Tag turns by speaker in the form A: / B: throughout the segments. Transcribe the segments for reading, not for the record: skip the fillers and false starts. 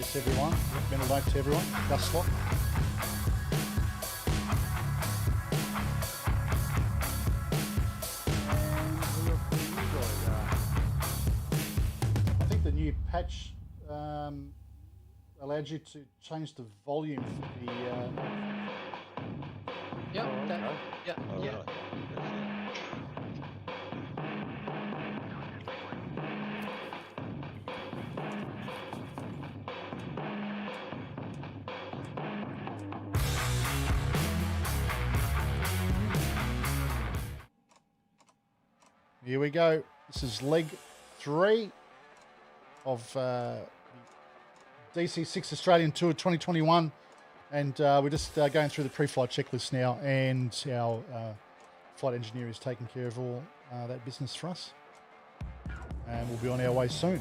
A: Yes, everyone. Mental note to everyone. Gus slot. I think the new patch allowed you to change the volume for the.
B: Yeah,
C: Oh,
B: that,
C: okay.
B: yeah,
D: Oh,
B: yeah.
D: really?
A: Here we go. This is leg 3 of DC6 Australian Tour 2021. And we're just going through the pre-flight checklist now, and our flight engineer is taking care of all that business for us. And we'll be on our way soon.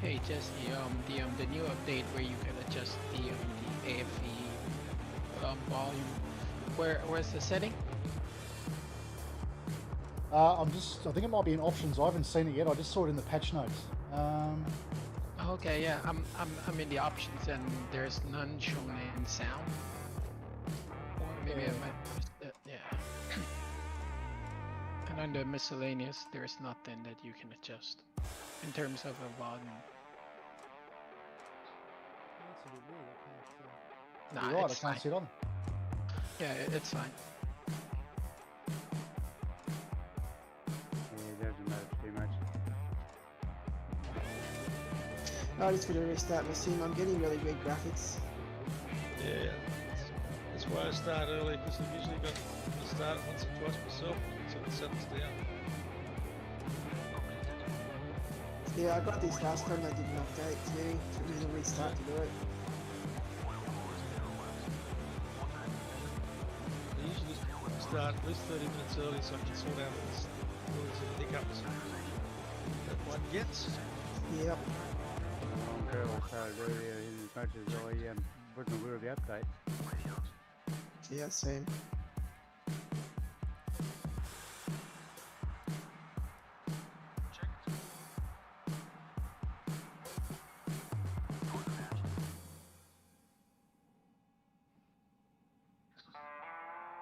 B: Hey, just the new update where you can adjust the AFE volume. Where's the setting?
A: I think it might be in options. I haven't seen it yet. I just saw it in the patch notes.
B: Okay, yeah, I'm in the options and there's none shown in sound. Or maybe I might missed it. Yeah. And under miscellaneous, there's nothing that you can adjust in terms of a volume. Nah,
A: You're right, I
B: it's
A: can't
B: fine.
A: see it on.
B: Yeah, it's fine.
C: Yeah, it doesn't matter too much.
E: I'm just going to restart my sim. I'm getting really weird graphics.
D: Yeah, that's why I start early, because I've usually got to start once or twice myself, so it settles down.
E: Yeah, I got this last time I did an update too. Took me to restart to do it.
D: I usually start at least 30 minutes early so I can sort out all these hiccups that one gets.
E: Yep.
C: I'm sure I started earlier in as much as I wasn't aware of the update.
E: Yeah, same.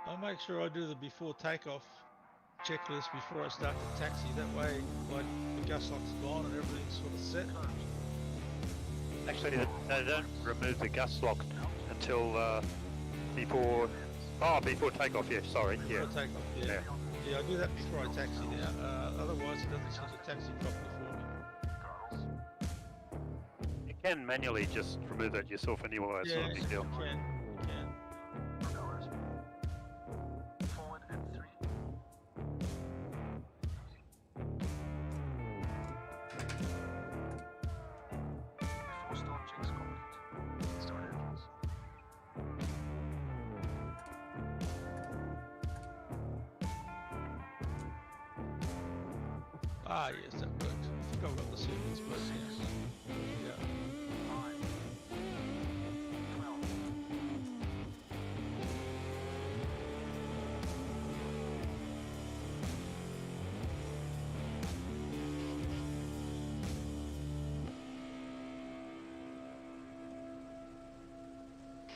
D: I make sure I do the before takeoff checklist before I start the taxi. That way, like, the gas lock's gone and everything's sort of set.
F: Actually, they don't remove the gas lock until before takeoff. Yeah, sorry. Yeah.
D: Before takeoff, yeah. Yeah, I do that before I taxi now. Otherwise, it doesn't seem to taxi properly for me.
F: You can manually just remove that yourself anyway. It's not a big deal.
D: You can. Ah, yes, that worked. I think I've got the sequence, but yeah.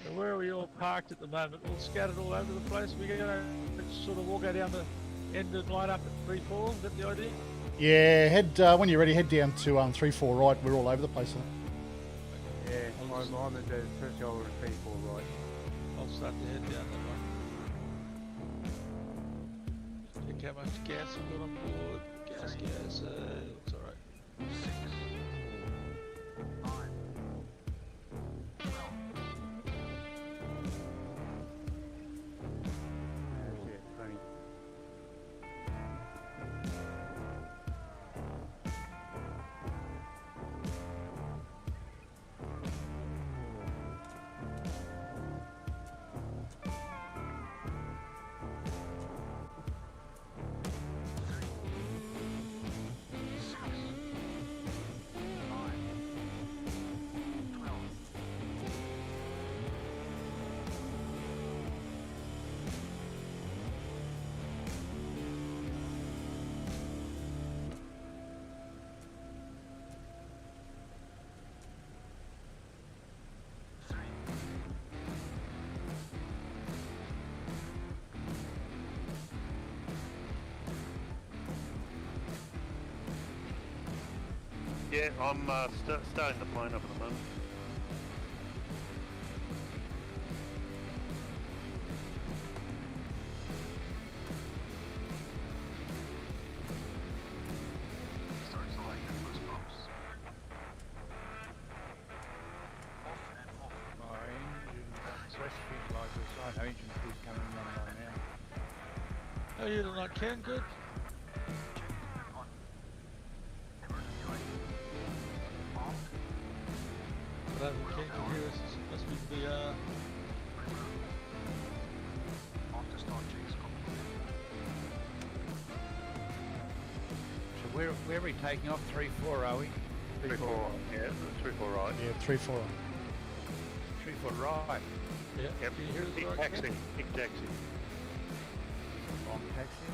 D: So where are we all parked at the moment? All scattered all over the place? We're going to sort of all go down the end and line up at 3-4. Is that the idea?
A: Yeah, head when you're ready, head down to 3-4 right. We're all over the place.
C: Yeah, I'm at the threshold of 24 right.
D: I'll start to head down that way. Check how much gas I've got on board. Gas, looks alright.
C: That's it, funny.
F: Yeah, I'm starting the plane up at the moment.
C: My engine, West Street like this, I know engine is coming on by now.
D: How are you tonight, Ken? Good? But I think Ken can hear us. It must be the,
C: So where are we taking off? 3-4, are we?
F: 3-4, yeah, 3-4 right.
A: Yeah, 3-4.
C: 3-4 right.
D: yeah,
F: Yep,
D: can you hear us
F: big
D: all right,
F: taxi,
D: Ken?
F: big taxi.
C: Long taxi.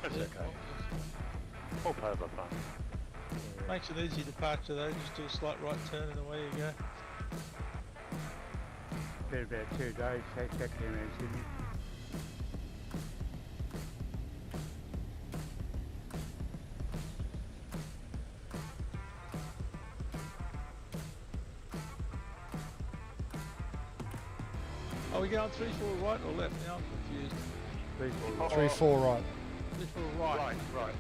F: That's
D: Yeah,
F: okay. We'll pay the fun.
D: Makes an easy departure though, just do a slight right turn and away you go.
C: Been about 2 days, taxi around Sydney.
D: Are we going 3-4 right or left now? I'm confused.
C: 3-4 right.
A: 3-4 right.
D: 3-4 right.
F: Right, right.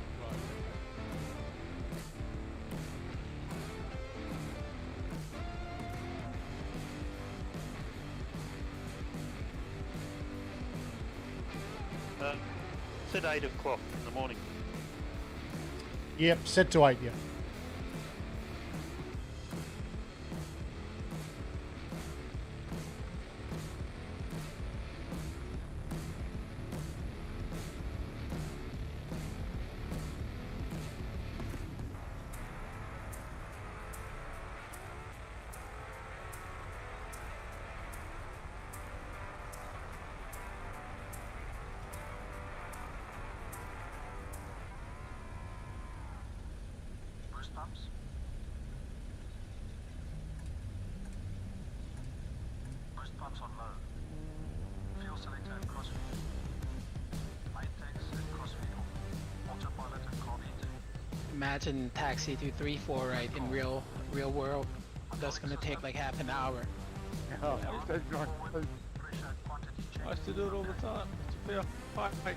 D: Right.
F: It's at 8 o'clock in the morning.
A: Yep, set to 8, yeah.
B: Imagine taxi to 3-4 right in real world. That's gonna take like half an hour.
C: Oh, that's right.
D: I used to do it all the time. It's a fair hike.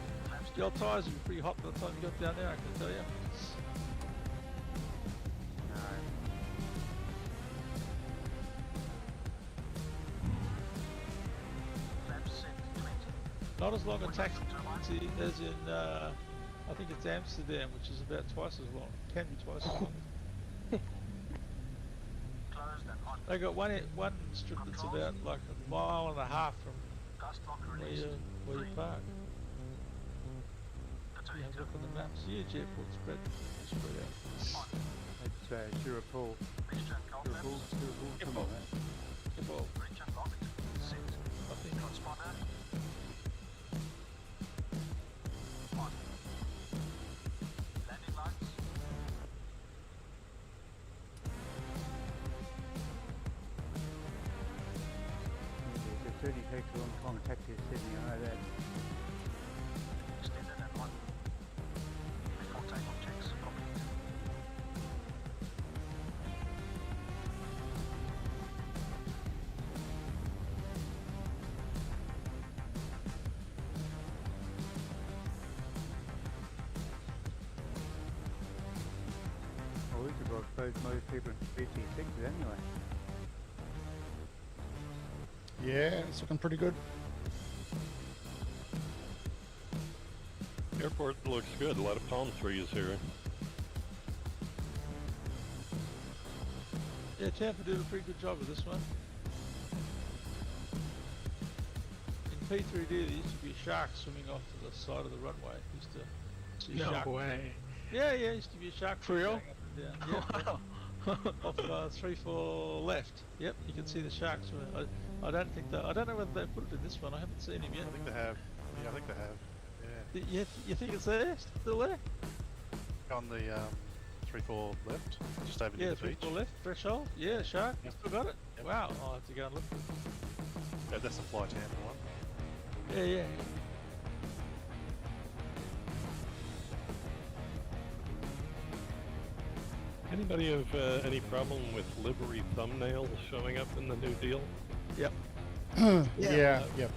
D: The old tyres would be pretty hot by the time you got down there, I can tell you. Not as long a taxi as in, I think it's Amsterdam, which is about twice as long. Can be twice as long. They got one strip that's about like a mile and a half from where you park. You have a look on the maps. Huge airport spread out.
C: It's Singapore. Come on, man.
D: Well, I think
C: The 30 takes a long time to taxi to Sydney, I know that. Well, we could expose most people in DC6 anyway.
A: Yeah, it's looking pretty good.
G: Airport looks good. A lot of palm trees here.
D: yeah, Tampa did a pretty good job with this one. In P3D, there used to be a shark swimming off to the side of the runway. Used to see a shark.
B: way.
D: Yeah, used to be a shark.
B: For real?
D: going up and down. Yeah, off 3-4 left. Yep, you can see the sharks. I don't think that. I don't know whether they put it in this one. I haven't seen him yet.
H: I think they have. Yeah, I think they have. Yeah.
D: You think it's there? Still there?
H: On the 3-4 left, just over
D: Yeah,
H: near the beach.
D: 3-4 left. Threshold. Yeah, shark.
H: Yep.
D: Still got it.
H: Yep.
D: Wow. I'll have to go and look.
H: Yeah, that's the Fly Tampa one.
D: Yeah.
G: Anybody have any problem with livery thumbnails showing up in the new deal?
D: Yep.
A: Yeah, yep.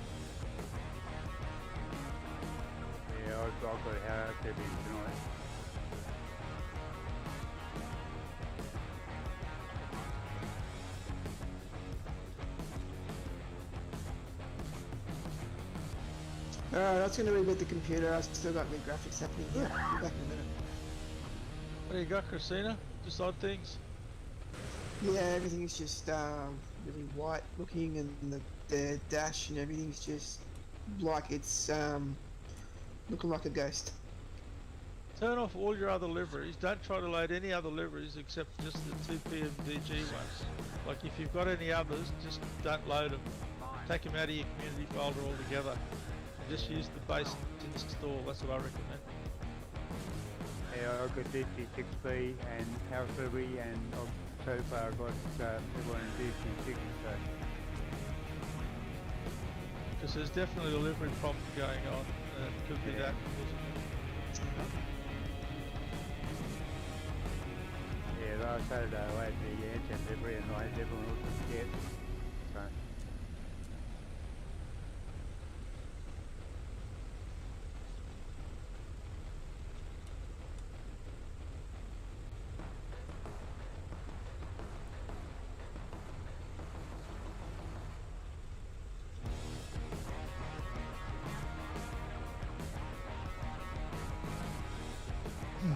C: Yeah, I've got a house every tonight.
E: Alright, that's gonna reboot the computer. I've still got my graphics happening here. Be back in a minute.
D: What do you got, Christina? Just odd things?
E: Yeah, everything's just really white looking, and the dash and everything's just like it's looking like a ghost.
D: Turn off all your other liveries. Don't try to load any other liveries except just the 2 PMDG ones. Like if you've got any others, just don't load them. Take them out of your community folder altogether. And just use the base install. That's what I recommend.
C: Yeah, I've got DC6B and house livery, and so far I've got everyone in DC6. So.
D: Because there's definitely a livery problem going on. It could be that.
C: Yeah, last Saturday I had the engine livery and I had everyone else was scared. So.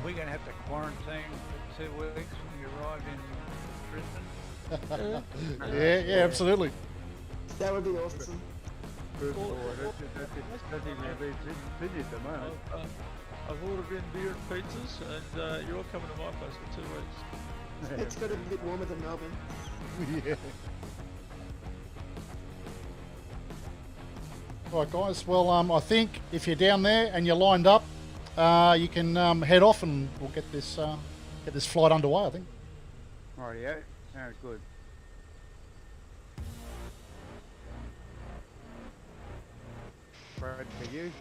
I: We're going to have to quarantine for 2 weeks when you arrive in Brisbane.
A: Yeah, absolutely.
E: That would be awesome.
C: Good Lord, that's even busy at the moment.
D: I've ordered in beer and pizzas, and you're all coming to my place for 2 weeks.
E: It's got a bit warmer than Melbourne.
A: Yeah. Right, guys. Well, I think if you're down there and you're lined up, you can head off, and we'll get this flight underway, I think.
C: Right, yeah, sounds good. Right for you.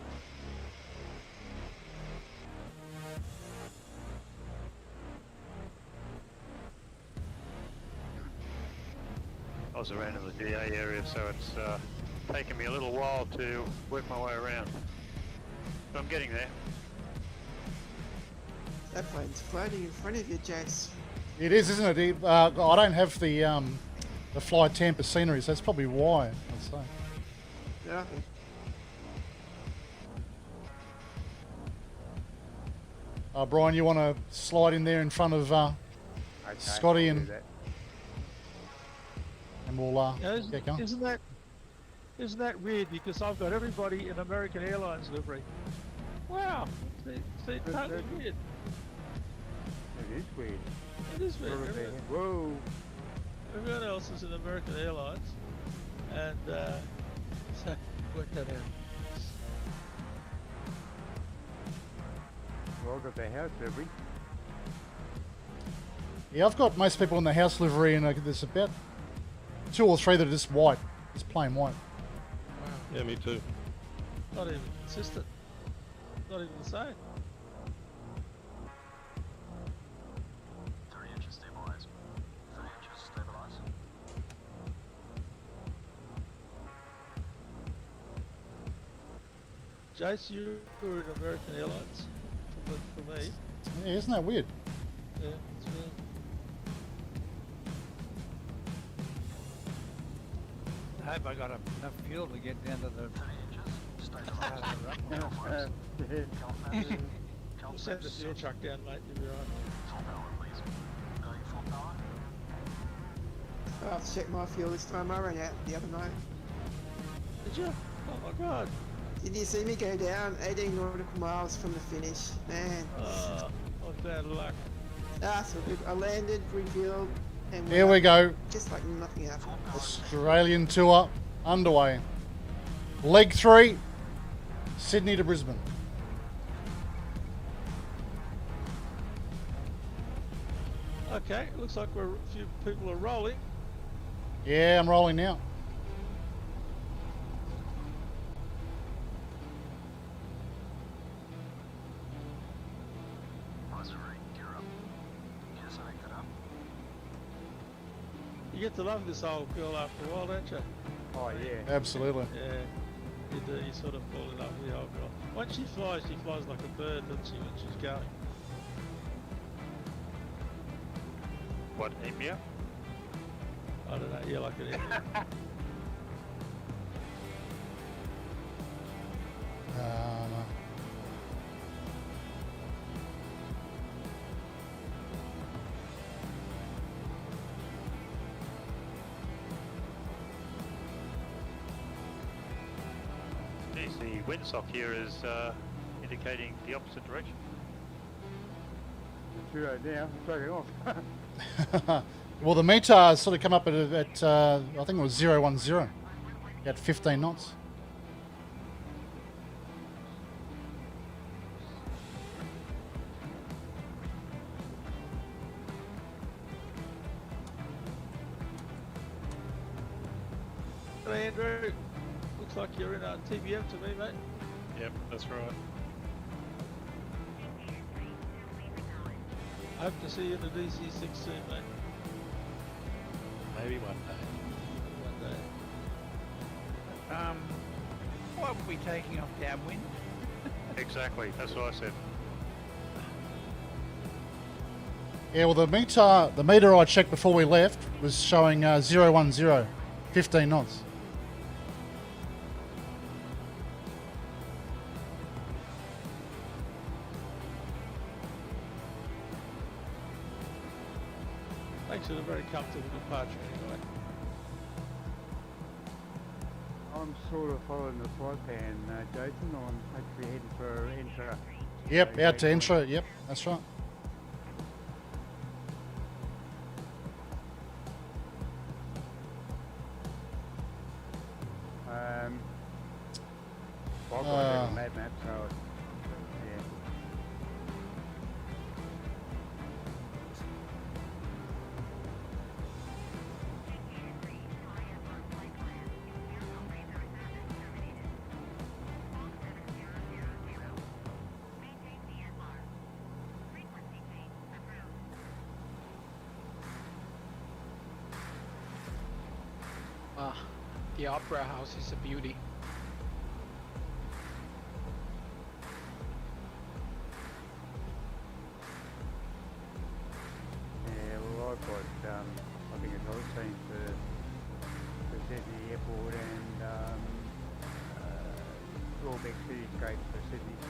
F: I was around in the DA area, so it's taken me a little while to work my way around. But I'm getting there.
E: That plane's floating in front of you, Jace.
A: It is, isn't it? I don't have the flight Tampa scenery, so that's probably why, I'd say.
E: Yeah.
A: Brian, you want to slide in there in front of
C: Okay,
A: Scotty,
C: I'll do
A: and
C: that.
A: we'll
D: Yeah,
A: get going.
D: Isn't that weird? Because I've got everybody in American Airlines livery. Wow, it's totally weird.
C: It is weird.
D: It is weird.
C: Whoa.
D: Everyone else is in American Airlines, and so work that out.
C: Well, I've got the house livery.
A: Yeah, I've got most people in the house livery, and there's about 2 or 3 that are just white, just plain white.
D: Wow,
G: Yeah, me too.
D: not even consistent. Not even the same.
J: 3 inches stabilize. 3 inches stabilize.
D: Jace, you were in American Airlines for me.
A: Yeah, isn't that weird?
D: Yeah, it's weird.
I: I hope I got enough fuel to get down to the...
J: 3 inches stabilize.
D: We'll send the fuel truck down, mate. You'll be right.
J: Full power, please. Going full power.
E: I'll have to check my fuel this time. I ran out the other night.
D: Did you? Oh my god.
E: Did you see me go down 18 nautical miles from the finish? Man.
D: I've bad luck.
E: So good. I landed, refueled, and
A: Here we go.
E: just like nothing happened.
A: Australian tour underway. Leg 3, Sydney to Brisbane.
D: Okay, looks like a few people are rolling.
A: Yeah, I'm rolling now.
J: Gear up. Gear selected up.
D: get to love this old girl after a while, don't you?
C: Oh yeah.
A: Absolutely.
D: Yeah, you do. You sort of fall in love with the old girl. Once she flies like a bird, doesn't she, when she's going?
F: What, Emia?
D: I don't know. Yeah, like an emu.
A: No.
F: Geez, the windsock here is indicating the opposite direction.
C: It's right now, it's taking off.
A: Well, the meter sort of come up at I think it was 010 at 15 knots.
D: Hey, Andrew. Looks like you're in TBM to me, mate.
G: Yep, that's right.
D: I hope to see you in the DC6 soon, mate.
G: Maybe one day.
D: One day.
I: Why were we taking off downwind?
F: Exactly, that's what I said.
A: Yeah, well, the meter I checked before we left was showing 010, 15 knots.
D: Makes it a very comfortable departure anyway.
C: I'm sort of following the flight plan, Jason. I'm actually heading for Intra.
A: Yep, out to intro. Yep, that's right.
C: Well, I've got it on that map, so yeah.
B: The opera house is a beauty.
C: Yeah, well, I've got, I think it's all seen for Sydney Airport and Rawbeck Cityscape for Sydney. So.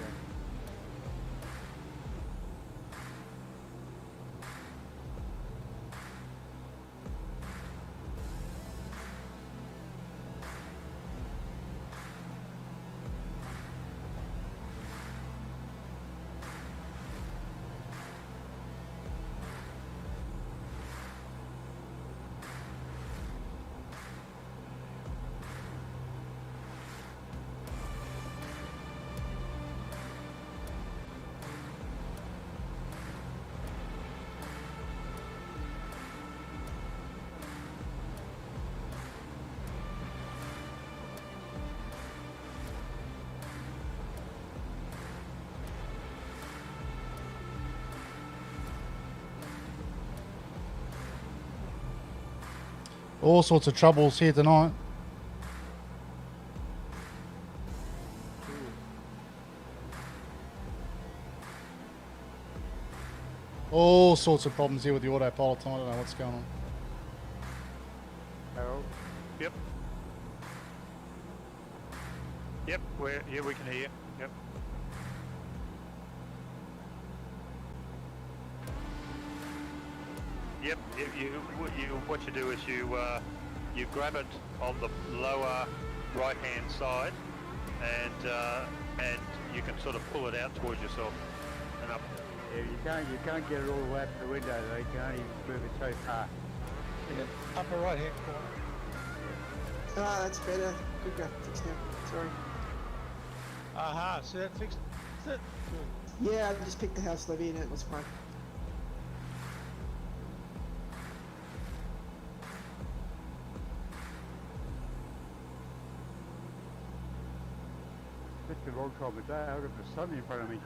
A: All sorts of troubles here tonight. All sorts of problems here with the autopilot. I don't know what's going on.
C: Harold?
F: Yep. Yep, we can hear you. Yep. Yep, what you do is you grab it on the lower right hand side and you can sort of pull it out towards yourself and up.
C: Yeah, you can't get it all the way up the window though, you can only move it so far.
D: Yeah, upper right hand corner.
E: Ah, that's better. Good graphics now. Sorry.
D: Aha, so that fixed it? Good.
E: Yeah, I just picked the house levy and it was fine.
C: Just a long time a day, I've got the sun in front of me.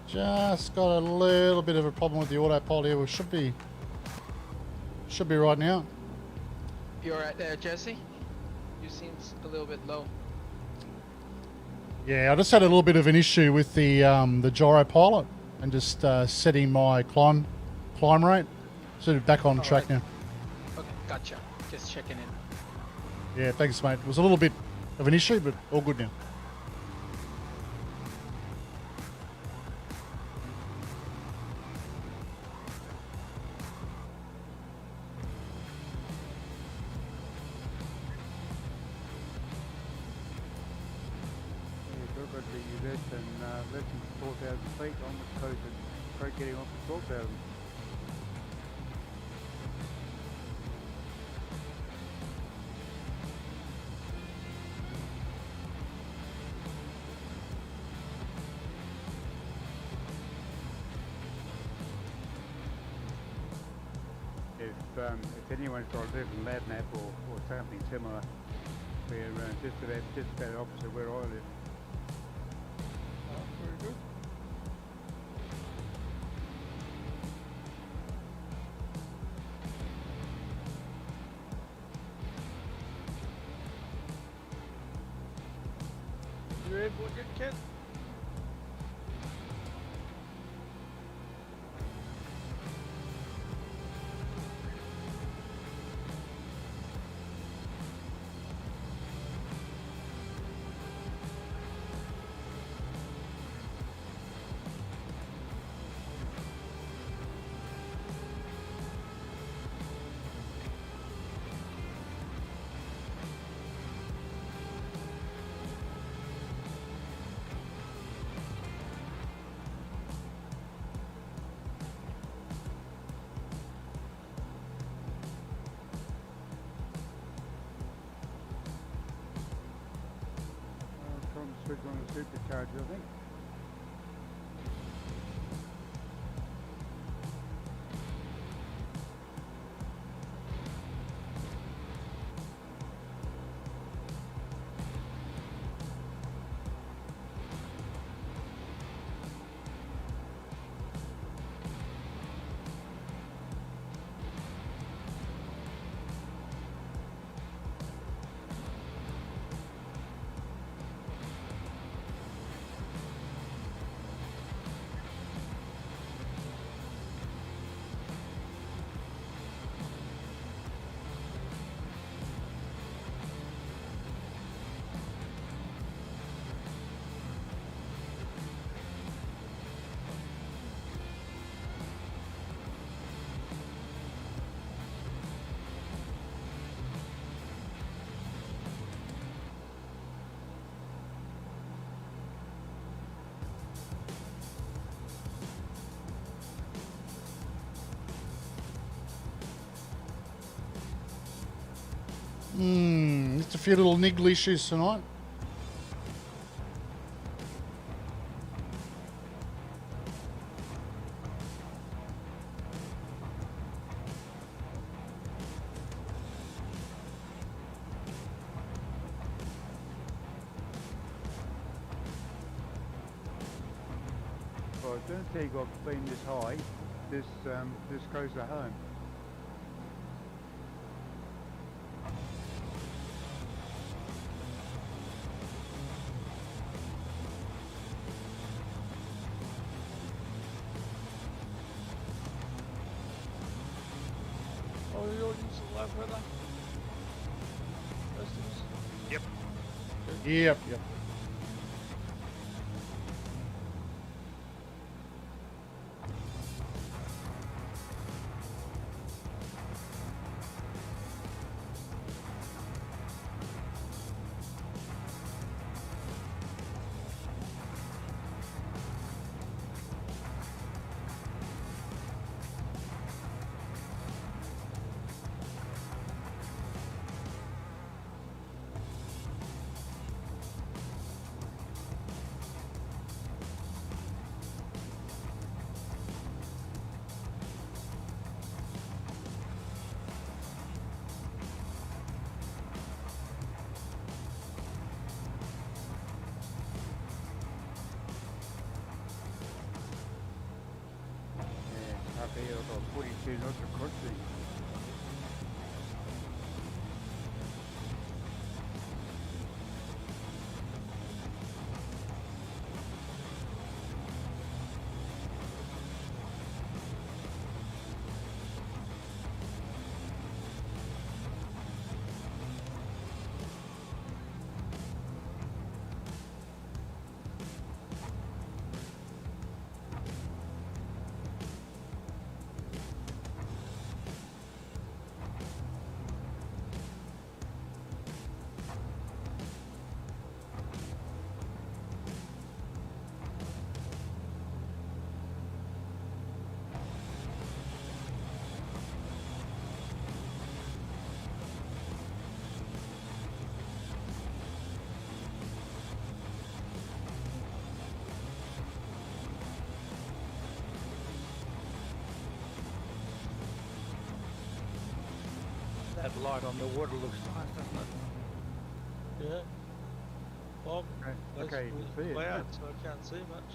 A: Just got a little bit of a problem with the autopilot here. We should be right now.
B: You're right there, Jesse. You seem a little bit low.
A: Yeah, I just had a little bit of an issue with the gyro pilot and just setting my climb rate. So back on track now.
B: Okay, gotcha. Just checking in.
A: Yeah, thanks, mate. It was a little bit of an issue, but all good now.
C: You've got to be less than 4,000 feet on the coast and try getting off to 12,000. If anyone's got a little lab map or something similar, we're just about opposite where I live.
D: Very good. You airborne yet, Ken?
C: Trying to switch on the supercharger, I think.
A: Just a few little niggle issues tonight.
C: Well, I don't think I've been this high this close to home.
D: Oh, you're using live weather? Customers?
F: Yep.
A: Yep.
C: Yeah, I've got 42 knots of crossing.
I: That light on the water looks nice, doesn't it?
D: Yeah. Well,
C: Okay, you can see it.
D: clouds, so I can't see much.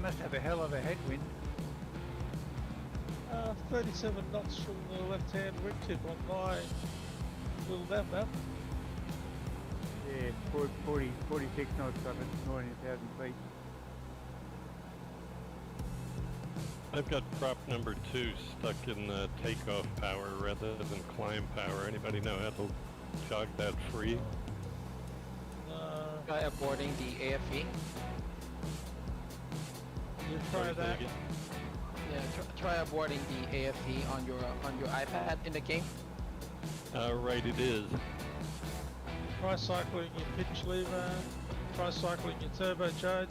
I: Must have a hell of a headwind.
D: 37 knots from the left-hand wingtip on my little map.
C: Yeah, 46 knots up at 90,000 feet.
G: I've got prop number 2 stuck in takeoff power rather than climb power. Anybody know how to jog that free?
B: Try aborting the AFE.
D: You try that.
G: Again?
B: Yeah, try aborting the AFE on your iPad in the game.
G: Right, it is.
D: Try cycling your pitch lever. Try cycling your turbochargers.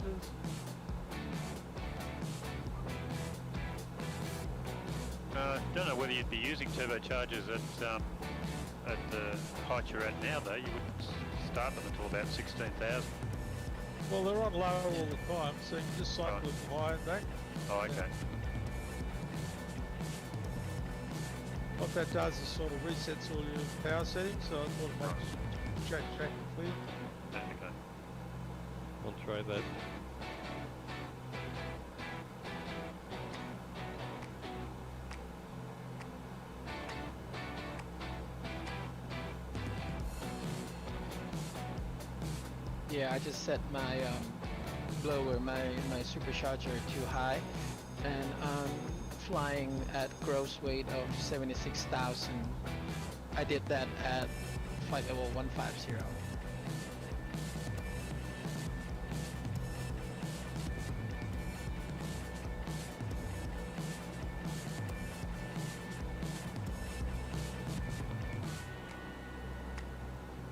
F: Don't know whether you'd be using turbochargers at the height you're at now, though. You wouldn't start them until about 16,000.
D: Well, they're on low all the time, so you can just cycle
F: Right.
D: them high and back.
F: Oh, okay.
D: What that does is sort of resets all your power settings, so it automatically track and clear.
F: Okay.
G: I'll try that.
B: Yeah, I just set my blower, my supercharger too high, and flying at gross weight of 76,000. I did that at flight level 150.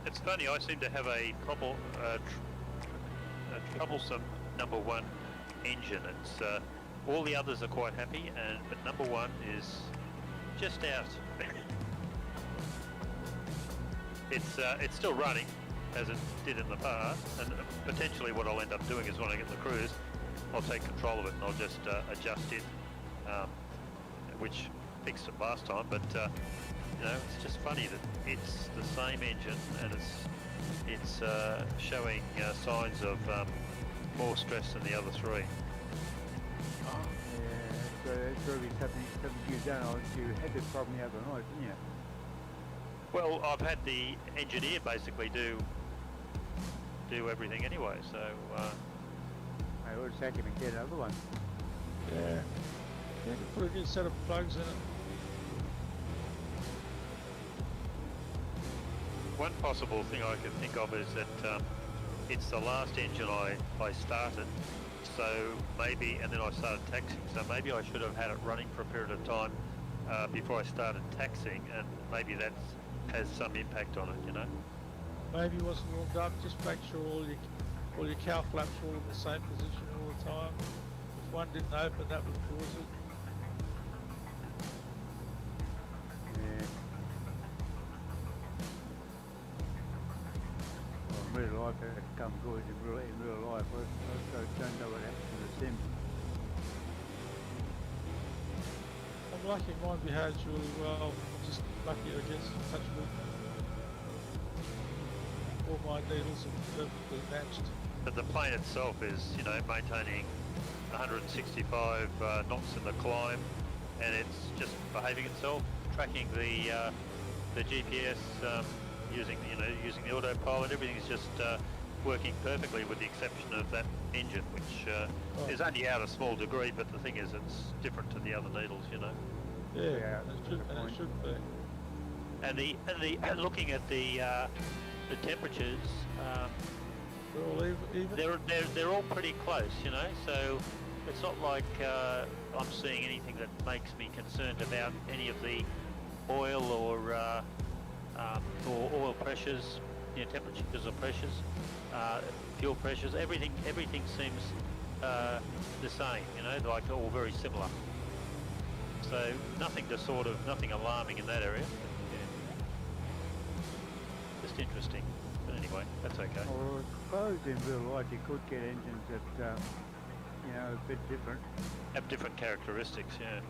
F: It's funny, I seem to have a troublesome number one engine. It's all the others are quite happy, but number one is just out. It's still running as it did in the past, and potentially what I'll end up doing is when I get the cruise, I'll take control of it and I'll just adjust it, which fixed it last time. But you know, it's just funny that it's the same engine and it's showing signs of more stress than the other three.
C: Yeah, so it's really something you've done. You had this problem the other night, didn't you?
F: Well, I've had the engineer basically do everything anyway, so
C: I would sack him and get another one.
D: Yeah. You can put a new set of plugs in it.
F: one possible thing I can think of is that it's the last engine I started, so maybe, and then I started taxing, so maybe I should have had it running for a period of time before I started taxing, and maybe that has some impact on it, you know.
D: Maybe it wasn't warmed up. Just make sure all your cow flaps are all in the same position all the time. If one didn't open, that would cause it.
C: Yeah. Well, in real life, it comes good in real life. I don't know what happens to the sim.
D: I'm lucky mine behaves really well. Just lucky, I guess. Touch wood. All my needles are perfectly matched.
F: But the plane itself is, you know, maintaining 165 knots in the climb, and it's just behaving itself, tracking the GPS, using the autopilot. Everything's just working perfectly, with the exception of that engine, which is only out a small degree. But the thing is, it's different to the other needles, you know.
D: Yeah, and it should be.
F: And looking at the temperatures,
D: they're all even.
F: they're all pretty close, you know. So it's not like I'm seeing anything that makes me concerned about any of the oil or oil pressures, you know, temperatures or pressures, fuel pressures. Everything seems the same, you know, like all very similar. So nothing alarming in that area. Yeah. Just interesting. But anyway, that's okay.
C: Well, I suppose in real life you could get engines that, you know, a bit different.
F: Have different characteristics, yeah.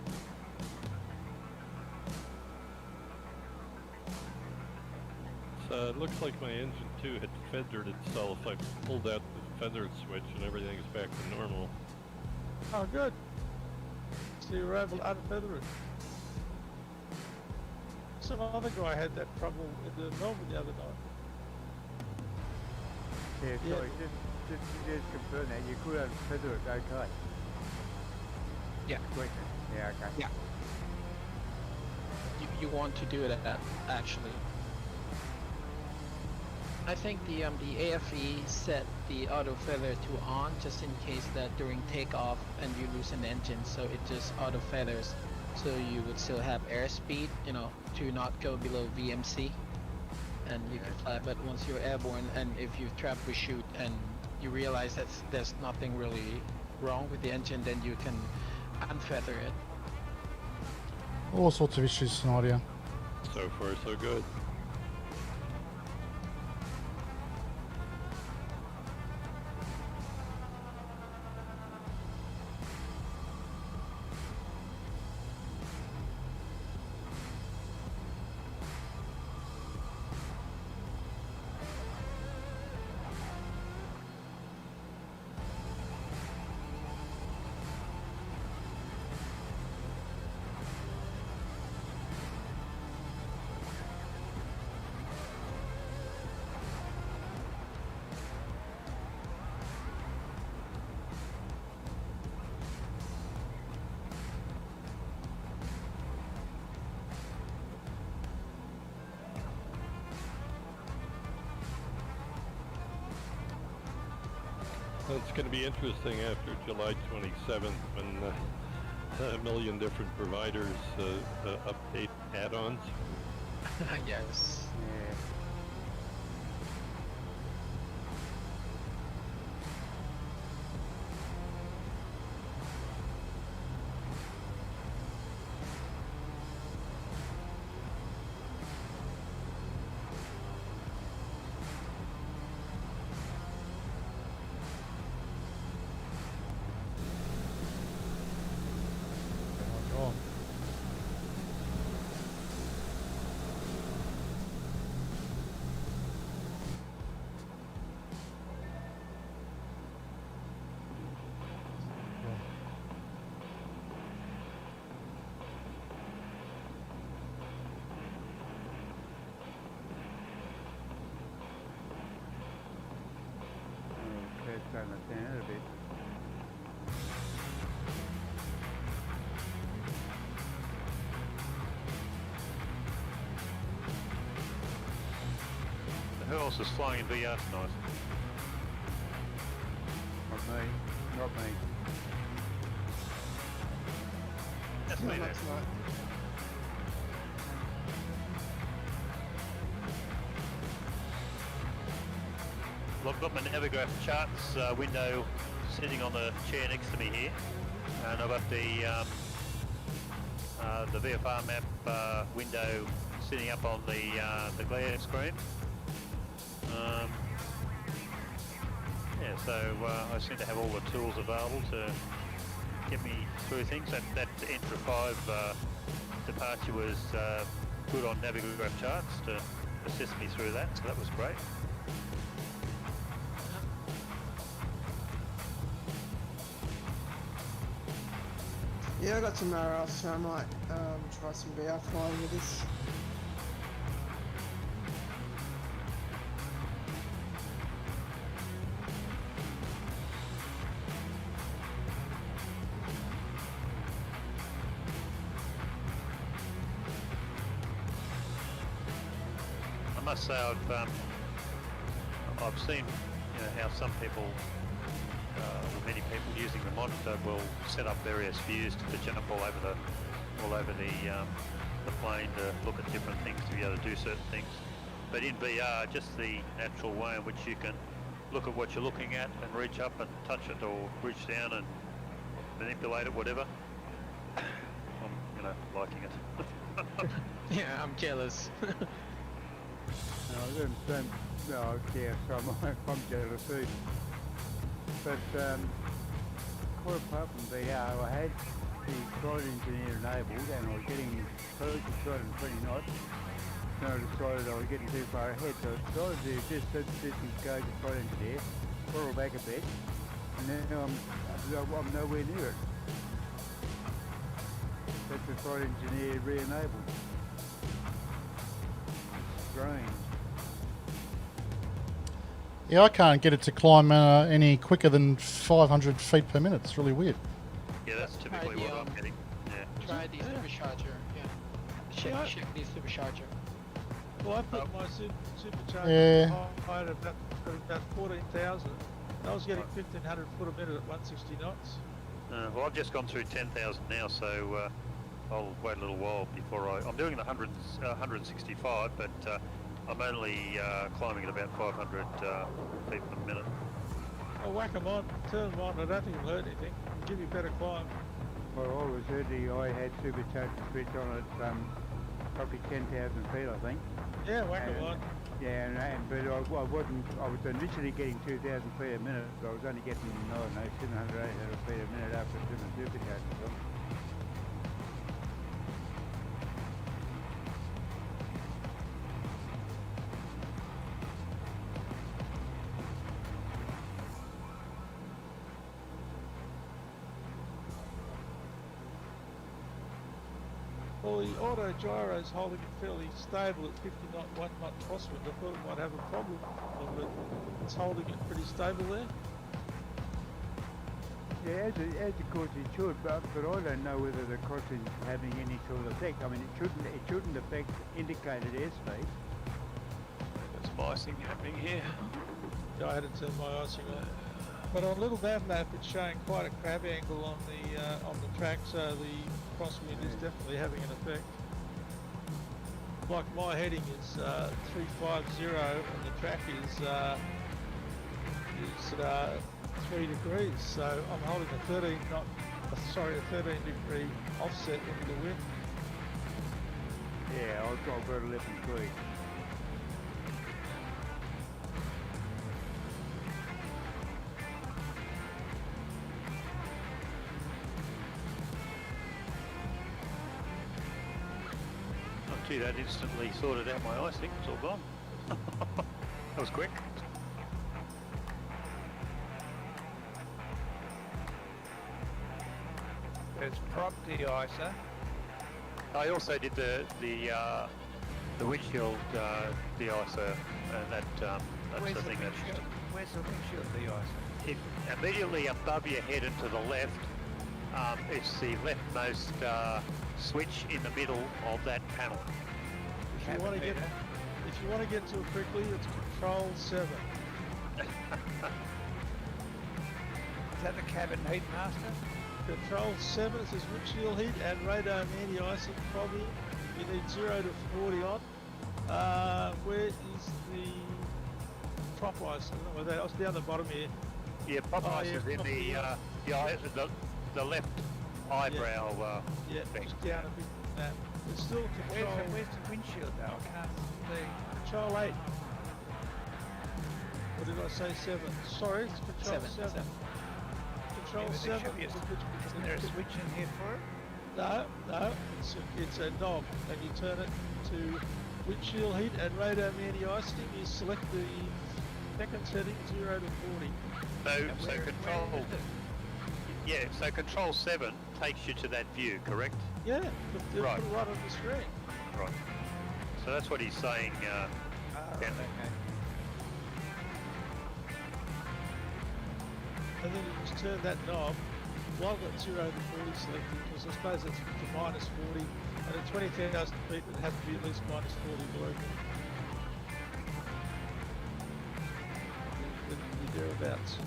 G: So it looks like my engine 2 had feathered itself. I pulled out the feather switch and everything's back to normal.
D: Oh, good. So you were able to unfeather it. Some other guy had that trouble in the Melbourne the other night.
C: Yeah, sorry, just confirm that you could unfeather it, okay?
B: Yeah.
C: Great. Yeah, okay.
B: Yeah. You want to do it actually. I think the AFE set the auto feather to on just in case that during takeoff and you lose an engine, so it just auto feathers, so you would still have airspeed, you know, to not go below VMC, and you can fly. But once you're airborne, and if you troubleshoot and you realize that there's nothing really wrong with the engine, then you can unfeather it.
A: All sorts of issues, Nadia.
G: So far, so good. It's going to be interesting after July 27th when a million different providers update add-ons.
B: Yes.
C: Yeah.
A: Oh, God.
C: Okay, it's starting to stand out a bit.
F: Who else is flying in VR tonight?
C: Not me. Not me.
F: That's
E: No,
F: me there.
E: that's not.
F: Well, I've got my Navigraph charts window sitting on the chair next to me here, and I've got the VFR map window sitting up on the glare screen. Yeah, so I seem to have all the tools available to get me through things. That Entra 5 departure was good on Navigraph charts to assist me through that, so that was great.
E: Yeah, I got some RF, so I might try some VR flying with this.
F: I must say I've seen how some people, or many people using the monitor will set up various views to jump all over the plane to look at different things to be able to do certain things. But in VR, just the natural way in which you can look at what you're looking at and reach up and touch it or reach down and manipulate it, whatever. I'm liking it.
B: Yeah, I'm jealous.
C: No, yeah, so I'm jealous too. But quite apart from VR, I had the flight engineer enabled and I was getting close to 220 knots. And I decided I was getting too far ahead, so I decided to just go to flight engineer, throttle back a bit, and then I'm nowhere near it. That's the flight engineer re-enabled. Strange.
A: Yeah, I can't get it to climb any quicker than 500 feet per minute. It's really weird.
F: Yeah, that's typically what I'm getting. Yeah.
B: Try the supercharger. Yeah. Check the supercharger.
D: Well, I put my supercharger
A: Yeah.
D: high at about 14,000. I was getting 1,500 foot a minute at 160 knots.
F: Well, I've just gone through 10,000 now, so I'll wait a little while before I'm doing the 165, but I'm only climbing at about 500 feet per minute.
D: I'll whack them on, turn them on. I don't think it'll hurt anything. It'll give you a better climb.
C: Well, I was early, I had supercharger switch on at probably 10,000 feet, I think.
D: Yeah, whack them on.
C: Yeah, but I was initially getting 2,000 feet a minute, but I was only getting, 700, 800 feet a minute after putting the supercharger on.
D: Well, the auto gyro is holding it fairly stable at 50 knot, 1 knot crosswind. I thought it might have a problem, but it's holding it pretty stable there.
C: Yeah, as of course it should, but I don't know whether the crossing is having any sort of effect. I mean, it shouldn't affect indicated airspace.
F: There's icing happening here.
D: Yeah, I had to turn my icing on. But on little nav map, it's showing quite a crab angle on the track, so the crosswind is definitely having an effect. Like my heading is 350, and the track is 3 degrees. So I'm holding a 13 degree offset into the wind.
C: Yeah, I've got about 11 degrees.
F: Oh, gee, that instantly sorted out my icing. It's all gone. That was quick.
I: There's prop de-icer.
F: I also did the windshield de-icer, and that's
I: Where's
F: the
I: the
F: thing
I: windshield? Where's the windshield de-icer?
F: if immediately above your head and to the left, it's the leftmost switch in the middle of that panel.
D: If you want to get to it quickly, it's Control 7.
I: Is that the cabin heat master?
D: Control 7, it says windshield heat and radar anti-icing problem. You need 0 to 40 on. Where is the prop ice? I don't know where that is. Down the bottom here.
F: Yeah, pop ice
D: yeah,
F: is in
D: prop
F: the left eyebrow
D: Yeah,
F: thing.
D: just down a bit from that. It's still control.
I: Where's the windshield though? I can't see.
D: Control 8. Or did I say 7? Sorry, it's Control 7. Control 7.
I: Isn't there a switch in here for it?
D: No, it's a knob, and you turn it to windshield heat and radar anti-icing. You select the second setting, 0 to 40.
F: So control. Yeah, so control 7 takes you to that view, correct?
D: Yeah, put
F: Right.
D: it right on the screen.
F: Right. So that's what he's saying.
I: Oh,
F: Yeah.
I: okay.
D: And then you just turn that knob. Well, I've got 0 to 40 selected because I suppose it's to minus 40. And at 20,000 feet, it has to be at least minus 40 below. Then you'll be thereabouts.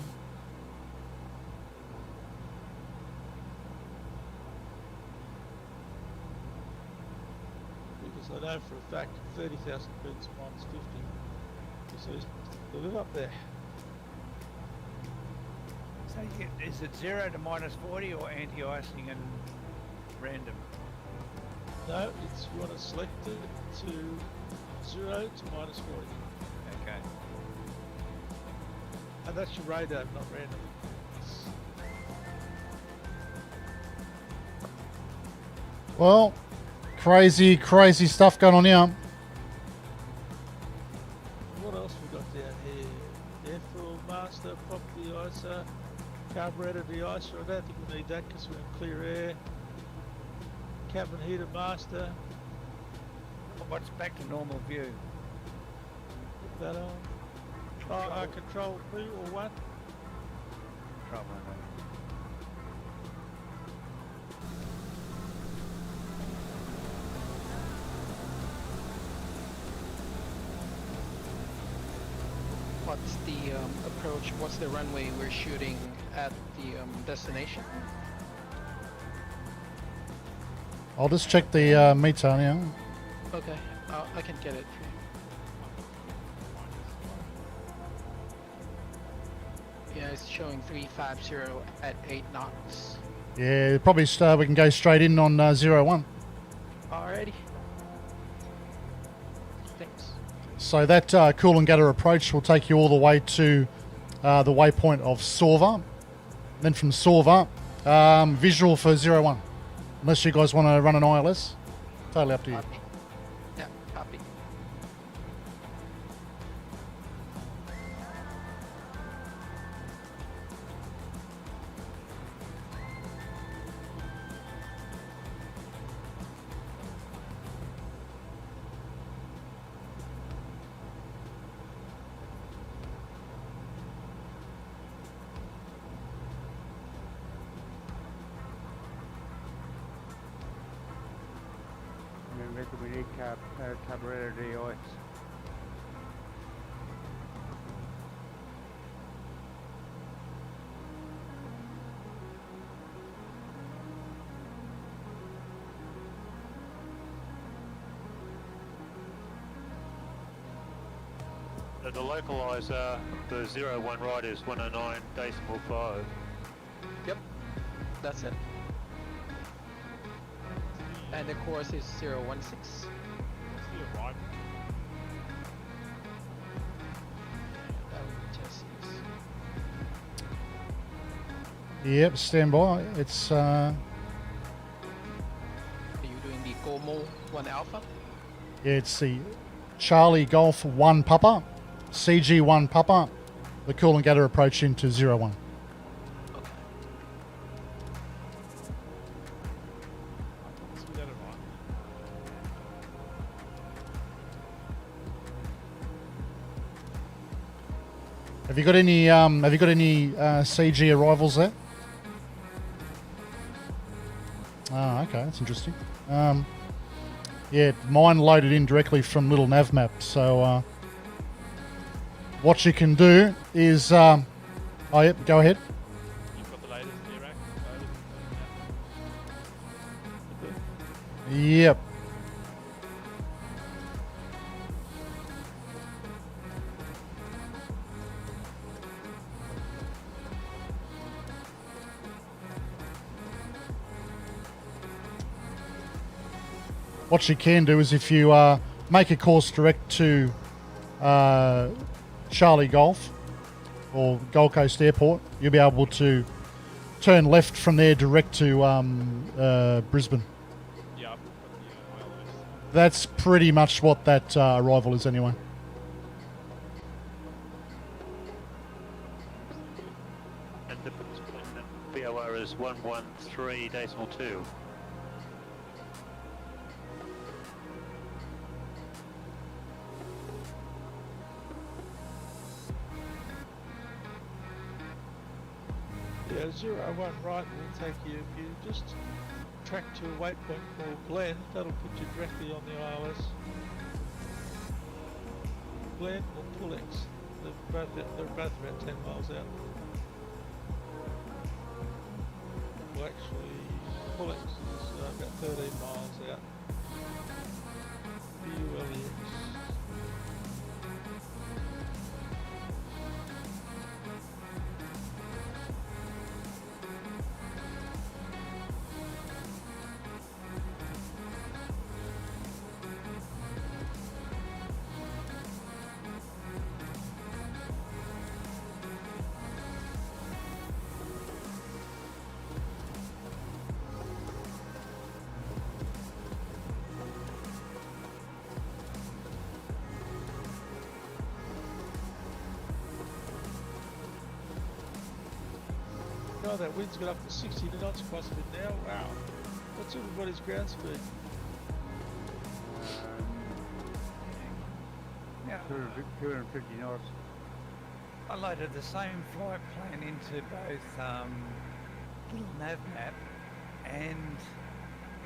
D: Because I know for a fact 30,000 feet is minus 50. So they live up there.
I: So is it 0 to minus 40 or anti-icing and random?
D: No, it's you want to select it to 0 to minus 40.
I: Okay.
D: And that's your radar, not random.
A: Well, crazy stuff going on here.
D: What else we got down here? Airfield master, prop de-icer, carburetor de-icer. I don't think we need that because we're in clear air. Cabin heater master.
I: What's back to normal view?
D: Put that on. Oh, control 2 or 1.
I: Trouble.
B: What's the approach? What's the runway we're shooting at the destination?
A: I'll just check the meter now.
B: Okay, I can get it. Yeah, it's showing 350 at 8 knots.
A: Yeah, probably we can go straight in on 01.
B: Alrighty. Thanks.
A: So that cool and gutter approach will take you all the way to the waypoint of Sorva. Then from Sorva, visual for 01. Unless you guys want to run an ILS, totally up to you.
B: Copy. Yeah, copy.
C: Reckon we need carburetor de-ice.
F: the localizer, the 01 right is 109.5.
B: Yep, that's it. And the course is 016.
A: Yep, stand by. It's
B: Are you doing the Como 1 Alpha?
A: it's the Charlie Golf 1 Papa, CG 1 Papa, the Coolangatta approach into 01.
B: Okay.
A: Have you got any CG arrivals there? Ah, okay, that's interesting. Yeah, mine loaded in directly from little nav map. So what you can do is, oh yep, go ahead.
D: You've got the latest Iraq.
A: Yep. What you can do is if you make a course direct to Charlie Golf or Gold Coast Airport, you'll be able to turn left from there direct to Brisbane.
D: Yeah, I've got the AUS.
A: That's pretty much what that arrival is anyway.
F: And the BOR is 113.2.
D: Yeah, 01 right will take you, if you just track to a waypoint called Glen, that'll put you directly on the AUS. Glen or Pullix, they're both about 10 miles out. Well actually, Pullix is about 13 miles out. BULEX. Oh, that wind's got up to 60 knots across it now. Wow. What's everybody's ground speed?
I: Yeah.
C: 250 knots.
I: I loaded the same flight plan into both little nav map and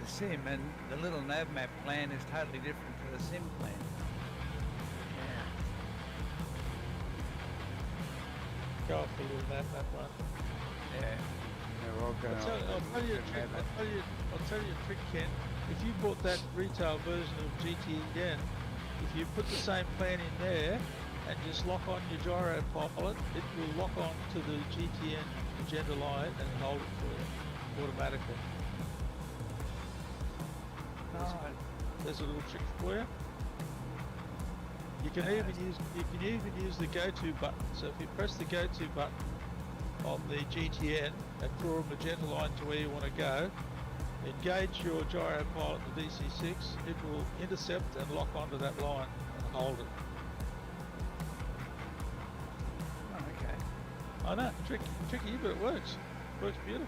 I: the sim, and the little nav map plan is totally different to the sim plan.
D: Go off the little map, that one.
I: Yeah.
C: Yeah, we're all going
D: I'll tell you a trick. I'll tell you a trick, Ken. If you bought that retail version of GTN, if you put the same plan in there and just lock on your gyro pilot, it will lock on to the GTN agenda line and hold it for you automatically.
I: Alright.
D: There's a little trick for you. You can even use the go to button. So if you press the go to button on the GTN and draw a magenta line to where you want to go, engage your gyro pilot, the DC6, it will intercept and lock onto that line and hold it.
I: Oh, okay.
D: I know, tricky, but it works. Works beautiful.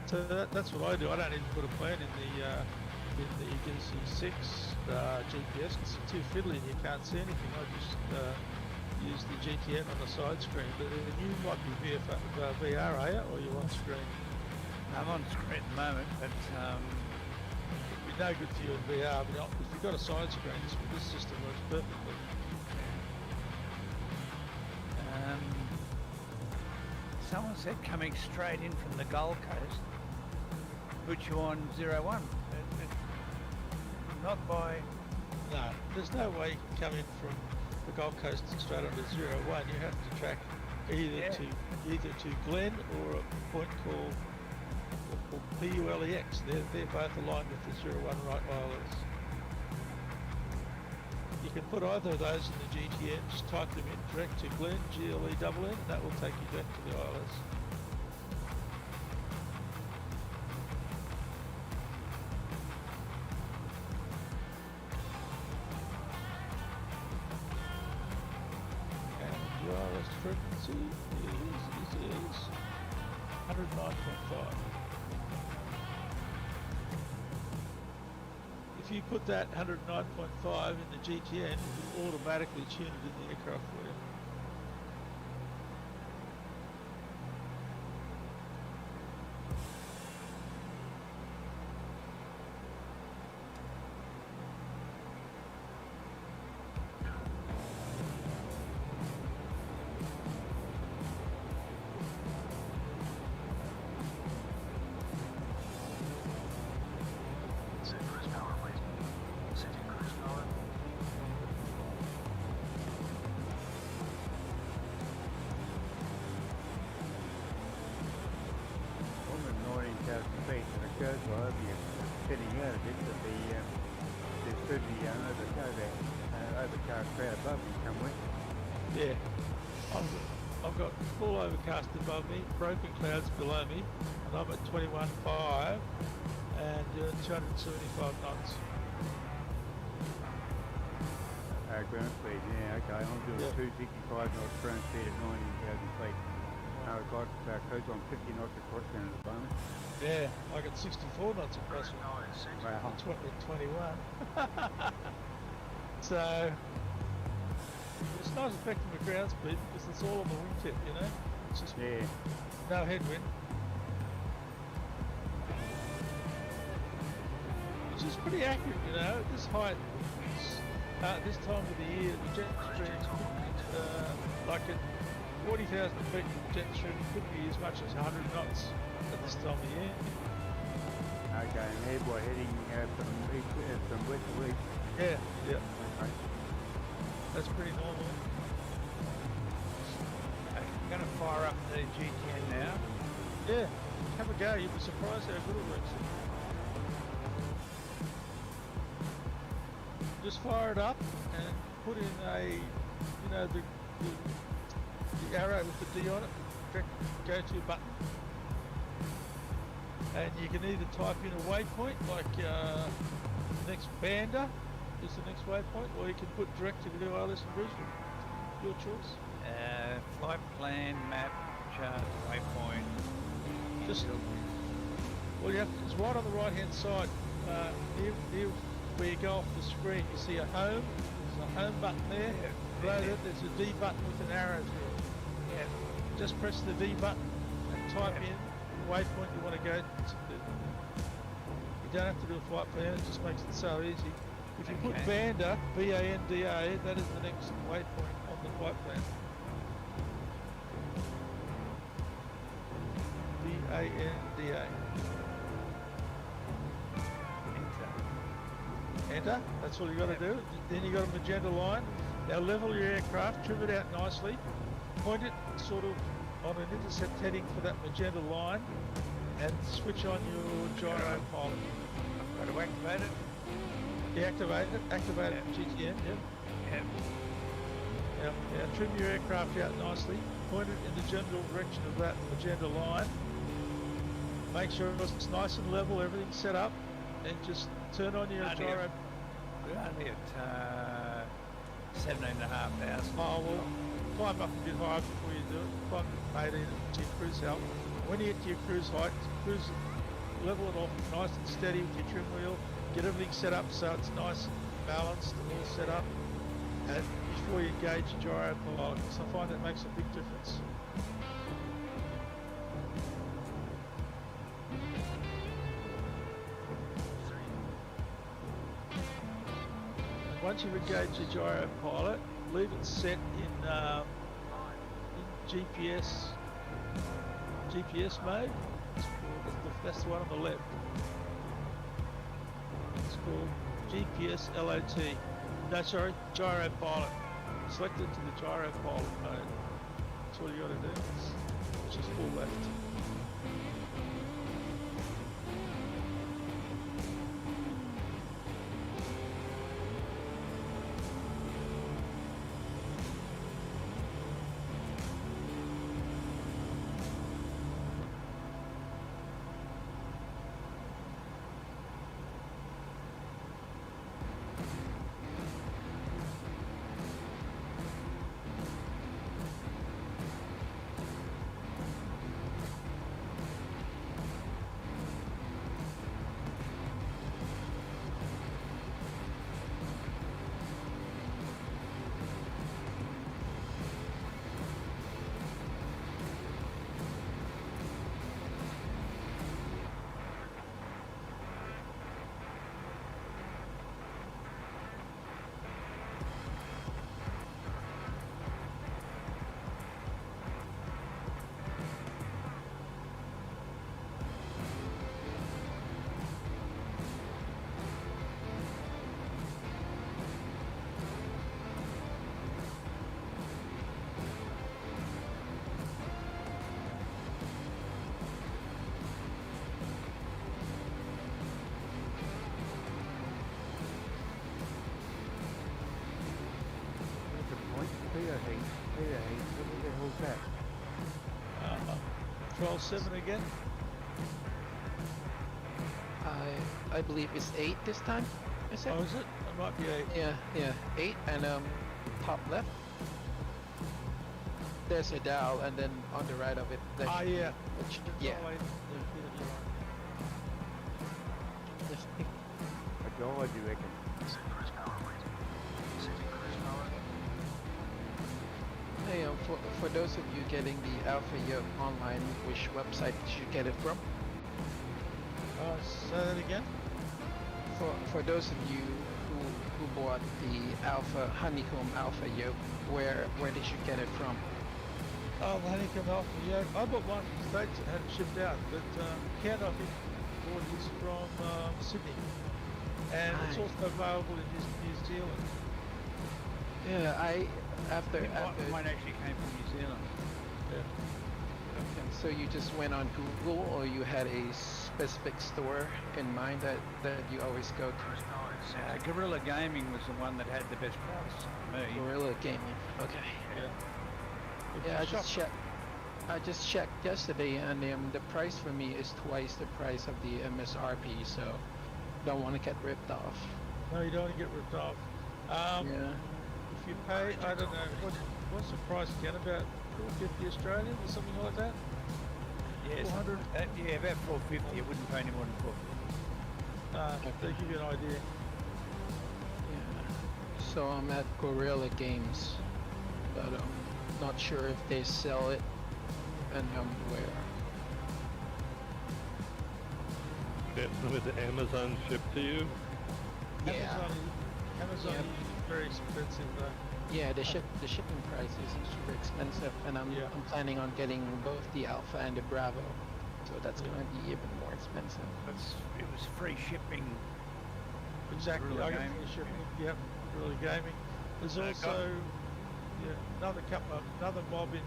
D: So that's what I do. I don't even put a plan in the DC6 GPS. It's too fiddly and you can't see anything. I just use the GTN on the side screen. But you might be VR, are you? Or you're on screen?
I: I'm on screen at the moment, but
D: It'd be no good for you in VR. But if you've got a side screen, this system works perfectly.
I: someone said coming straight in from the Gold Coast, put you on 01. Not by...
D: No, there's no way you can come in from the Gold Coast straight onto 01. You have to track either to Glen or a point called PULEX. They're both aligned with the 01 right wireless. You can put either of those in the GTN, just type them in direct to Glen, GLENN, and that will take you back to the ILS. And the ILS frequency is 109.5. If you put that 109.5 in the GTN, it will automatically tune it in the aircraft for you.
J: Set cruise power, please. Setting cruise power.
C: I'm at 19,000 feet, and it goes well over you, heading out of it, but there's certainly overcast cloud above me somewhere.
D: Yeah, I've got full overcast above me, broken clouds below me, and I'm at 21.5 and 275 knots.
C: Ground speed, yeah, okay, I'm doing
D: Yeah.
C: 265 knots ground speed at 19,000 feet. I've got cruise on 50 knots across down at the moment.
D: Yeah, I got 64 knots across it.
C: Wow.
D: At 21. So it's not affecting the ground speed because it's all on the wingtip, you know. It's just
C: Yeah.
D: no headwind, which is pretty accurate, you know. At this height, this time of the year, the jet stream, like at 40,000 feet, the jet stream could be as much as 100 knots at this time of year.
C: Okay, and airboy heading from west to east.
D: Yeah, yeah,
C: Okay.
D: that's pretty normal.
I: I'm going to fire up the GTN now.
D: Yeah, have a go. You'll be surprised how good it works. Just fire it up and put in a, the arrow with the D on it, go to button. And you can either type in a waypoint, like the next Bander is the next waypoint, or you can put direct to the ILS in Brisbane. Your choice.
I: Flight plan, map, chart, waypoint.
D: Just, well, it's right on the right hand side, near where you go off the screen. You see a home, there's a home button there. Below that there's a D button with an arrow through it.
I: Yeah.
D: Just press the D button and type in the waypoint you want to go to. You don't have to do a flight plan, it just makes it so easy. If you put Banda, B-A-N-D-A, that is the next waypoint on the flight plan. B-A-N-D-A. Enter, that's all you got to do. Then you got a magenta line. Now level your aircraft, trim it out nicely, point it sort of on an intercept heading for that magenta line, and switch on your gyro pilot.
I: I've got to activate it.
D: Deactivate it, activate it GTN,
I: Yeah.
D: Now trim your aircraft out nicely, point it in the general direction of that magenta line, make sure it's nice and level, everything's set up, and just turn on your gyro.
I: We're only at 17,500.
D: Oh, well, climb up a bit higher before you do it. Climb 18 to your cruise height. When you get to your cruise height, level it off nice and steady with your trim wheel. Get everything set up so it's nice and balanced and all set up. And before you engage your gyro pilot, because I find that makes a big difference. Once you've engaged your gyro pilot, leave it set in GPS GPS mode. That's the one on the left. It's called GPS LOT. No, sorry, gyro pilot. Select it to the gyro pilot mode. That's all you got to do. It's just full left.
C: Peter Heath, what the hell's that?
D: 12.7 again.
B: I believe it's 8 this time. Is it?
D: Oh, is it? It might be 8.
B: Yeah, 8 and top left. There's a dial and then on the right of it. there should be-
D: Yeah.
B: it should- yeah.
D: Oh, wait.
C: A guide, you reckon?
J: Set cruise power, please. Setting cruise power.
B: Hey, for those of you getting the Alpha Yoke online, which website did you get it from?
D: Say that again.
B: For those of you who bought the Honeycomb Alpha Yoke, where did you get it from?
D: Oh, the Honeycomb Alpha, yeah. I bought one from the States that had it shipped out, but Ken, I think, bought his from Sydney. And it's
B: Nice.
D: also available in New Zealand.
B: Yeah, after
I: Mine actually came from New Zealand.
D: Yeah.
B: okay, so you just went on Google, or you had a specific store in mind that you always go to?
J: Cruise power. Set.
I: Guerrilla Gaming was the one that had the best price for me.
B: Gorilla Gaming. Okay.
D: If
B: Yeah,
D: you
B: I
D: shop-
B: just checked yesterday, and the price for me is twice the price of the MSRP, so don't want to get ripped off.
D: No, you don't want to get ripped off.
B: Yeah.
D: If you pay, I don't know, what's the price again? About 450 Australian or something like that?
I: Yes,
D: 400?
I: yeah, about 450. It wouldn't pay any more than 450.
D: They give you an idea.
B: Yeah. So I'm at Gorilla Games, but I'm not sure if they sell it and where.
G: Would Amazon ship to you?
B: Yeah.
D: Amazon
B: Yep.
D: is very expensive though.
B: Yeah, the shipping price is super expensive, and I'm planning on getting both the Alpha and the Bravo, so that's gonna be even more expensive.
I: It was free shipping.
D: Exactly.
I: Guerrilla
D: I got
I: Gaming.
D: free shipping. Yep, Guerrilla Gaming. There's also another mob in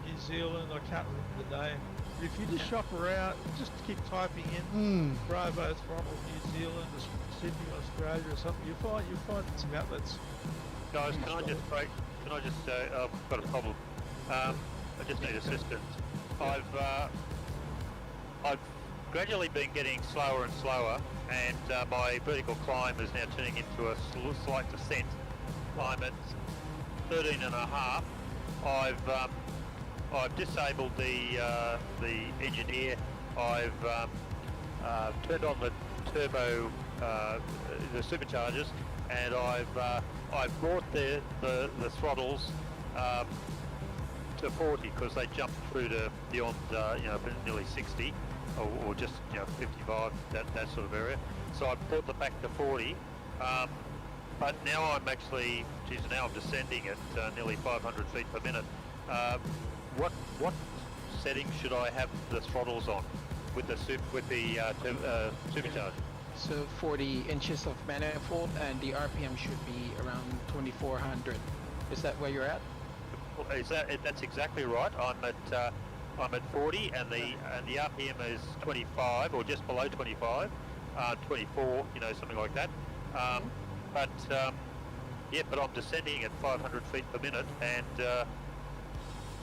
D: New Zealand. I can't remember the name. But if you just shop around, just keep typing in Bravo Throttle New Zealand, or Sydney, Australia, or something, you'll find some outlets.
F: Guys, can I just break? Can I just say I've got a problem? I just need assistance. I've gradually been getting slower and slower, and my vertical climb is now turning into a slight descent. I'm at 13.5. I've disabled the engineer. I've turned on the turbo, the superchargers, and I've brought the throttles to 40 because they jumped through to beyond nearly 60 or just 55, that sort of area. So I brought them back to 40. But now I'm actually, now I'm descending at nearly 500 feet per minute. What settings should I have the throttles on with the supercharger?
B: So 40 inches of manifold, and the RPM should be around 2400. Is that where you're at?
F: That's exactly right. I'm at 40, and the RPM is 25 or just below 25, 24, something like that. But I'm descending at 500 feet per minute, and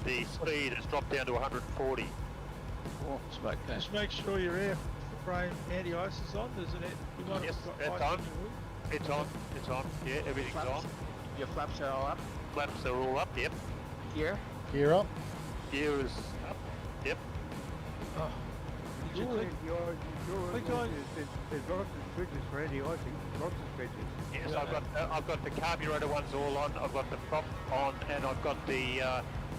F: the speed has dropped down to 140.
B: Oh,
D: Just make sure your airframe anti-ice is on, isn't it? You might
F: Yes,
D: have got
F: it's
D: ice
F: on.
D: in your hood.
F: It's on. It's on. Yeah, everything's
B: Flaps?
F: on.
B: Your flaps are all up.
F: Flaps are all up. Yep.
B: Gear?
A: Gear up.
F: Gear is up. Yep.
B: Oh. Did you click?
D: Click on-
C: There's lots of switches for anti-icing. Lots of switches.
F: Yes, I've got the carburetor ones all on. I've got the prop on, and I've got the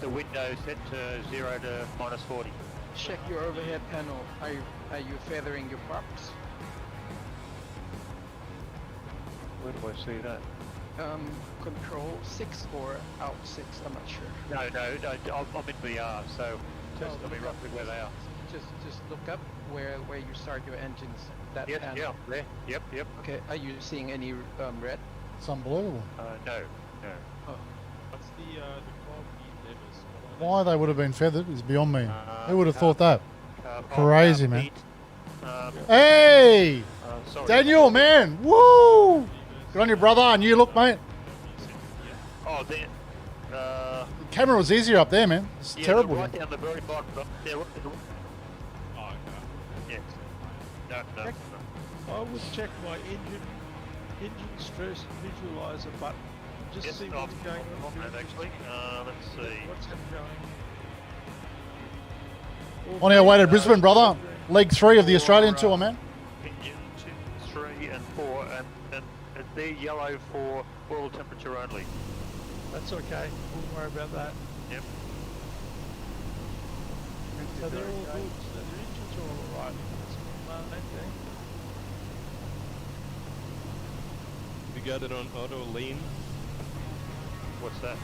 F: window set to 0 to -40.
B: Check your overhead panel. Are you feathering your props?
F: Where do I see that?
B: Control 6 or out 6, I'm not sure.
F: No, I'm in VR, so just tell me roughly where they are.
B: Just look up where you start your engines. That
F: Yes,
B: panel.
F: yeah, there. Yep.
B: Okay, are you seeing any red?
A: It's unbelievable.
F: No.
D: What's the quality levels?
A: Why they would have been feathered is beyond me. Who would have
F: car-
A: thought that?
F: car
A: Crazy, man.
F: feet,
A: Hey!
F: sorry.
A: Daniel, man! Woo! Good on you, brother. And you look, mate.
F: Oh, there.
A: The camera was easier up there, man. It's
F: Yeah,
A: terrible.
F: right down the very bottom. There.
D: Oh, okay.
F: Yes. No.
D: I would check my engine stress visualizer button. Just
F: Yes,
D: see
F: I'm
D: what's going
F: on
D: on.
F: that actually. Let's see.
D: What's that going?
A: On our way to Brisbane, brother. Leg 3 of the Australian tour, man.
F: Engine 2, 3, and 4, and they're yellow for world temperature only.
D: That's okay. Wouldn't worry about that.
F: Yep.
D: So they're all good. So the engines are all right. That's main thing.
G: You got it on auto lean.
F: What's that?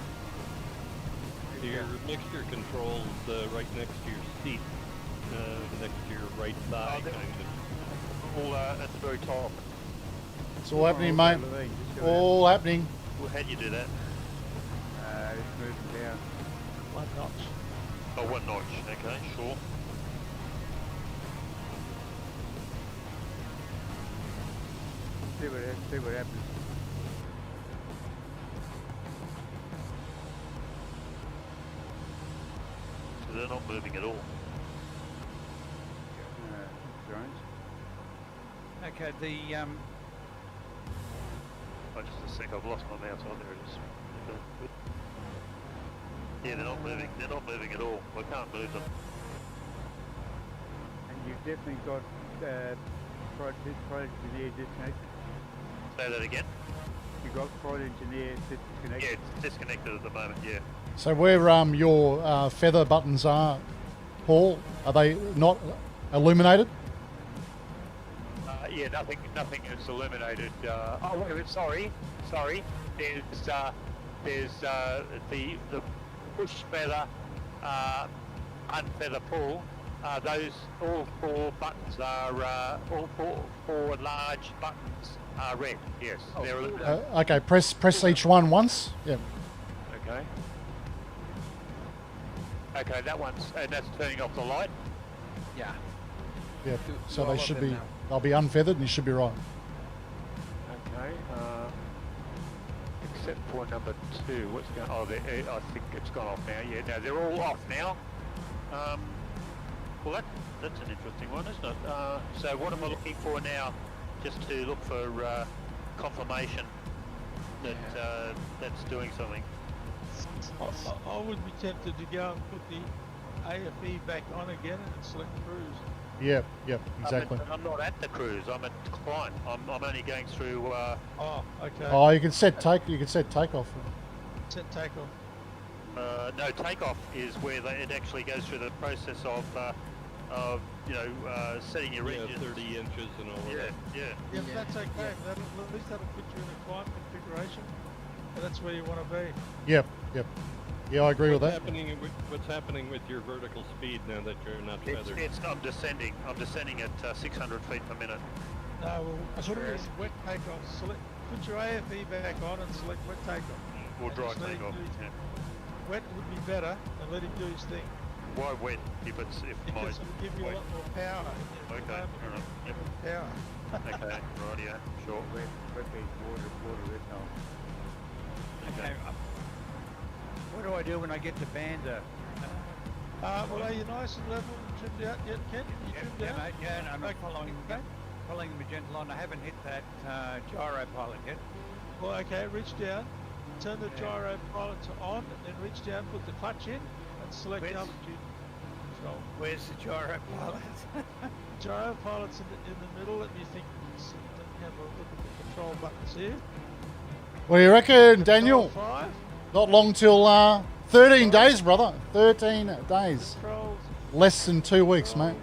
G: Your mixture controls right next to your seat, next to your right thigh,
F: there.
G: kind of.
F: All at the very top.
A: It's all happening, mate. All happening.
F: Well, how'd you do that?
C: It's moving down.
D: One notch.
F: Oh, 1 notch. Okay, sure.
C: See what happens.
F: So they're not moving at all.
C: Strange.
I: Okay, the
F: I just think I've lost my mouse. Oh, there it is. Yeah, they're not moving. They're not moving at all. I can't move them.
C: And you've definitely got Pride Engineer disconnected.
F: Say that again.
C: You've got Pride Engineer disconnected.
F: Yeah, it's disconnected at the moment. Yeah.
A: So where your feather buttons are, Paul, are they not illuminated?
F: Yeah, nothing is illuminated. Oh, wait a minute. Sorry. There's the push feather, unfeather pull. Those all 4 buttons are all four large buttons are red. Yes, they're illuminated.
A: Okay, press each one once. Yeah.
F: Okay. Okay, that's turning off the light.
B: Yeah.
A: Yeah.
B: Do
A: So
B: all
A: they
B: of
A: should
B: them
A: be.
B: now.
A: They'll be unfeathered, and you should be right.
F: Okay. Except for number 2. What's going? Oh, I think it's gone off now. Yeah, no, they're all off now. Well, that's an interesting one, isn't it? So what am I looking for now? Just to look for confirmation that that's doing something.
D: I would be tempted to go and put the AFE back on again and select cruise.
A: Yep, exactly.
F: I'm not at the cruise. I'm at climb. I'm only going through.
D: Oh, okay.
A: Oh, you can set takeoff.
D: Set takeoff.
F: No, takeoff is where it actually goes through the process of setting your
G: Yeah,
F: engine.
G: 30 inches and all of
F: Yeah,
G: that.
F: yeah.
D: Yeah,
B: Yeah,
D: that's okay.
B: yeah.
D: At least that'll put you in a climb configuration. And that's where you want to be.
A: Yep. Yeah, I agree with that.
G: What's happening with your vertical speed now that you're not feathered?
F: I'm descending. I'm descending at 600 feet per minute.
D: No, well,
B: That's
D: put it
B: fair.
D: in wet takeoff. Put your AFE back on and select wet takeoff.
F: Or
D: And
F: dry
D: just let him
F: takeoff.
D: do his-
F: Yeah.
D: Wet would be better, and let him do his thing.
F: Why wet? If my
D: Because it'll give you a
F: wet.
D: lot more power.
F: Okay, fair enough. Yep.
D: Power.
F: Okay, right, yeah, sure.
C: Wet means water is not.
I: Okay. What do I do when I get to Banda?
D: Well, are you nice and level and trimmed out yet, Ken? You trimmed
I: Yeah,
D: out?
I: mate, yeah, and I'm
D: Okay.
I: following the magenta line. I haven't hit that gyro pilot yet.
D: Well, okay, reach down, turn the gyro pilot to on, and then reach down, put the clutch in, and select
I: Where's-
D: altitude control.
I: Where's the gyro pilot?
D: Gyro pilot's in the middle. Let me think. Have a look at the control buttons here.
A: What do you reckon, Daniel?
D: Control 5.
A: Not long till 13 days, brother. 13 days.
D: Controls.
A: Less than 2 weeks, mate.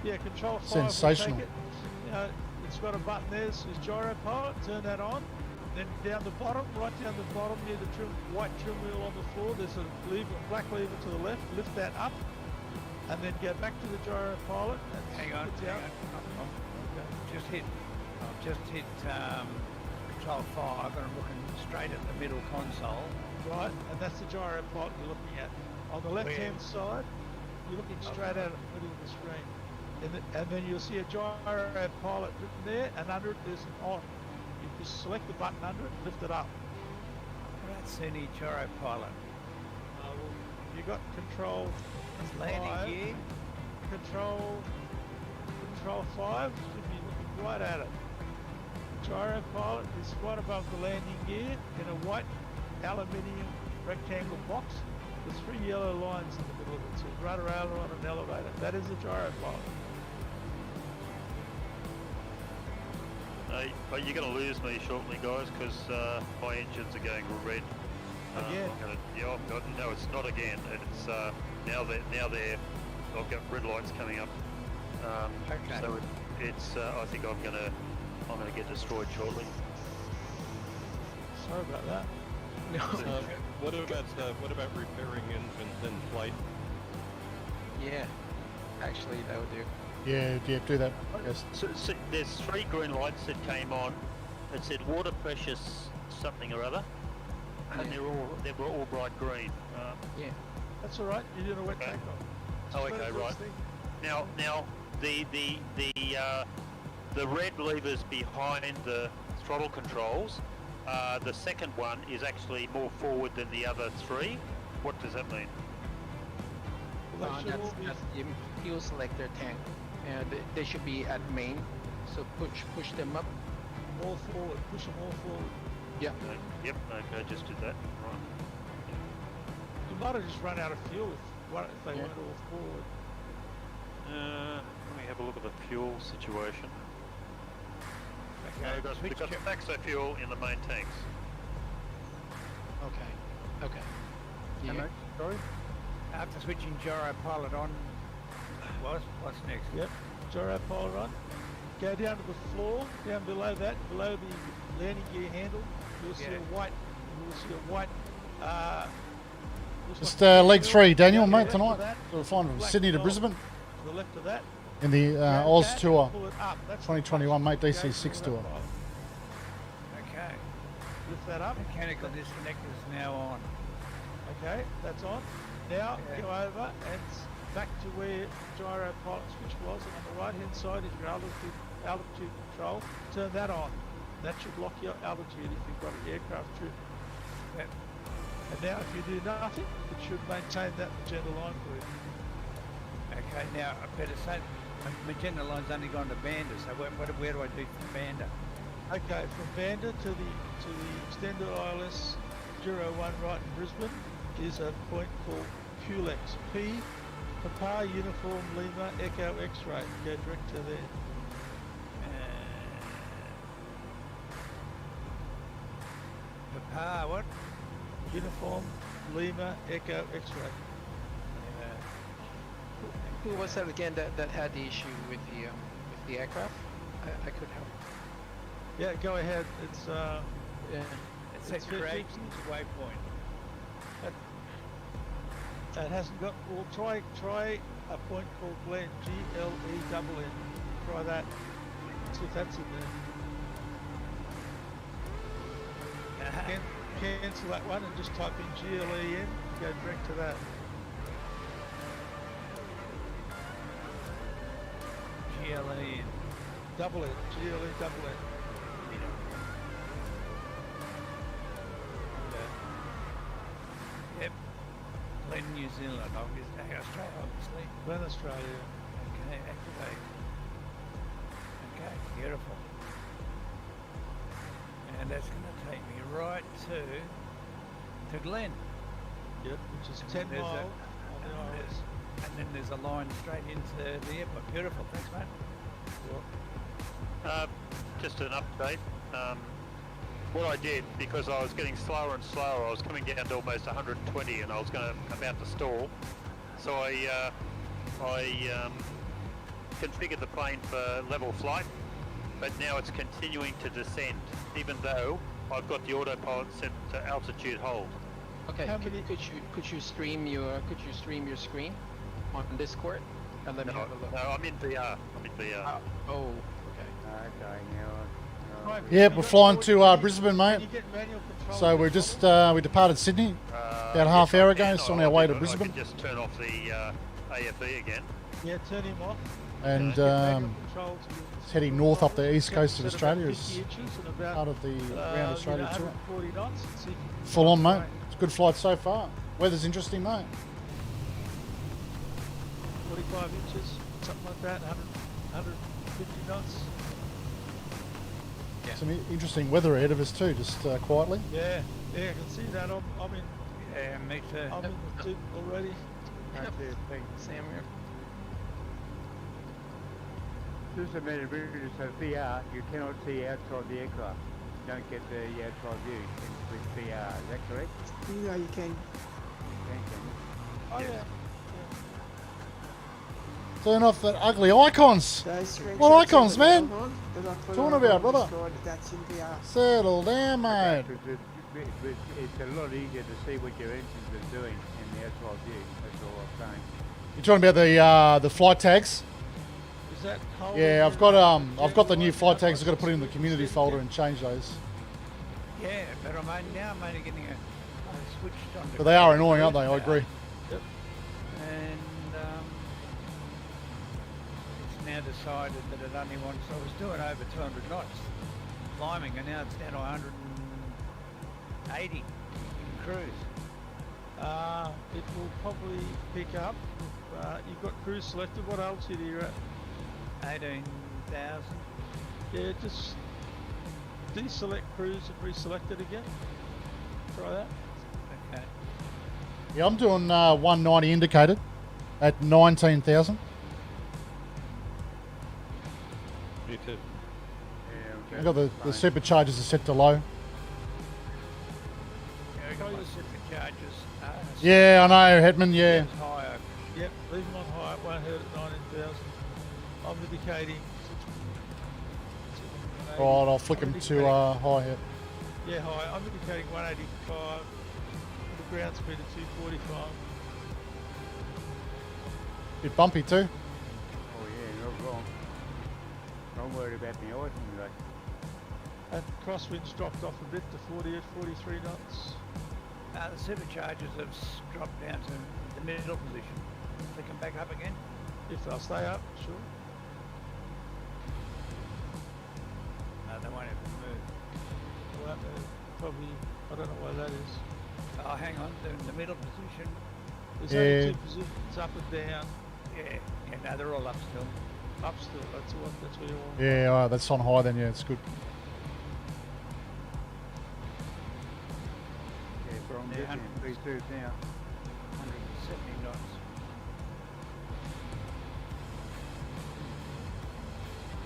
D: Yeah, control 5.
A: Sensational.
D: Will take it. It's got a button there. It says gyro pilot. Turn that on. Then down the bottom, right down the bottom near the white trim wheel on the floor, there's a black lever to the left. Lift that up, and then go back to the gyro pilot. And
I: Hang on.
D: it's out.
I: I've just hit control 5 and I'm looking straight at the middle console.
D: Right, and that's the gyro pilot you're looking at. On the left-hand side, you're looking straight at the middle of the screen. And then you'll see a gyro pilot written there, and under it there's an on. You just select the button under it, lift it up.
I: I don't see any gyro pilot.
D: You got control
I: It's landing
D: 5,
I: gear.
D: control 5 should be looking right at it. Gyro pilot is right above the landing gear in a white aluminium rectangle box with 3 yellow lines in the middle of it. So it's rudder aileron and elevator. That is a gyro pilot.
F: But you're going to lose me shortly, guys, because my engines are going red.
D: Again?
F: No, it's not again. It's now they're. I've got red lights coming up.
I: Okay.
F: So it's. I think I'm gonna get destroyed shortly.
D: Sorry about that.
G: What about repairing engines in flight?
B: Yeah, actually that would do.
A: Yeah, do that. Yes.
F: So there's 3 green lights that came on. It said water pressure something or other, and
B: Yeah.
F: they were all bright green.
B: Yeah.
D: That's all right. You're doing a wet
F: Okay.
D: takeoff.
F: Oh,
D: Just
F: okay,
D: let it
F: right.
D: thing.
F: Now the red levers behind the throttle controls. The second one is actually more forward than the other 3. What does that mean?
D: Well, they should
B: That's
D: all be.
B: the fuel selector tank, and they should be at main. So push them up.
D: All forward. Push them all forward.
B: Yeah.
F: Yep. Okay, just did that. Right.
D: You might have just run out of fuel if they
B: Yeah.
D: weren't all forward.
F: Let me have a look at the fuel situation.
I: Okay.
F: We've got stacks of fuel in the main tanks.
B: Okay.
C: How
B: Yeah.
C: much? Sorry?
I: After switching gyro pilot on, what's next?
D: Yep. Gyro pilot on. Go down to the floor. Down below that, below the landing gear handle, you'll see
I: Yeah.
D: a white. You'll see a white. Looks
A: Just
D: like a
A: leg
D: wheel.
A: 3, Daniel,
D: Yeah,
A: mate,
D: left of
A: tonight.
D: that,
A: So we're flying from
D: black
A: Sydney to
D: knob.
A: Brisbane
D: To the left of that.
A: in the
D: grab
A: Oz
D: that,
A: Tour
D: pull it up. That's the
A: 2021, mate,
D: clutch.
A: DC6
D: Go to
A: tour.
D: that pilot.
I: Okay.
D: Lift that up.
I: Mechanical disconnector is now on.
D: Okay, that's on. Now
I: Yeah.
D: go over and back to where gyro pilot switch was, and on the right hand side is your altitude control. Turn that on. That should lock your altitude if you've got an aircraft trim.
I: Yep.
D: And now if you do nothing, it should maintain that magenta line for you.
I: Okay, now I better say magenta line's only gone to Banda, so where do I do from Banda?
D: Okay, from Banda to the extended ILS 01 right in Brisbane is a point called Pulex. P Papa Uniform Lima Echo X-ray. Go direct to there.
I: Papa, what?
D: Uniform Lima Echo X-ray.
B: Who was that again that had the issue with the aircraft? I could help.
D: Yeah, go ahead. It's
B: Yeah.
I: It says
D: It's
I: correct
D: 50.
I: waypoint.
D: It hasn't got. Well, try a point called Glen. GLENN. Try that. See if that's in there. Cancel that one and just type in GLEN. Go direct to that.
I: GLE.
D: Double N. GLE double N.
I: Yep. Glen, New Zealand, obviously. Australia, obviously.
D: Glen, Australia.
I: Okay, activate. Okay, beautiful. And that's going to take me right to Glen.
D: Yep, which is 10
I: There's
D: miles
I: a-
D: on the AUS.
I: And then there's a line straight into the airport. Beautiful, thanks mate.
F: Just an update. What I did, because I was getting slower and slower, I was coming down to almost 120 and I was about to stall. So I configured the plane for level flight, but now it's continuing to descend, even though I've got the autopilot set to altitude hold.
B: Okay,
D: How
B: could you stream your screen on Discord and let me have a look?
F: No, I'm in VR.
B: Oh, okay.
C: Okay, now.
D: Right,
A: Yep,
D: you
A: we're
D: got
A: flying
D: 40
A: to
D: minutes.
A: Brisbane,
D: Can
A: mate.
D: you get manual control
A: So
D: of
A: we
D: the
A: just
D: throttle?
A: we departed Sydney about a half
F: Yes,
A: hour
F: I
A: ago,
F: can.
A: so on
F: I'll
A: our way
F: do
A: to
F: it.
A: Brisbane,
F: I can just turn off the AFE again.
D: Yeah, turn him off.
A: and
D: Get manual control to
A: it's heading north up the east coast of
D: set
A: Australia
D: about
A: as
D: 50 inches and about,
A: part of the Round Australia tour.
D: 140 knots and see if you can
A: Full on,
D: fly
A: mate. It's a good flight so far. Weather's interesting, mate.
D: 45 inches, something like that, 150 knots.
A: Some interesting weather ahead of us too, just quietly.
D: Yeah, I can see that. I'm in.
I: Yeah, me too.
D: I'm in the tube already.
E: Yep.
B: Same here.
C: Just a minute, really, so VR, you cannot see outside the aircraft. You don't get the outside view with VR, is that correct?
E: You know you can.
D: Oh yeah.
A: Turn off that ugly icons.
E: Those
A: What
E: screenshots
A: icons,
E: of the
A: man?
E: Valhalla that I put
A: Talking
E: on,
A: about,
E: I
A: brother.
E: described it, that's in VR.
A: Settle down, mate.
C: It's a lot easier to see what your engines are doing in the outside view, that's all I'm saying.
A: You're talking about the flight tags?
D: Is that cold?
A: Yeah, I've got the new flight tags. I've got to put in the community folder and change those.
I: Yeah, but I'm only getting I switched on.
A: But they are annoying, aren't they? I agree.
D: Yep.
I: And it's now decided that it only wants. I was doing over 200 knots climbing, and now it's down to 180 in cruise.
D: It will probably pick up. You've got cruise selected. What altitude are you at?
I: 18,000.
D: Yeah, just deselect cruise and reselect it again. Try that.
I: Okay.
A: Yeah, I'm doing 190 indicated at 19,000.
G: Me too.
C: Yeah,
A: I've got the superchargers are set to low.
I: Yeah, we got my superchargers.
A: Yeah, I know, Hedman, yeah.
I: Higher.
D: Yep, leave them on high. It won't hurt at 19,000. I'm indicating.
A: Right, I'll flick them to high here.
D: Yeah, high. I'm indicating 185. The ground speed at 245.
A: Bit bumpy too.
C: Oh yeah, not wrong. I'm worried about the icing though.
D: And crosswinds dropped off a bit to 40 at 43 knots.
I: The superchargers have dropped down to the middle position. They come back up again.
D: If they'll stay up, sure.
I: No, they won't even move.
D: Well, probably, I don't know why that is.
I: Oh, hang on, they're in the middle position.
D: There's
A: Yeah.
D: only two positions, up and down.
I: Yeah, no, they're all up still.
D: Up still, that's where you want.
A: Yeah, all right, that's on high then, yeah, it's good.
C: Yeah, but I'm
I: Yeah,
C: getting 32 now.
I: 170 knots.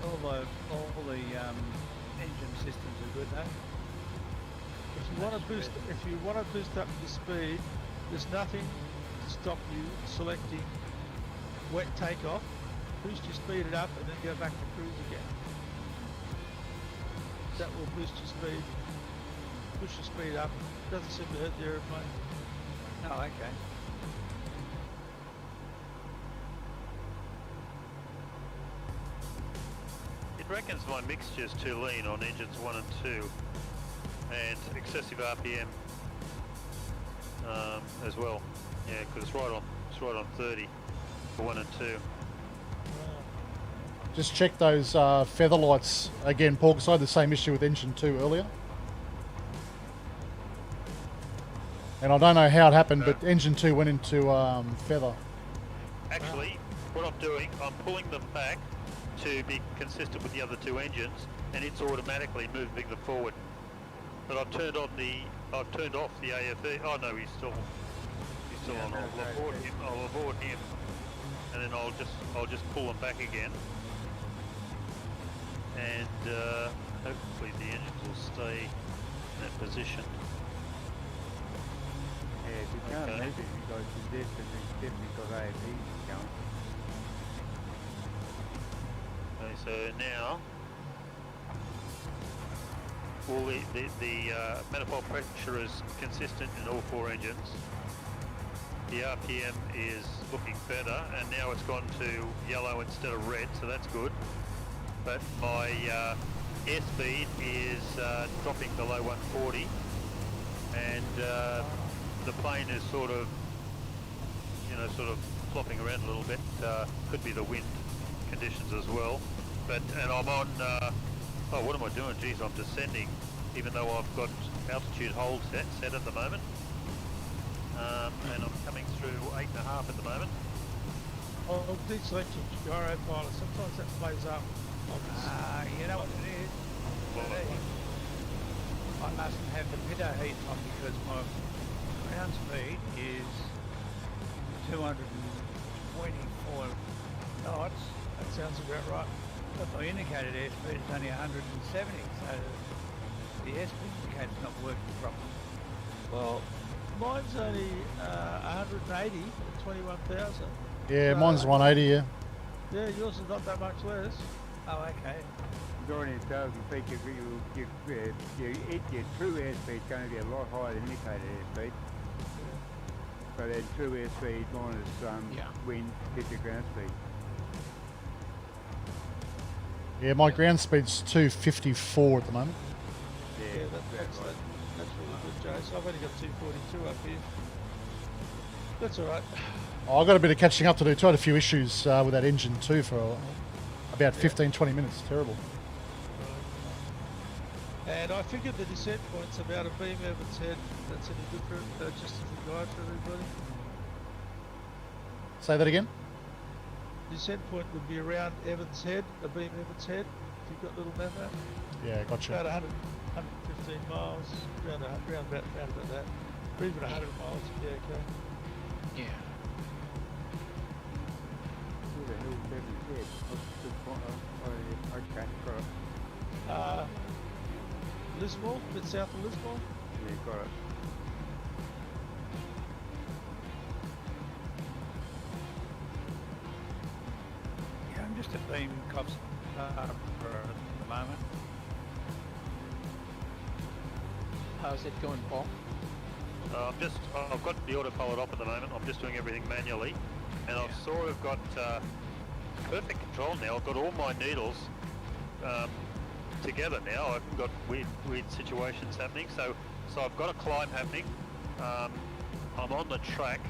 I: All the engine systems are good though.
D: If you want to boost up your speed, there's nothing to stop you selecting wet takeoff. Boost your speed it up and then go back to cruise again. That will boost your speed. Push your speed up. Doesn't seem to hurt the aeroplane.
I: Oh, okay.
F: reckons my mixture's too lean on engines 1 and 2, and excessive RPM as well. Yeah, because it's right on 30 for 1 and 2.
A: Just check those feather lights again, Paul, because I had the same issue with engine 2 earlier. And I don't know how it happened, but engine 2 went into feather.
F: Actually, what I'm doing, I'm pulling them back to be consistent with the other 2 engines, and it's automatically moving them forward. But I've turned off the AFE. Oh no, he's still on. I'll abort him, and then I'll just pull them back again, and hopefully the engines will stay in that position.
C: Yeah, if you can't make it, you guys can definitely got AFE going.
F: Okay, so now all the manifold pressure is consistent in all 4 engines. The RPM is looking better, and now it's gone to yellow instead of red, so that's good. But my airspeed is dropping below 140, and the plane is sort of flopping around a little bit. Could be the wind conditions as well. And I'm on. Oh, what am I doing? Geez, I'm descending, even though I've got altitude hold set at the moment. And I'm coming through 8.5 at the moment.
D: Oh, deselecting gyro pilot. Sometimes that plays up.
I: You know what it is? I mustn't have the pitot heat on because my ground speed is 224 knots.
D: That sounds about right.
I: But my indicated airspeed is only 170, so the airspeed indicator's not working properly.
D: Well, mine's only 180 at 21,000.
A: Yeah, mine's 180, yeah.
D: Yeah, yours is not that much less.
I: Oh, okay.
C: During 1,000 feet, your true airspeed is going to be a lot higher than indicated airspeed. So then true airspeed minus wind is your ground speed.
A: Yeah, my ground speed's 254 at the moment.
D: Yeah, that's really good, Jay. So I've only got 242 up here. That's all right.
A: Oh, I've got a bit of catching up to do too. I had a few issues with that engine too for about 15-20 minutes. Terrible.
D: And I figured the descent point's about a beam Evans head. That's any good for just as a guide for everybody.
A: Say that again?
D: Descent point would be around Evans Head, a beam Evans Head, if you've got little map.
A: Yeah, gotcha.
D: About 115 miles, round about that. Or even 100 miles would be okay.
B: Yeah.
C: Who the hell is Evans Head? Okay, got it.
D: Lismore, a bit south of Lismore.
C: Yeah, got it.
I: Yeah, I'm just a beam cops at the moment.
B: How's it going, Paul?
F: I've got the autopilot off at the moment. I'm just doing everything manually, and I've sort of got perfect control now. I've got all my needles together now. I haven't got weird situations happening. So I've got a climb happening. I'm on the track,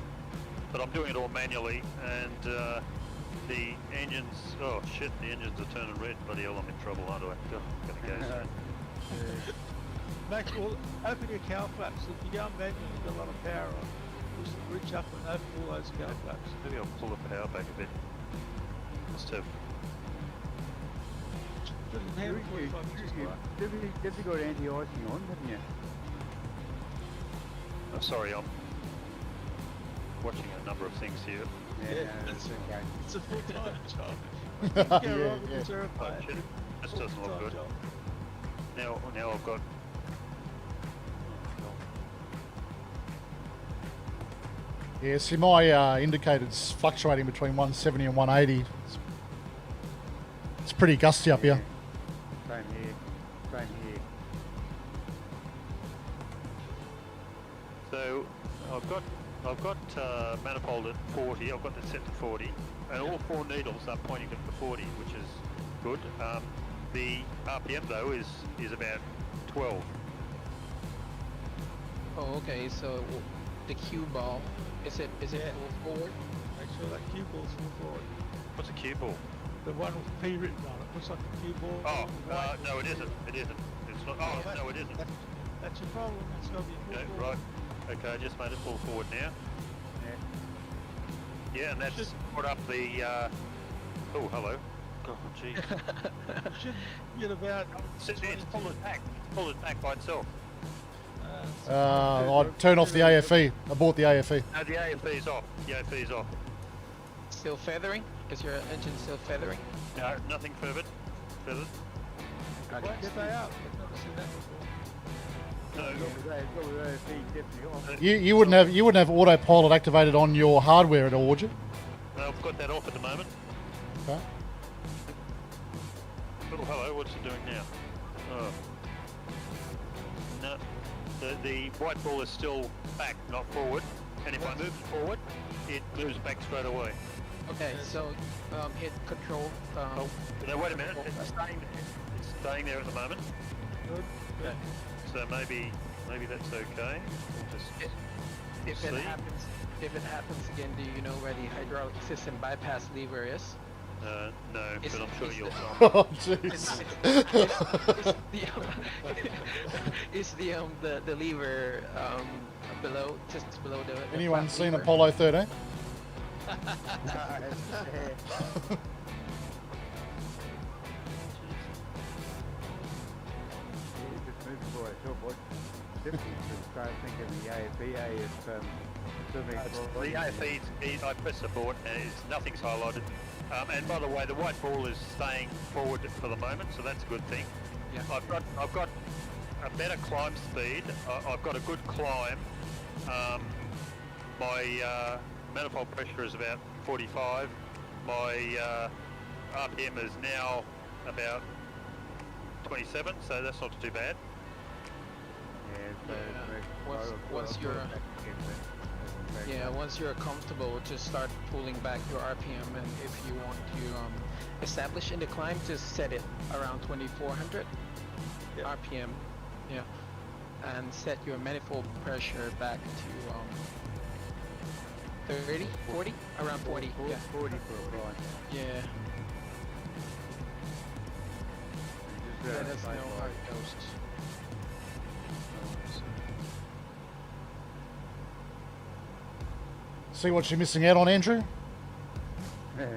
F: but I'm doing it all manually, and the engines. Oh shit! The engines are turning red. Bloody hell! I'm in trouble, aren't I? Gonna go soon.
D: Max, open your cowl flaps. If you go on manual, you've got a lot of power on. Just reach up and open all those cowl flaps.
F: Maybe I'll pull the power back a bit. Must have.
C: Definitely got anti-icing on, haven't you?
F: I'm sorry, I'm watching a number of things here.
D: Yeah,
C: that's okay.
D: It's a full-time job.
F: Oh, shit. This doesn't look good. Now I've got.
A: Yeah, see, my indicator's fluctuating between 170 and 180. It's pretty gusty up here.
C: Same here.
F: So I've got manifold at 40. I've got that set to 40, and all 4 needles are pointing at the 40, which is good. The RPM though is about 12.
B: Oh, okay. So the cue ball is it full forward?
D: Make sure that cue ball's full forward.
F: What's a cue ball?
D: The one with P written on it. Looks like a cue ball.
F: Oh,
D: White.
F: no, it isn't. It isn't. It's not. Oh, no, it isn't.
D: That's your problem. It's got to be full
F: Okay,
D: forward.
F: right. Okay, I just made it full forward now. Yeah, and that's brought up the. Oh, hello. Oh, jeez.
D: You should get about.
F: It's pulled it back. Pulled it back by itself.
A: I'd turn off the AFE. I bought the AFE.
F: No, the AFE is off. The AFE is off.
B: Still feathering? Is your engine still feathering?
F: No, nothing feathered. Feathered.
D: What? Get they out. I've never seen that before.
F: No.
A: You wouldn't have autopilot activated on your hardware at all, would you?
F: No, I've got that off at the moment.
A: Okay.
F: Oh, hello. What's it doing now? Oh. No. The white ball is still back, not forward. And if I move it forward, it moves back straight away.
B: Okay, so hit control.
F: Oh, no, wait a minute. It's staying there at the moment.
D: Good.
B: Okay.
F: So maybe that's okay. We'll just
B: If
F: see.
B: it happens again, do you know where the hydraulic system bypass lever is?
F: No,
B: Is-
F: but I'm sure
B: is
F: you'll
B: the-
F: tell.
A: Oh, jeez.
B: Is the lever below, just below the
A: Anyone
B: front
A: seen
B: lever?
A: Apollo 13?
F: The AFE, I press the board and nothing's highlighted. And by the way, the white ball is staying forward for the moment, so that's a good thing.
B: Yeah.
F: I've got a better climb speed. I've got a good climb. My manifold pressure is about 45. My RPM is now about 27, so that's not too bad.
B: Once you're comfortable, just start pulling back your RPM, and if you want to establish in the climb, just set it around 2400 RPM. Yeah, and set your manifold pressure back to 30, 40, around 40. Yeah.
C: 40 for a climb.
B: Yeah. Let us know how it goes.
A: See what you're missing out on, Andrew?
H: Would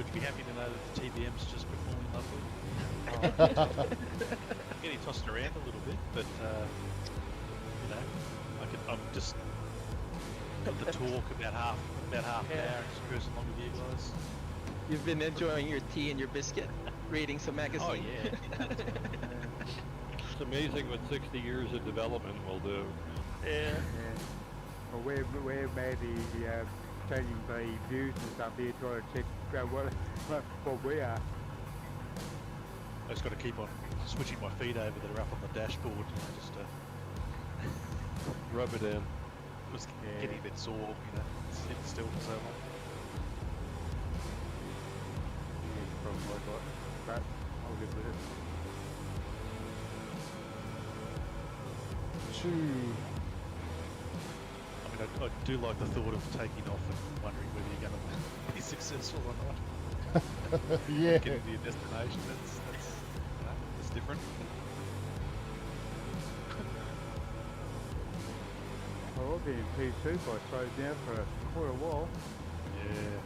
H: you be happy to know that the TBM's just performing lovely? I'm getting tossed around a little bit, but you know, I'm just got the talk about half an hour and just cruising along with you guys.
B: You've been enjoying your tea and your biscuit, reading some magazine.
H: Oh yeah.
G: It's amazing what 60 years of development will do.
B: Yeah.
C: Well, we're maybe changing the views and stuff here, trying to check what we are.
H: I just got to keep on switching my feet over that are up on the dashboard, you know, just to
G: Rub it in.
H: was getting a bit sore, you know, sitting still for so long.
C: From what I got, but I'll live with it.
A: Two.
H: I mean, I do like the thought of taking off and wondering whether you're going to be successful or not.
A: Yeah.
H: Getting to your destination, that's you know, it's different.
C: Well, I'll be in P2 if I slowed down for quite a while.
H: Yeah.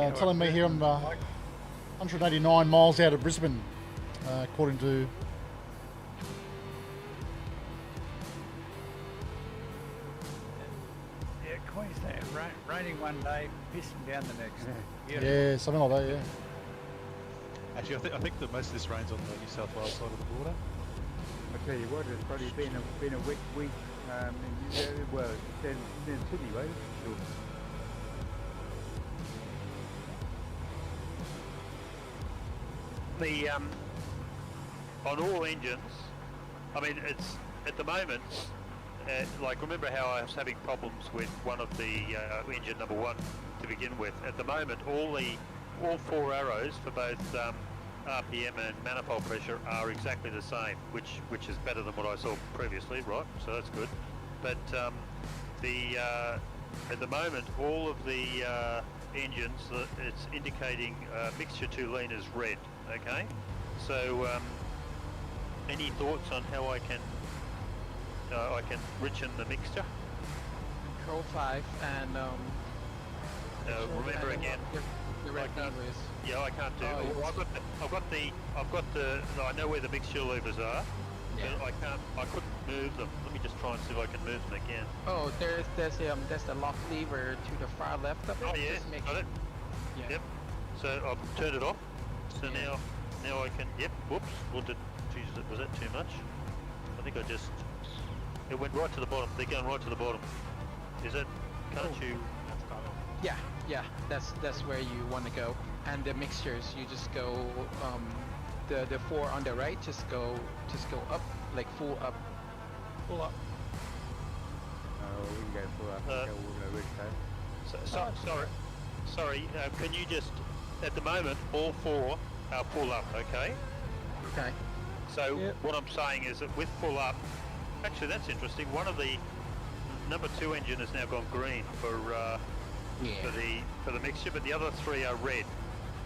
A: It's telling me here I'm 189 miles out of Brisbane, according to...
I: Yeah, Queensland, raining one day, pissing down the next.
A: Yeah, something like that, yeah.
H: Actually, I think that most of this rain's on the New South Wales side of the border.
C: I tell you what, it's probably been a wet week. Well, in Sydney, right? Sure.
F: The on all engines, I mean, it's at the moment like remember how I was having problems with one of the engine number 1 to begin with. At the moment, all 4 arrows for both RPM and manifold pressure are exactly the same, which is better than what I saw previously, right? So that's good. But at the moment, all of the engines, it's indicating mixture to lean is red. Okay, so any thoughts on how I can richen the mixture?
B: Control 5 and
F: Remember again.
B: The red
F: I can't-
B: levers.
F: Yeah, I can't do.
B: Oh,
F: Well, I've got the. I know where the mixture levers are,
B: Yeah.
F: but I couldn't move them. Let me just try and see if I can move them again.
B: Oh, there's the lock lever to the far left of it.
F: Oh yeah,
B: Just make
F: got it.
B: Yeah.
F: Yep. So I've turned it off. So
B: Yeah.
F: now I can. Yep. Whoops. Was that too much? I think it went right to the bottom. They're going right to the bottom. Is it? Can't you?
B: Yeah, that's where you want to go. And the mixtures, you just go the 4 on the right, just go up, like full up.
D: Pull up.
C: We can go full up.
F: Uh,
C: We'll go red coat.
F: Sorry. Can you just? At the moment, all 4 are full up. Okay.
B: Okay.
F: So
D: Yep.
F: what I'm saying is that with full up, actually that's interesting. One of the number 2 engine has now gone green for the mixture, but the other 3 are red.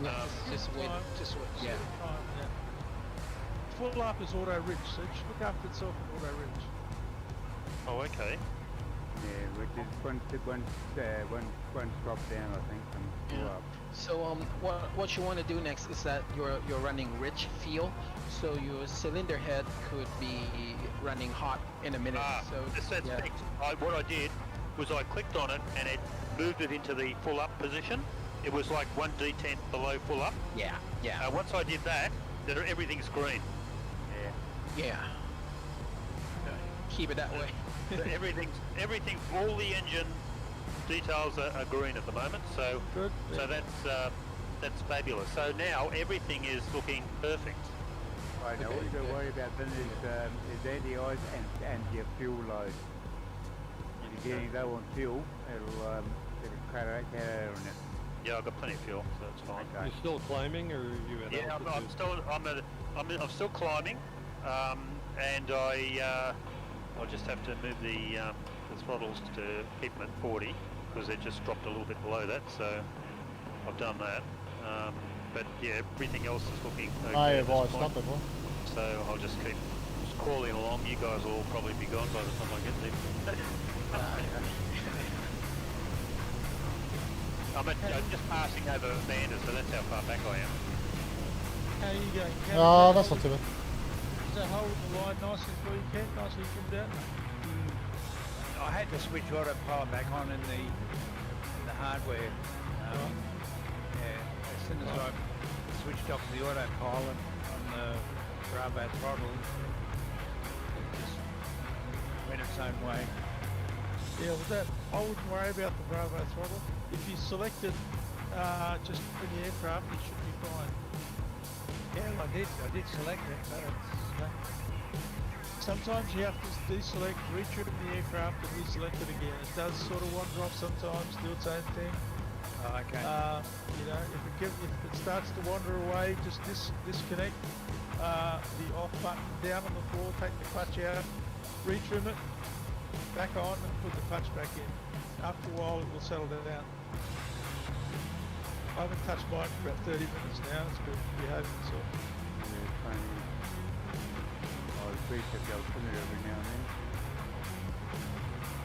B: Yeah, just wait. Yeah.
D: Time, yeah. Full up is auto rich, so it should look after itself in auto rich.
F: Oh, okay.
C: Yeah, which is one drop down, I think, from full
B: Yeah.
C: up.
B: So what you want to do next is that you're running rich fuel, so your cylinder head could be running hot in a minute. So
F: that's
B: yeah.
F: fixed. What I did was I clicked on it and it moved it into the full up position. It was like 1 D10 below full up.
B: Yeah.
F: Once I did that, then everything's green.
B: Yeah. Keep it that way.
F: So everything, all the engine details are green at the moment. So
D: Good.
F: so that's fabulous. So now everything is looking perfect.
C: Right, now all you got to worry about then is anti-ice and your fuel load. If you're getting low on fuel, it'll cut out on it.
F: Yeah, I've got plenty of fuel, so that's fine.
C: Okay.
G: You still climbing, or are you at
F: Yeah,
G: altitude?
F: I'm still climbing, and I'll just have to move the throttles to keep them at 40 because they just dropped a little bit below that. So I've done that. But yeah, everything else is looking okay.
A: I
F: at
A: have
F: this
A: I
F: point.
A: stopped it, well.
F: So I'll just keep crawling along. You guys will all probably be gone by the time I get there. I'm just passing over Vanders, so that's how far back I am.
D: How are you going?
A: Oh, that's not too bad.
D: Is that holding the line nicely for you, Ken? Nicely trimmed down?
I: I had to switch autopilot back on in the hardware. As soon as I switched off the autopilot on the Bravo throttle, it just went its own way.
D: Yeah, with that, I wouldn't worry about the Bravo throttle. If you select it just in the aircraft, it should be fine.
I: Yeah, I did select it, but
D: Sometimes you have to deselect, retrim the aircraft and reselect it again. It does sort of wander off sometimes, do its own thing.
I: okay.
D: You know, if it starts to wander away, just disconnect the off button down on the floor, take the clutch out, retrim it, back on and put the clutch back in. After a while it will settle down. I haven't touched mine for about 30 minutes now, it's been behaving itself.
C: Yeah, it's funny. I appreciate the alternative every now and then.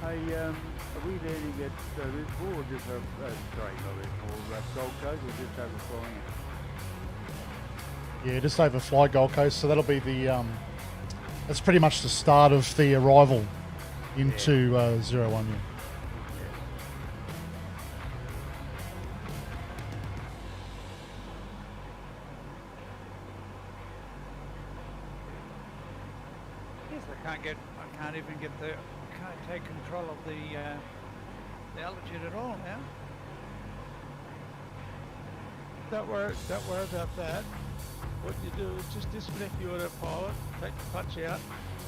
C: Hey, are we landing at Red Bull or just sorry, not Red Bull, Gold Coast or just over flying it?
A: Yeah, just over Fly Gold Coast, so that'll be the that's pretty much the start of the arrival into 01. Yeah.
I: Yes, I can't even get I can't take control of the altitude at all now.
D: Don't worry about that. What you do is just disconnect the autopilot, take the clutch out,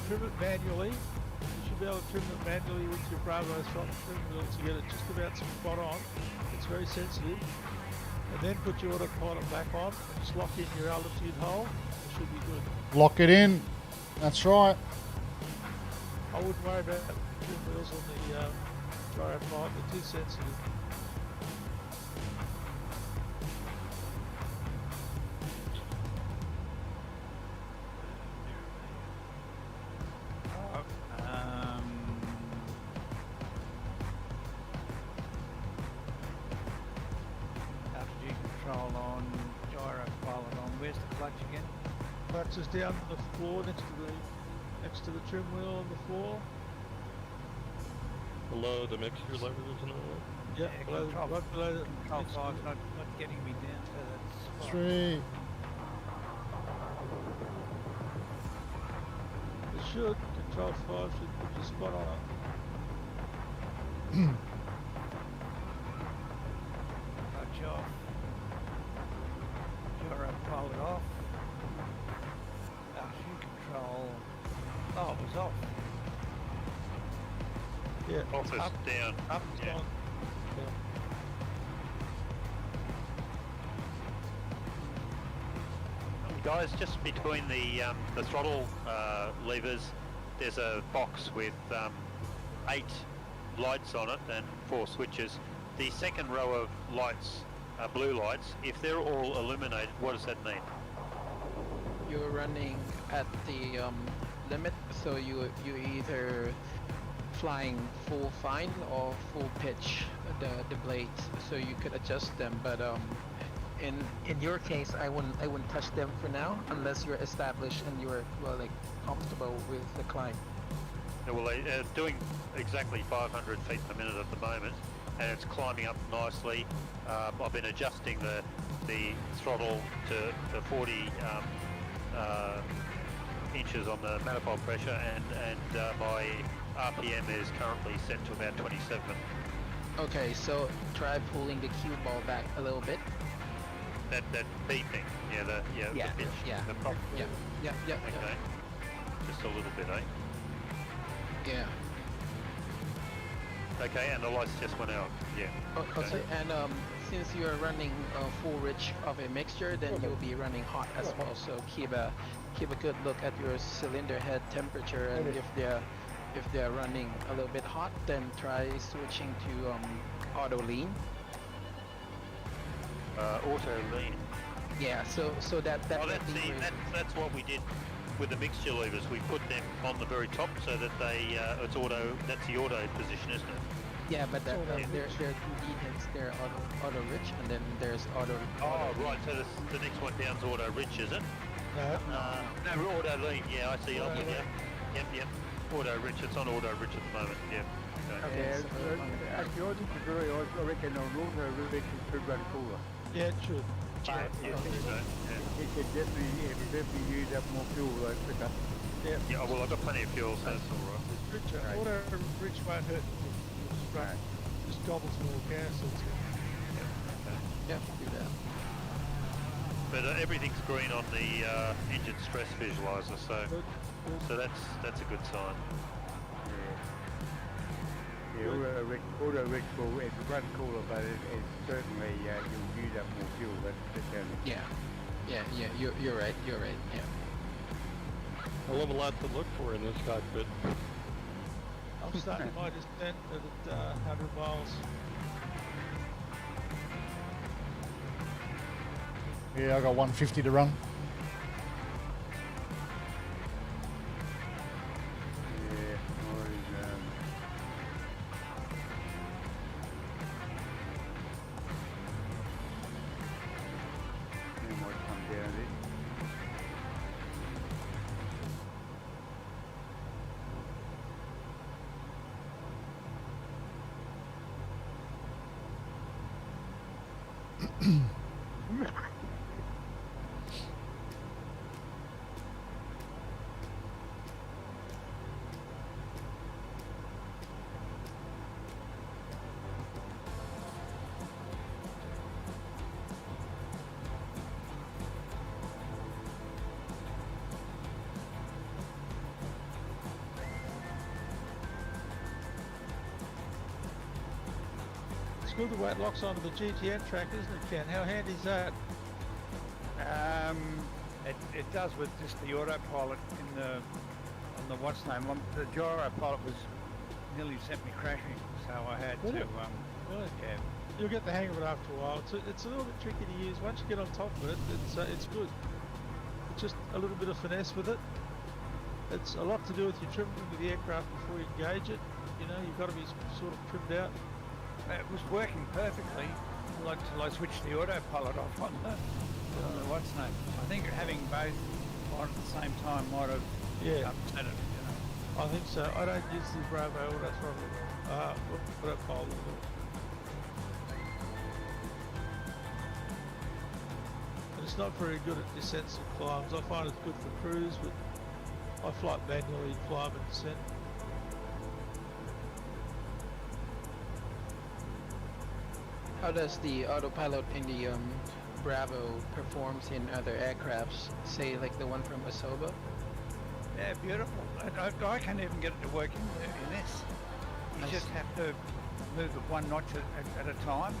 D: trim it manually. You should be able to trim them manually with your Bravo throttle trim wheel to get it just about spot on. It's very sensitive. And then put your autopilot back on and just lock in your altitude hold. It should be good.
A: Lock it in. That's right.
D: I wouldn't worry about trim wheels on the gyro pilot, they're too sensitive.
I: Altitude control on gyro pilot on. Where's the clutch again?
D: Clutch is down on the floor next to the trim wheel on the floor.
G: Below the mixture levers and all that.
D: Yeah,
I: Yeah,
D: below,
I: control-
D: right below the
I: Control
D: mixture.
I: 5's not getting me down to that spot.
A: 3.
D: It should. Control 5 should put you spot on.
I: Clutch off. Gyro pilot off. Altitude control. Oh, it was off.
D: Yeah,
F: Off is
D: up,
F: down.
D: up is
F: Yeah.
D: on.
F: Guys, just between the throttle levers, there's a box with 8 lights on it and 4 switches. The second row of lights, blue lights, if they're all illuminated, what does that mean?
B: You're running at the limit, so you either flying full fine or full pitch the blades, so you could adjust them. But in your case, I wouldn't touch them for now unless you're established and you're comfortable with the climb.
F: Yeah, well, they're doing exactly 500 feet per minute at the moment, and it's climbing up nicely. I've been adjusting the throttle to 40 inches on the manifold pressure, and my RPM is currently set to about 27.
B: Okay, so try pulling the cue ball back a little bit.
F: That beeping,
B: Yeah,
F: the pitch,
B: yeah.
F: the pop.
B: Yeah.
F: Okay, just a little bit, eh?
B: Yeah.
F: Okay, and the lights just went out. Yeah.
B: Okay. And since you're running full rich of a mixture, then you'll be running hot as well. So keep a good look at your cylinder head temperature, and if they're running a little bit hot, then try switching to auto lean.
F: Auto lean.
B: Yeah. So that
F: Oh,
B: lever is-
F: that's what we did with the mixture levers. We put them on the very top so that they it's auto. That's the auto position, isn't it?
B: yeah, but there are 2 details. There auto rich, and then there's auto.
F: Oh,
B: auto
F: right. So the next one down's auto rich, is it?
D: No,
F: No, auto lean. Yeah, I see. Yep. Auto rich. It's on auto rich at the moment. Yeah. Okay.
E: Yeah,
B: so-
C: Actually, I disagree. I reckon on auto rich it should run cooler.
D: yeah, it should.
F: Yeah, I think so. Yeah.
C: It could definitely use up more fuel though quicker.
F: Yeah. Well, I've got plenty of fuel, so that's all right.
D: It's richer. Auto rich won't hurt. Just gobbles more gas.
B: Yeah, do that.
F: But everything's green on the engine stress visualizer, so that's a good sign.
C: Yeah, auto rich will it run cooler, but it certainly you'll use up more fuel. That's
B: Yeah. You're right. Yeah.
G: I'll have a lot to look for in this cockpit.
D: I'm starting my descent at 100 miles.
A: Yeah, I got 150 to run.
C: Yeah, it might come down a bit.
D: good the way it locks onto the GTN track, isn't it, Ken? How handy is that?
I: It does with just the autopilot in the on the what's name. The gyro pilot was nearly sent me crashing, so I had
D: Really?
I: to
D: Really?
I: yeah.
D: You'll get the hang of it after a while. It's a little bit tricky to use. Once you get on top of it, it's good. It's just a little bit of finesse with it. It's a lot to do with your trimming with the aircraft before you engage it. You know, you've got to be sort of trimmed out.
I: It was working perfectly until I switched the autopilot off on the what's name. I think having both on at the same time might have upset it. You know.
D: I think so. I don't use the Bravo autopilot. And it's not very good at descents and climbs. I find it's good for cruise, but I fly it manually, climb and descent.
B: How does the autopilot in the Bravo performs in other aircrafts, say like the one from Asoba?
I: Yeah, beautiful. I can't even get it to work in this. You just have to move it one notch at a time,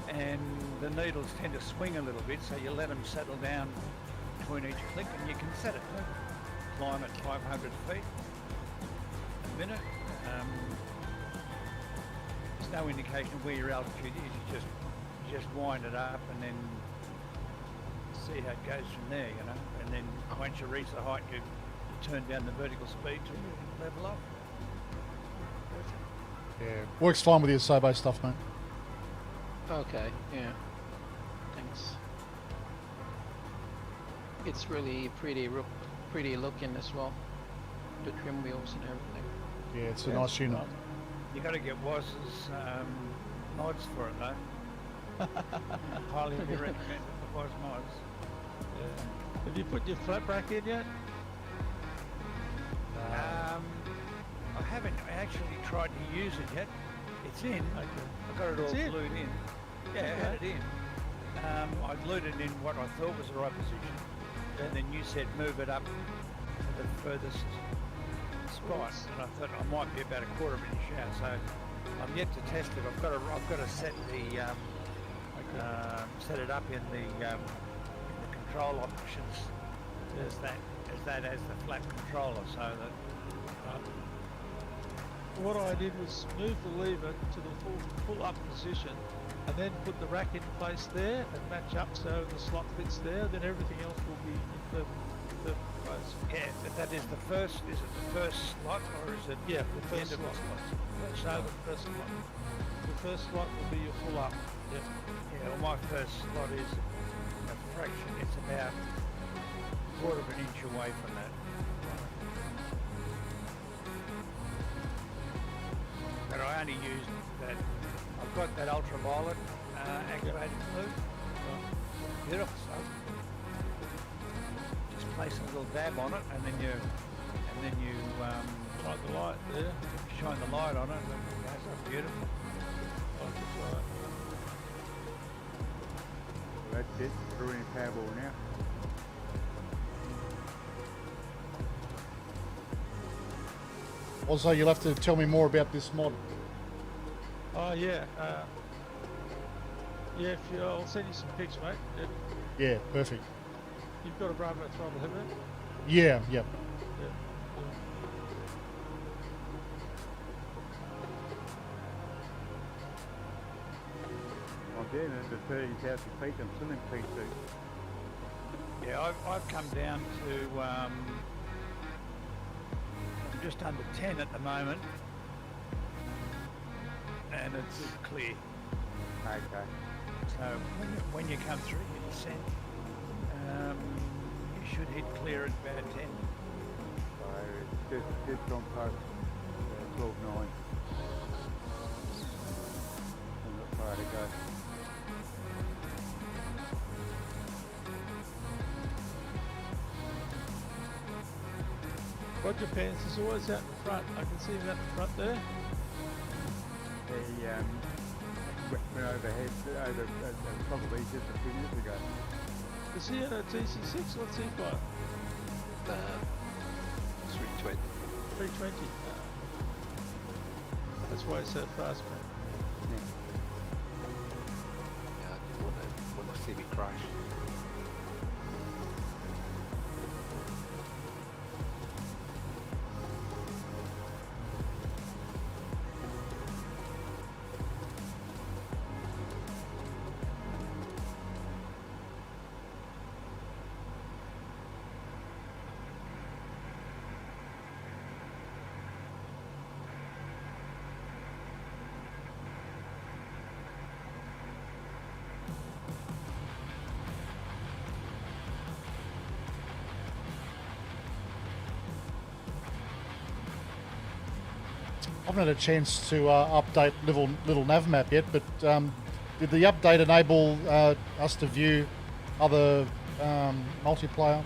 I: and the needles tend to swing a little bit, so you let them settle down between each click, and you can set it to climb at 500 feet a minute. There's no indication of where your altitude is. You just wind it up and then see how it goes from there, you know. And then once you reach the height, you turn down the vertical speed to level off.
A: Yeah, works fine with the Asobo stuff, mate.
B: Okay, yeah. Thanks. It's really pretty looking as well. The trim wheels and everything.
A: Yeah, it's a nice unit.
I: You got to get Waz's mods for it though. Highly recommend the Waz mods.
D: Yeah. Have you put your flat bracket in yet?
I: I haven't actually tried to use it yet. It's in.
D: Okay.
I: I got it all
D: It's in?
I: glued in. Yeah, I had it in. I glued it in what I thought was the right position, and then you said move it up to the furthest spot, and I thought I might be about a quarter of an inch out. So I'm yet to test it. I've got to set the set it up in the control options as the flat controller, so that.
D: What I did was move the lever to the full up position and then put the rack in place there and match up so the slot fits there, then everything else will be in perfect place.
I: Yeah, but that is the first, is it the first slot or is it
D: Yeah, the first
I: end of
D: slot.
I: the slot?
D: No, the first slot. The first slot will be your full up. Yep.
I: Yeah, well my first slot is a fraction, it's about a quarter of an inch away from that. But I only used that, I've got that ultraviolet activated blue. Beautiful stuff. Just place a little dab on it and then you
D: Shine the light there.
I: shine the light on it and it goes up beautiful.
D: Like it's right.
C: That's it, through in Powerball now.
A: Also, you'll have to tell me more about this mod.
D: Oh yeah. Yeah, I'll send you some pics, mate. Yep.
A: Yeah, perfect.
D: You've got a Bravo throttle, haven't you?
A: Yeah, yep.
D: Yeah.
C: I'm down at the 30,000 feet, I'm still in P2.
I: Yeah, I've come down to I'm just under 10 at the moment, and it's clear.
C: Okay.
I: So when you come through your descent, you should hit clear at about 10.
C: So it's just on post 12.9. I'm not far to go.
D: Roger Pants is always out in front. I can see him out in front there.
C: He went overhead over probably just a few minutes ago.
D: Is he in a DC6? What's he got?
B: 320.
D: 320. That's why it's so fast, man.
K: see me crash.
A: I haven't had a chance to update little nav map yet, but did the update enable us to view other multiplayer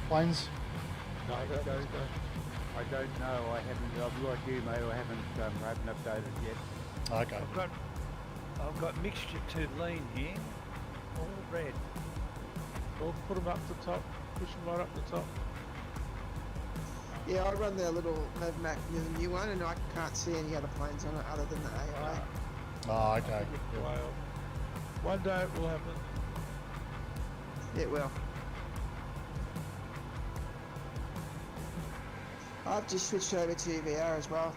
A: planes?
C: I don't know. I haven't. I'm like you, mate. I haven't updated yet.
A: Okay.
I: I've got mixture 2 lean here, all red.
D: Well, put them up the top. Push them right up the top.
E: Yeah, I run their little nav map near the new one, and I can't see any other planes on it other than the AIA.
A: Oh, okay.
D: Well, one day it will happen.
E: It will. I've just switched over to VR as well.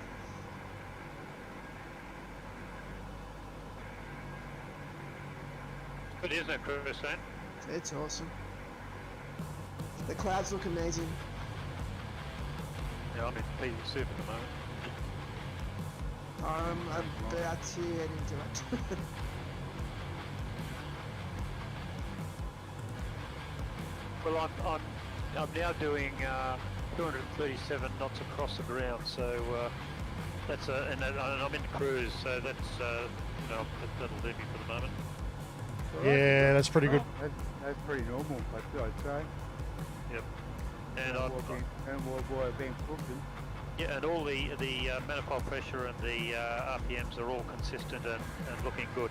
F: Good, isn't it, Chris?
E: It's awesome. The clouds look amazing.
F: Yeah, I'm in Peter Soup at the moment.
E: I'm about to head into it.
F: Well, I'm now doing 237 knots across the ground, so that's and I'm in cruise, so that's that'll do me for the moment.
A: Yeah, that's pretty good.
C: That's pretty normal, I'd say.
F: Yep. And
C: I've been cooking.
F: yeah, and all the manifold pressure and the RPMs are all consistent and looking good,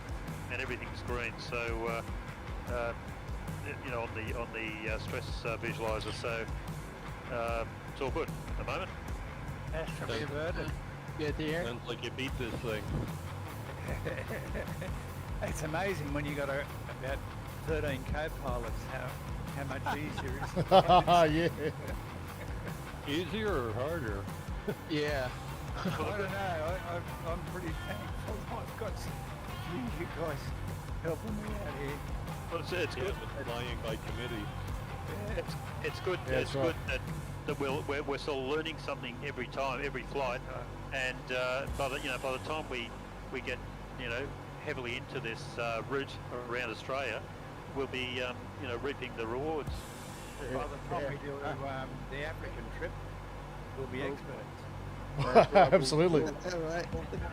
F: and everything's green. So on the stress visualizer, so it's all good at the moment.
I: Astro reverted.
B: Good to hear.
G: Sounds like you beat this thing.
I: It's amazing when you got about 13 co-pilots how much easier it is.
A: Yeah.
G: Easier or harder?
B: Yeah.
I: I don't know. I'm pretty thankful I've got a few of you guys helping me out here.
F: Well, it's good.
G: Flying by committee.
F: It's good.
A: Yeah,
F: it's good that we're still learning something every time, every flight, and by the time we get heavily into this route around Australia, we'll be reaping the rewards.
I: By the time we do the African trip, we'll be experts.
A: Absolutely.
E: All right.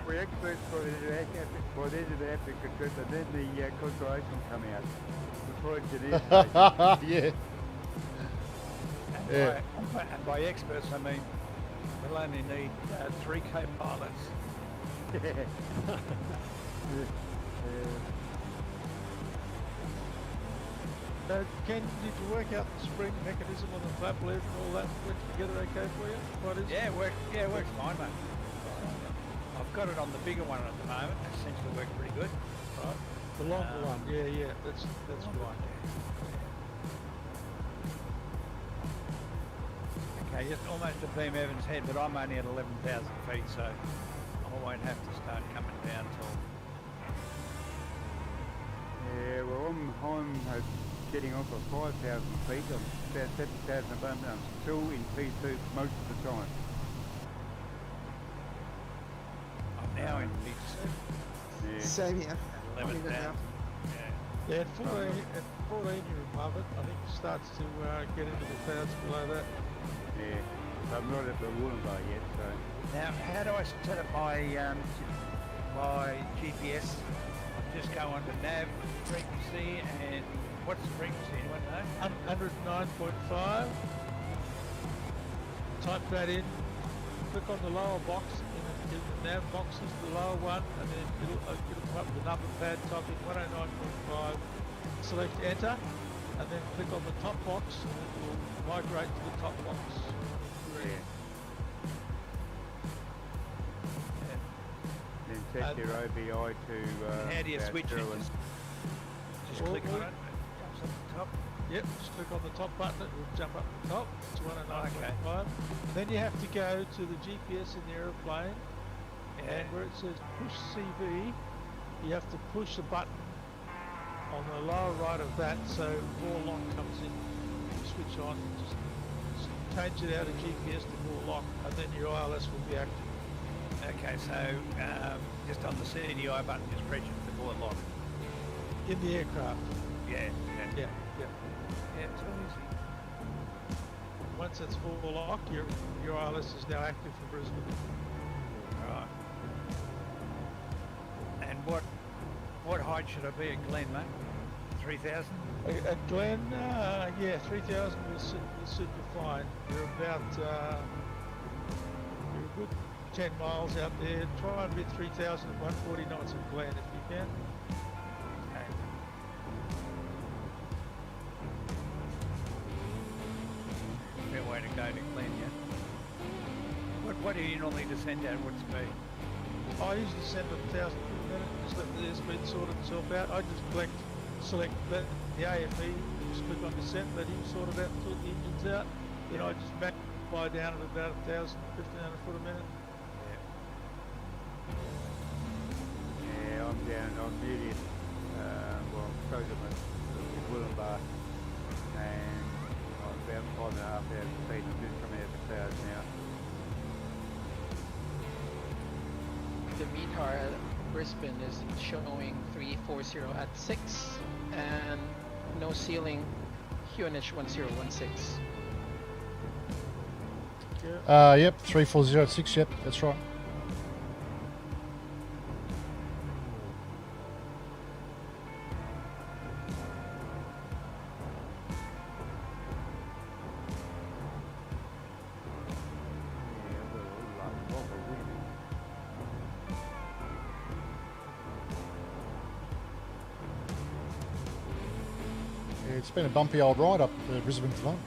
C: We're experts for the end of the African trip, and then the constellation come out. Before engineers.
A: Yeah. Yeah.
I: And by experts, I mean we'll only need 3 co-pilots.
D: Ken, did you work out the spring mechanism on the flap lever and all that went together okay for you? What is
I: Yeah, it works fine, mate. I've got it on the bigger one at the moment. It seems to work pretty good.
D: right? The longer one, yeah, that's right.
I: Okay, just almost to Beam Evans' head, but I'm only at 11,000 feet, so I won't have to start coming down till.
C: Yeah, well, I'm getting off at 5,000 feet. I'm about 7,000 above. I'm still in P2 most of the time.
I: I'm now in P2.
C: Yeah.
E: Same here.
I: 11,000.
D: Yeah, at 14 you're above it. I think it starts to get into the clouds below that.
C: Yeah. I'm not at the Wollongbar yet, so.
I: Now, how do I set up my GPS? I just go under nav frequency and what's the frequency? Anyone know?
D: 109.5. Type that in. Click on the lower box in the nav boxes, the lower one, and then it'll come up with the number pad. Type in 109.5. Select enter, and then click on the top box, and it will migrate to the top box.
C: Yeah. Then set your OBI to.
I: How do you switch it? Just click on it. Jumps up the top.
D: Yep, just click on the top button, it will jump up the top. It's 109.5. Then you have to go to the GPS in the aeroplane, and where it says push CV, you have to push the button on the lower right of that so ball lock comes in. Switch on, just change it out of GPS to ball lock, and then your ILS will be active.
I: Okay, so just on the CDI button, just press it for lock.
D: In the aircraft.
I: Yeah.
D: Yeah.
I: Yeah, it's all easy.
D: Once it's full lock, your ILS is now active for Brisbane.
I: Right. And what height should I be at Glen, mate? 3,000?
D: At Glen, yeah, 3,000 will suit you fine. You're about, you're a good 10 miles out there. Try and beat 3,000 at 140 knots at Glen if you can.
I: Okay. Fair way to go to Glen, yeah? What do you normally descend at? What speed?
D: I usually send it 1,000 per minute, just let the airspeed sort itself out. I just select the AFE, just click on descent, let him sort it out and sort the engines out. Then I just back fly down at about 1,000, 1,500 foot a minute.
C: Yeah, I'm down on medium, well, Coderman, Willumbar, and I'm about 5,500 feet. I'm just coming out of the clouds now.
B: The METAR at Brisbane is showing 340 at 6 and no ceiling QNH 1016.
A: Yep, 340 at 6, yep, that's right. It's been a bumpy old ride up Brisbane tonight.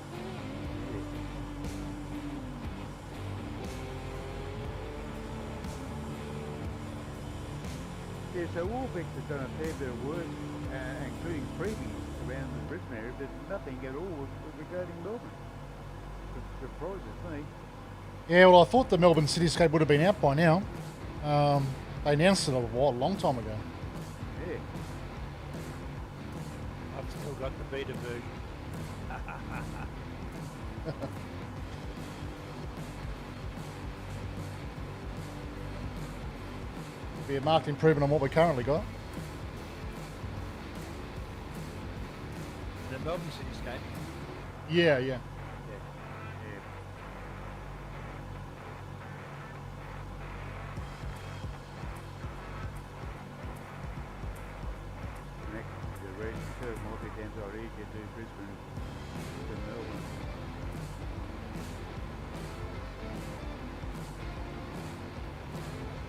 C: Yeah, so Warbeck has done a fair bit of work, including previews around the Brisbane area, but nothing at all regarding Melbourne. Surprises me.
A: Yeah, well, I thought the Melbourne Cityscape would have been out by now. They announced it a long time ago.
C: Yeah.
H: I've still got the beta version.
A: Be a marked improvement on what we currently got.
I: The Melbourne Cityscape.
A: Yeah.
C: Yeah. Next, the race curve multi-dams are easier to do Brisbane than Melbourne.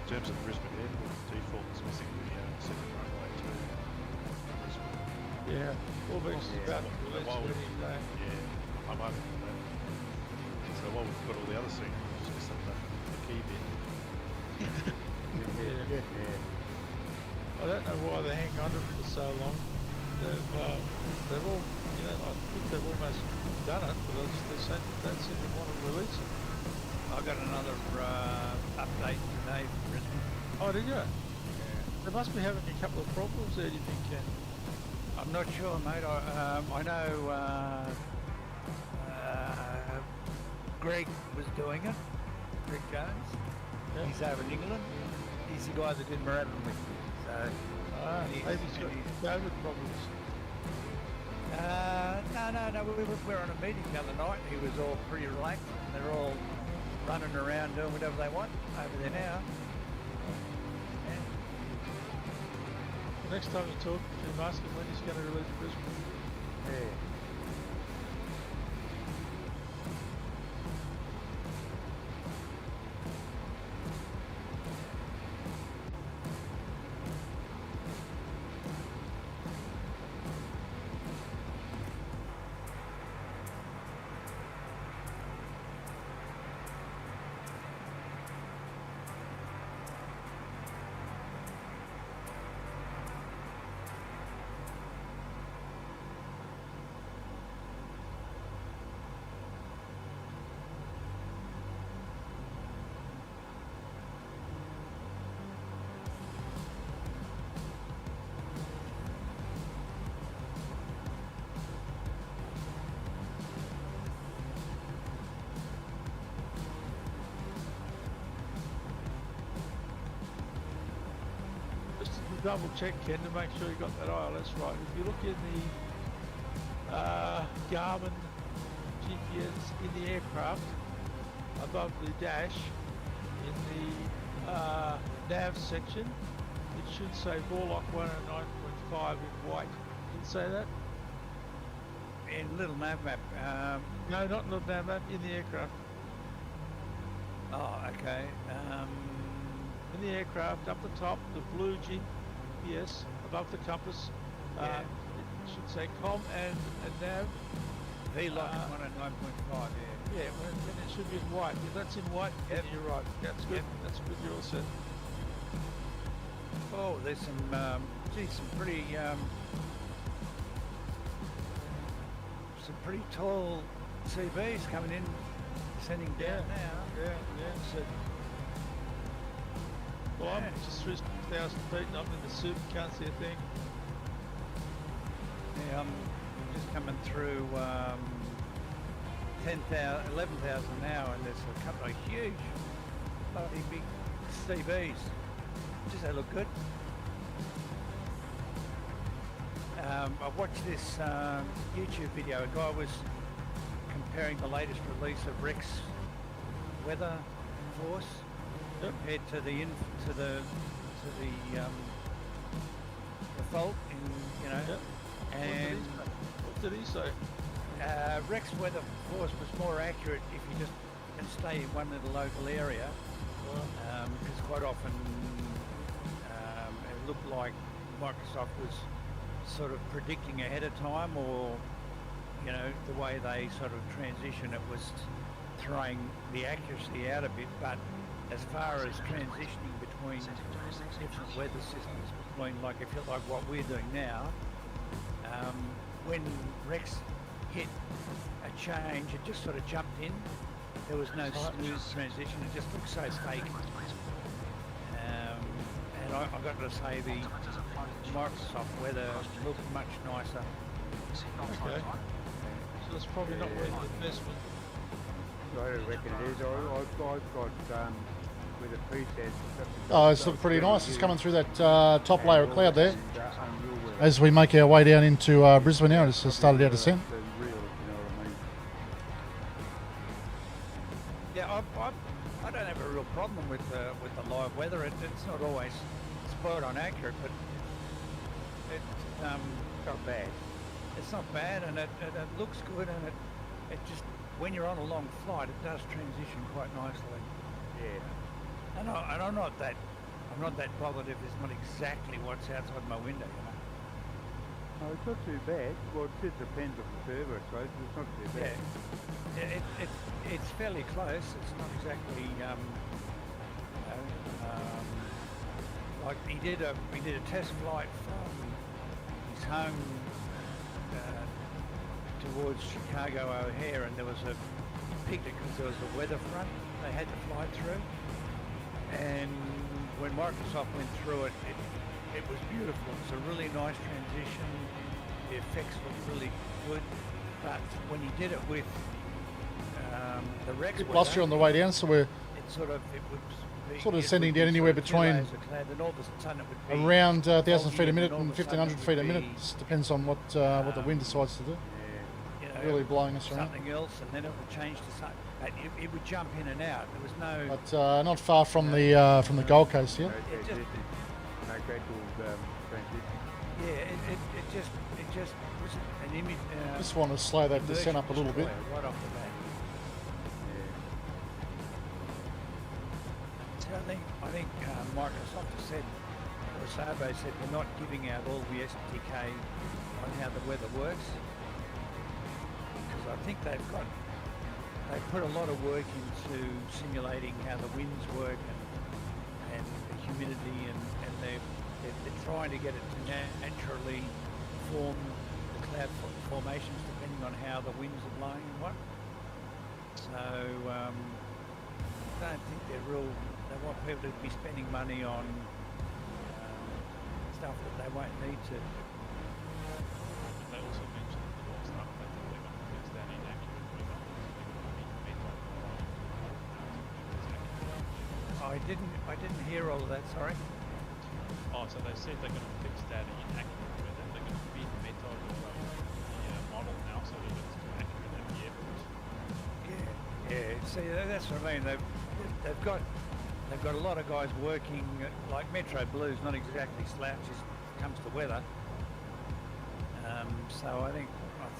H: In terms of Brisbane Airport, default is missing the second runway to Brisbane.
D: Yeah, Warbeck's about to release
H: while
D: it
H: we-
D: any day.
H: Yeah, I'm hoping for that. So while we've got all the other scenery, we're just missing the key bit.
D: Yeah.
C: Yeah.
D: I don't know why they hang on to it for so long. They've all, you know, I think they've almost done it, but they don't seem to want to release it.
I: I got another update today from Brisbane.
D: Oh, did you? They must be having a couple of problems there, do you think, Ken?
I: I'm not sure, mate. I know Greg was doing it. Greg Jones.
D: Yeah.
I: He's over in England. He's the guy that did Marathon with me. So
D: Maybe he's got COVID problems.
I: no. We were on a meeting the other night. He was all pretty relaxed. They're all running around doing whatever they want over there now. Yeah.
D: The next time you talk, you ask him when he's going to release Brisbane.
C: Yeah.
D: double check, Ken, to make sure you got that ILS right. If you look in the Garmin GPS in the aircraft, above the dash, in the nav section, it should say Vorlock 109.5 in white. Did it say that?
I: In little nav map.
D: No, not in the nav map, in the aircraft.
I: Oh, okay.
D: In the aircraft, up the top, the blue GPS above the compass.
I: Yeah.
D: It should say com and nav.
I: VLOC 109.5, yeah.
D: Yeah, well, then it should be in white. If that's in white,
I: Yep.
D: then you're right. That's good.
I: Yep.
D: That's good. You're all set.
I: Oh, there's some, some pretty tall CBs coming in, descending down now.
D: Yeah. So, well, I'm just 3,000 feet and I'm in the soup. Can't see a thing.
I: Yeah, I'm just coming through 11,000 now, and there's a couple of huge, bloody big CBs. Does they look good? I watched this YouTube video. A guy was comparing the latest release of Rex Weather Force compared to the fault in and
D: What did he say?
I: Rex Weather Force was more accurate if you just can stay in one little local area, because quite often it looked like Microsoft was sort of predicting ahead of time, or the way they sort of transition, it was throwing the accuracy out a bit. But as far as transitioning between different weather systems, between like what we're doing now, when Rex hit a change, it just sort of jumped in. There was no smooth transition. It just looked so fake. And I got to say, the Microsoft weather looked much nicer.
D: Okay. So that's probably not worth the investment.
C: I reckon it is. I've got with a preset.
A: Oh, it's looking pretty nice. It's coming through that top layer of cloud there. As we make our way down into Brisbane now, it's started our descent.
I: Yeah, I don't have a real problem with the live weather. It's not always spot on accurate, but it's not bad. It's not bad, and it looks good, and it just, when you're on a long flight, it does transition quite nicely.
C: Yeah.
I: And I'm not that bothered if it's not exactly what's outside my window.
C: No, it's not too bad. Well, it just depends on the server, I suppose. It's not too bad.
I: Yeah, it's fairly close. It's not exactly like he did a test flight from his home towards Chicago O'Hare, and there was he picked it because there was a weather front they had to fly through. And when Microsoft went through it, it was beautiful. It's a really nice transition. The effects looked really good. But when he did it with the Rex
A: We've lost you on the way down, so we're
I: it would be
A: sort of sending down anywhere between around 1,000 feet a minute and 1,500 feet a minute. Just depends on what the wind decides to do. Really blowing us around.
I: Something else, and then it would change to something. It would jump in and out. There was no.
A: But not far from the Gold Coast here.
C: No gradual transition.
I: Yeah, it just was an image.
A: Just want to slow that descent up a little bit.
I: Right off the bat. So I think Microsoft has said, or Sabo said, we're not giving out all the SDK on how the weather works, because I think they put a lot of work into simulating how the winds work and the humidity, and they're trying to get it to naturally form the cloud formations depending on how the winds are blowing and what. So I don't think they want people to be spending money on stuff that they won't need to.
H: They also mentioned that it's not that they're going to use that inaccurate weather.
I: I didn't hear all of that. Sorry.
H: Oh, so they said they're going to fix that inaccurate with it. They're going to feed method or the model now so that it's accurate at the airport.
I: Yeah. See, that's what I mean. They've got a lot of guys working like Metro Blue's not exactly slouches when it comes to weather. So I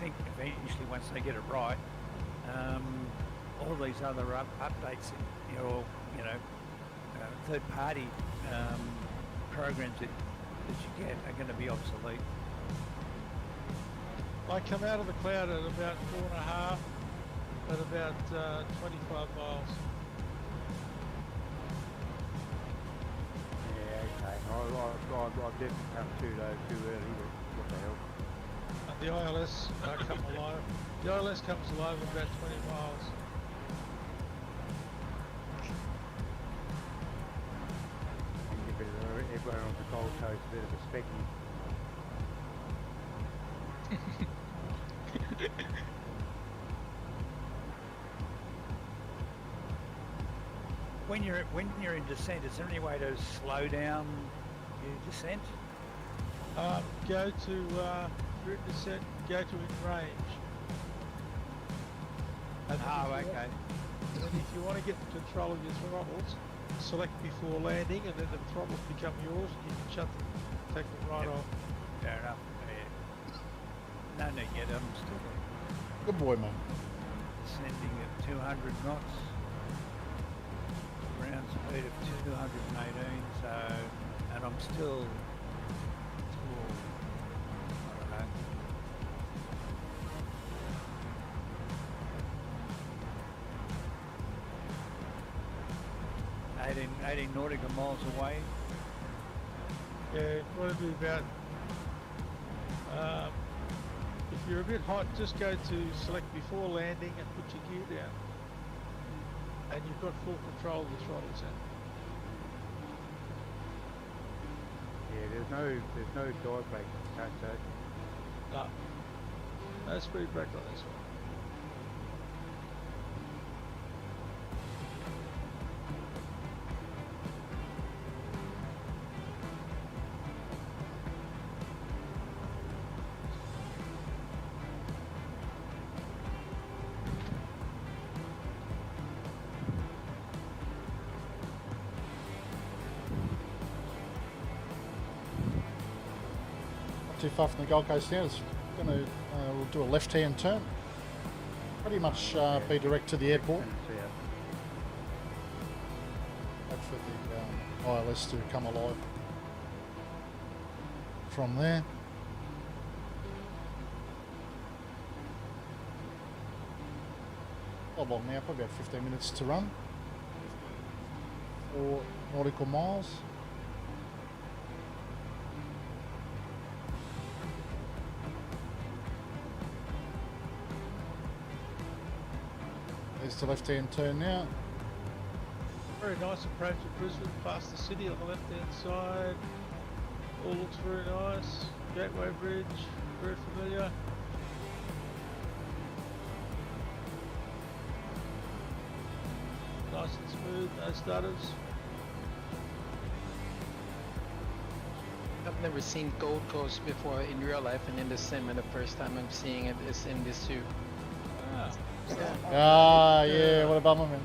I: think eventually once they get it right, all these other updates, third-party programs that you get are going to be obsolete.
D: I come out of the cloud at about 4.5 at about 25 miles.
C: Yeah, okay. I've definitely come too low, too early, but what the hell.
D: And the ILS come alive. The ILS comes alive at about 20 miles.
C: And give everyone on the Gold Coast a bit of a specky.
I: When you're in descent, is there any way to slow down your descent?
D: Go to, you're in descent, go to in range. And then
I: Okay.
D: And then if you want to get control of your throttles, select before landing and then the throttles become yours and you can take them right off.
I: Fair enough. Yeah. No need yet. I'm still
A: Good boy, man.
I: descending at 200 knots. Ground speed of 218. So, and I'm still I don't know. Eighteen nautical miles away.
D: Yeah, want to do about, if you're a bit hot, just go to select before landing and put your gear down. And you've got full control of the throttles then.
C: Yeah, there's no dive brake, can't say.
D: No speed brake on this one.
A: Too far from the Gold Coast now. It's gonna we'll do a left-hand turn. Pretty much be direct to the airport. Wait for the ILS to come alive from there. Not long now, probably about 15 minutes to run. 4 nautical miles. There's the left-hand turn now.
D: Very nice approach to Brisbane, past the city on the left-hand side. All looks very nice. Gateway Bridge, very familiar. Nice and smooth, no stutters.
B: I've never seen Gold Coast before in real life, and in the sim, and the first time I'm seeing it is in this suit.
A: Ah, yeah, what a bummer, man.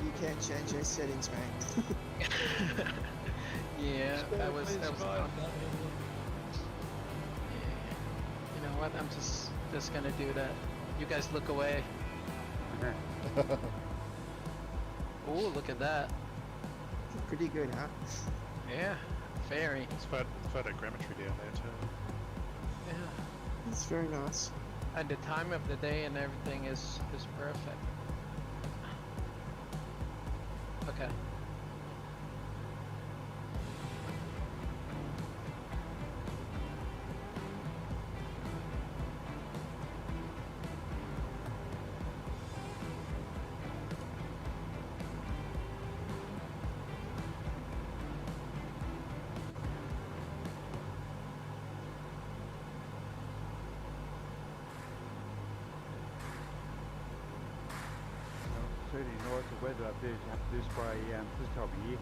E: You can't change your settings, man.
B: Yeah, that was
D: Clear
B: fun.
D: sky,
B: Yeah. You know what? I'm just gonna do that. You guys look away. Oh, look at that.
E: Pretty good, huh?
B: Yeah, very.
J: It's photogrammetry down there too.
B: Yeah.
E: It's very nice.
B: And the time of the day and everything is perfect. Okay.
C: Certainly nice the weather up there this way this time of year.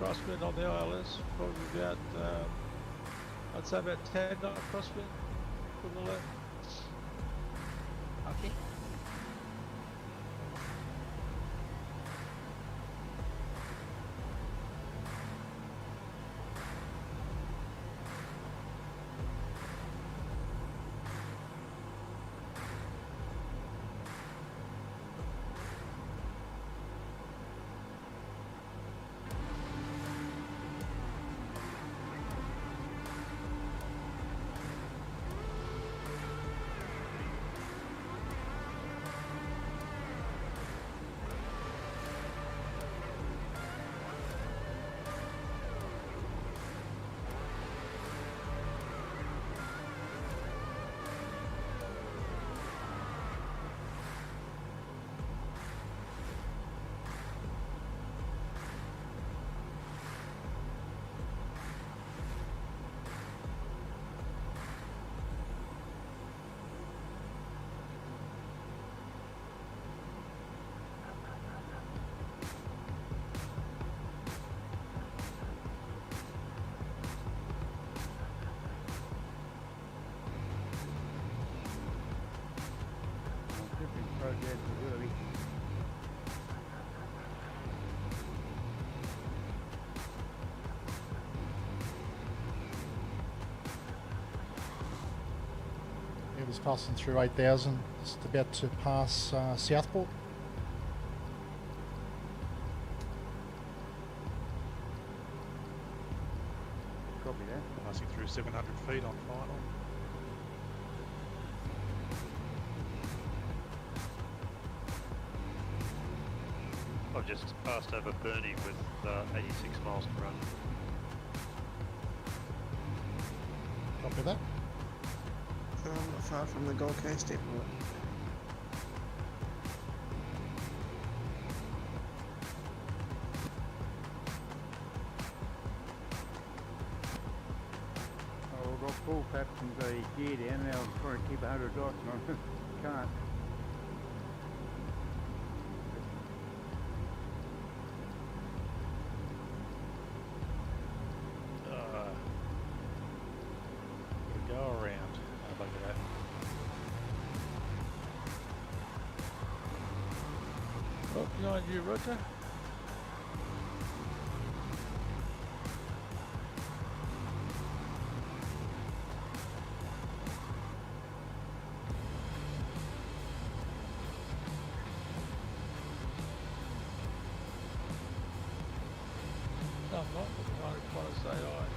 D: crosswind on the ILS, probably about, I'd say about 10 knot crosswind from the left.
B: Okay.
C: Progress is early.
A: It was passing through 8,000, just about to pass Southport.
C: Copy that.
H: Passing through 700 feet on final.
F: I've just passed over Burnie with 86 miles to run.
A: Copy that.
E: Not far from the Gold Coast Airport.
C: Oh, we've got full flaps and the gear down. Now I'm trying to keep 100 knots on. Can't.
H: Go around. Oh, look at that.
D: Oh, behind you, Roger. No, I'm not, but I want to say aye.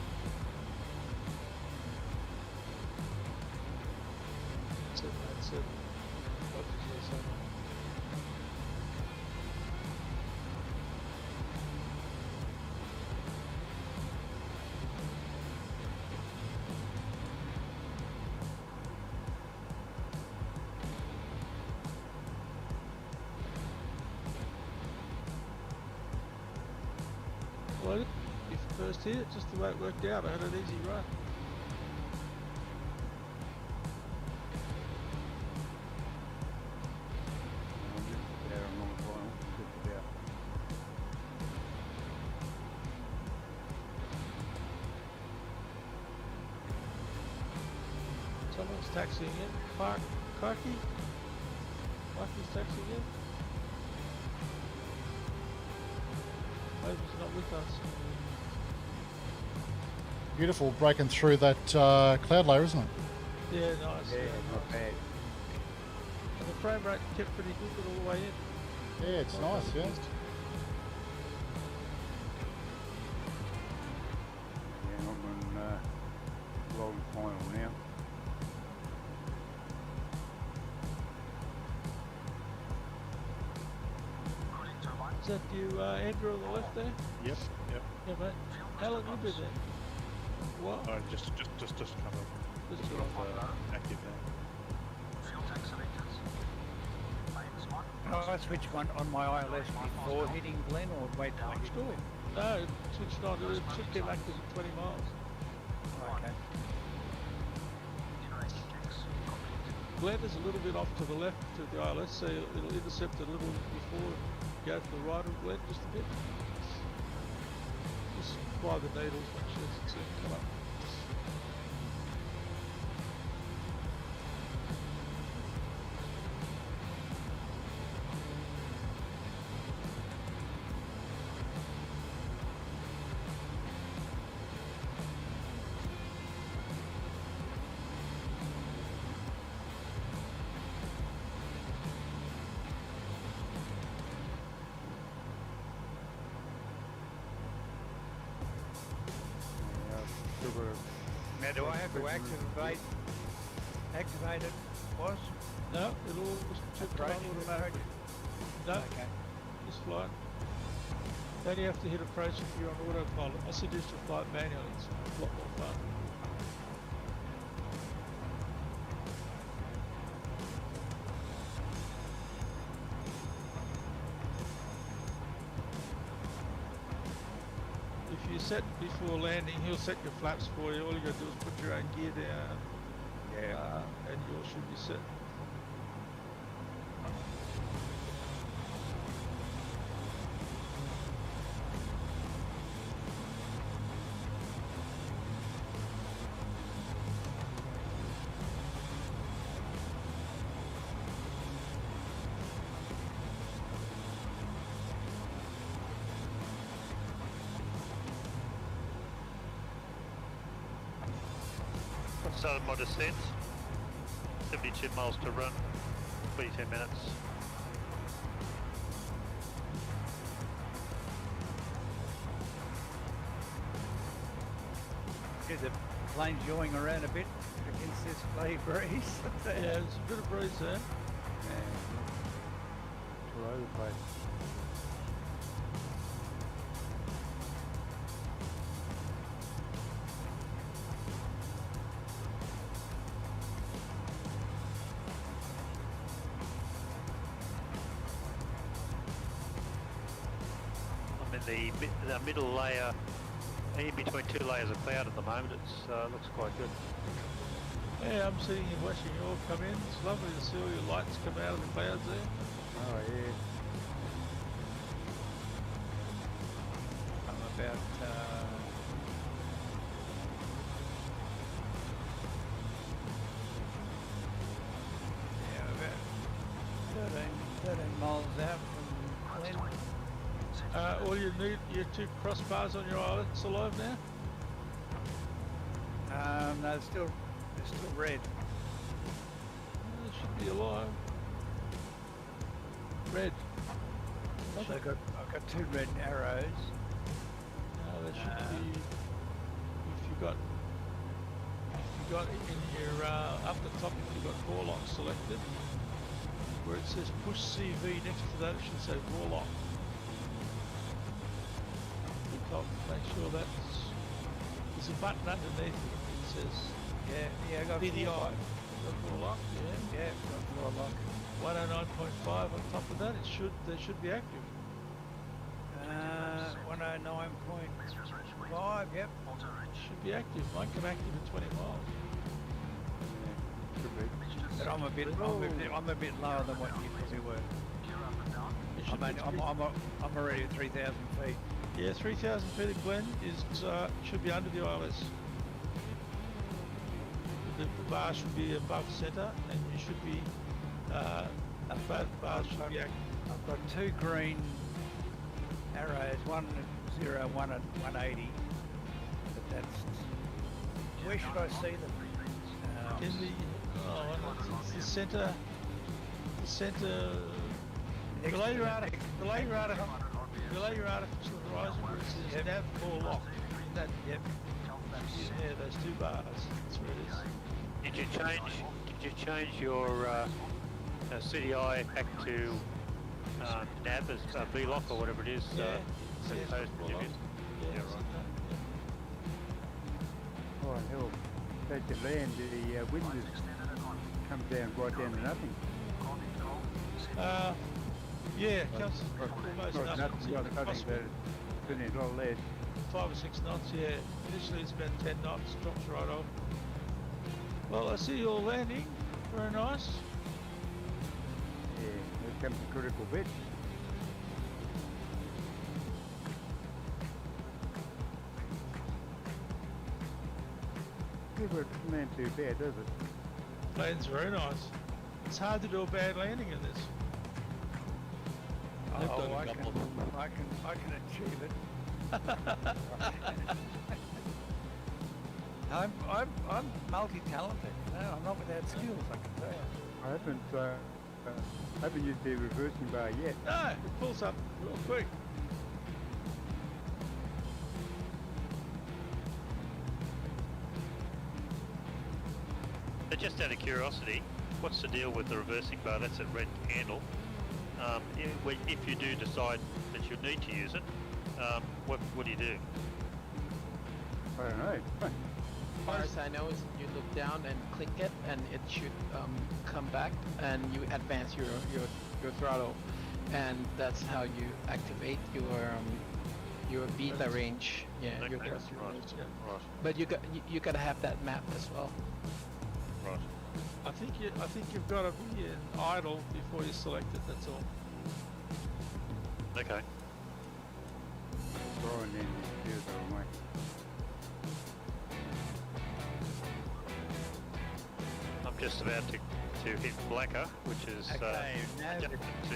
D: That's it, that's it. What did you say? Well, if first hit, just the way it worked out, I had an easy run.
C: I'm just about on the final. Just about.
D: Someone's taxiing in. Clarky? Clarky's taxiing in. Maybe he's not with us.
A: Beautiful, breaking through that cloud layer, isn't it?
D: Yeah, nice.
C: Yeah, not
D: nice.
C: bad.
D: And the frame rate kept pretty good all the way in.
A: Yeah, it's nice, yeah.
C: Yeah, I'm on long final now.
D: Is that you, Andrew, on the left there?
H: Yep, yep.
D: Yeah, mate. How long have you been there? What?
H: Oh, just come up.
D: Just
H: Sort of active now.
J: Fuel tank selectors. Lanes 1.
I: Oh, I switched one on my ILS before hitting Glen or wait till I hit Glen?
D: No, it switched on. It should get active at 20 miles.
I: Okay.
J: Generating checks. Complete.
D: Glen is a little bit off to the left to the ILS, so it'll intercept a little before you go to the right of Glen just a bit. Just fly the needles when she see them come up.
I: Now, do I have to activate it, boss?
D: No, it'll just run automatically. No,
I: Okay.
D: just fly. Then you have to hit approach if you're on autopilot. I suggest you fly it manually, it's a lot more fun. If you set before landing, he'll set your flaps for you. All you gotta do is put your own gear down.
I: Yeah.
D: And yours should be set.
F: So my descent, 72 miles to run, 22 minutes.
I: Is the plane yawing around a bit against this bloody breeze?
D: Yeah, there's a bit of breeze there.
I: Yeah.
C: It's all over the place.
F: I'm in the middle layer, in between two layers of cloud at the moment. It's looks quite good.
D: Yeah, I'm sitting here watching you all come in. It's lovely to see all your lights come out of the clouds there.
C: Oh yeah.
I: I'm about about 13 miles out from Glen.
D: All you need, your two crossbars on your island's alive now?
I: No, they're still red.
D: They should be alive. Red.
I: I've got two red arrows.
D: No, they should be. If you got in your up the top, if you got Warlock selected, where it says push CV next to that, it should say Warlock. Make sure there's a button underneath it. It says
I: Yeah, I got
D: VDI.
I: Warlock.
D: Got Warlock, yeah.
I: Yeah, got Warlock.
D: 109.5 on top of that. They should be active.
I: 109.5. Yep.
D: Should be active. Mine come active at 20 miles.
C: Could be.
I: But I'm a bit lower than what you probably were.
D: It should be
I: I'm already at 3,000 feet.
D: Yeah, 3,000 feet of Glen is should be under the ILS. The bar should be above centre, and you should be both bars should be active.
I: I've got two green arrows, 101 at 180. But that's where should I see them?
D: In the centre, below your artificial horizon, where it says nav Warlock. That, yep. Yeah, those two bars. That's where it is.
F: Did you change your CDI back to nav as VLOC or whatever it is?
D: Yeah.
F: As opposed to
D: Warlock.
F: division?
D: Yeah,
F: right.
C: Oh hell. As you land, the wind just comes down right down to nothing.
D: Yeah, it comes almost
C: Not
D: nothing.
C: nothing, but it's been a lot less.
D: 5 or 6 knots, yeah. Initially it's about 10 knots, drops right off. Well, I see you all landing. Very nice.
C: Yeah, here comes the critical bit. never land too bad, does it?
D: Lands very nice. It's hard to do a bad landing in this.
G: I've done a
I: I
G: couple.
I: can achieve it. I'm multi-talented. No, I'm not without skills, I can tell you.
C: I haven't used the reversing bar yet.
D: No, it pulls up real quick.
F: But just out of curiosity, what's the deal with the reversing bar? That's a red handle. If you do decide that you need to use it, what do you do?
C: I don't know.
B: As far as I know is you look down and click it and it should come back and you advance your throttle, and that's how you activate your beta range. Yeah, your
F: Okay,
B: thrust
F: right,
B: range.
F: right,
B: But you gotta have that map as well.
F: right.
D: I think you've got to be in idle before you select it. That's all.
F: Okay.
C: Throwing in the gears the wrong way.
F: I'm just about to hit blacker, which is
I: Okay, now
F: adjacent to the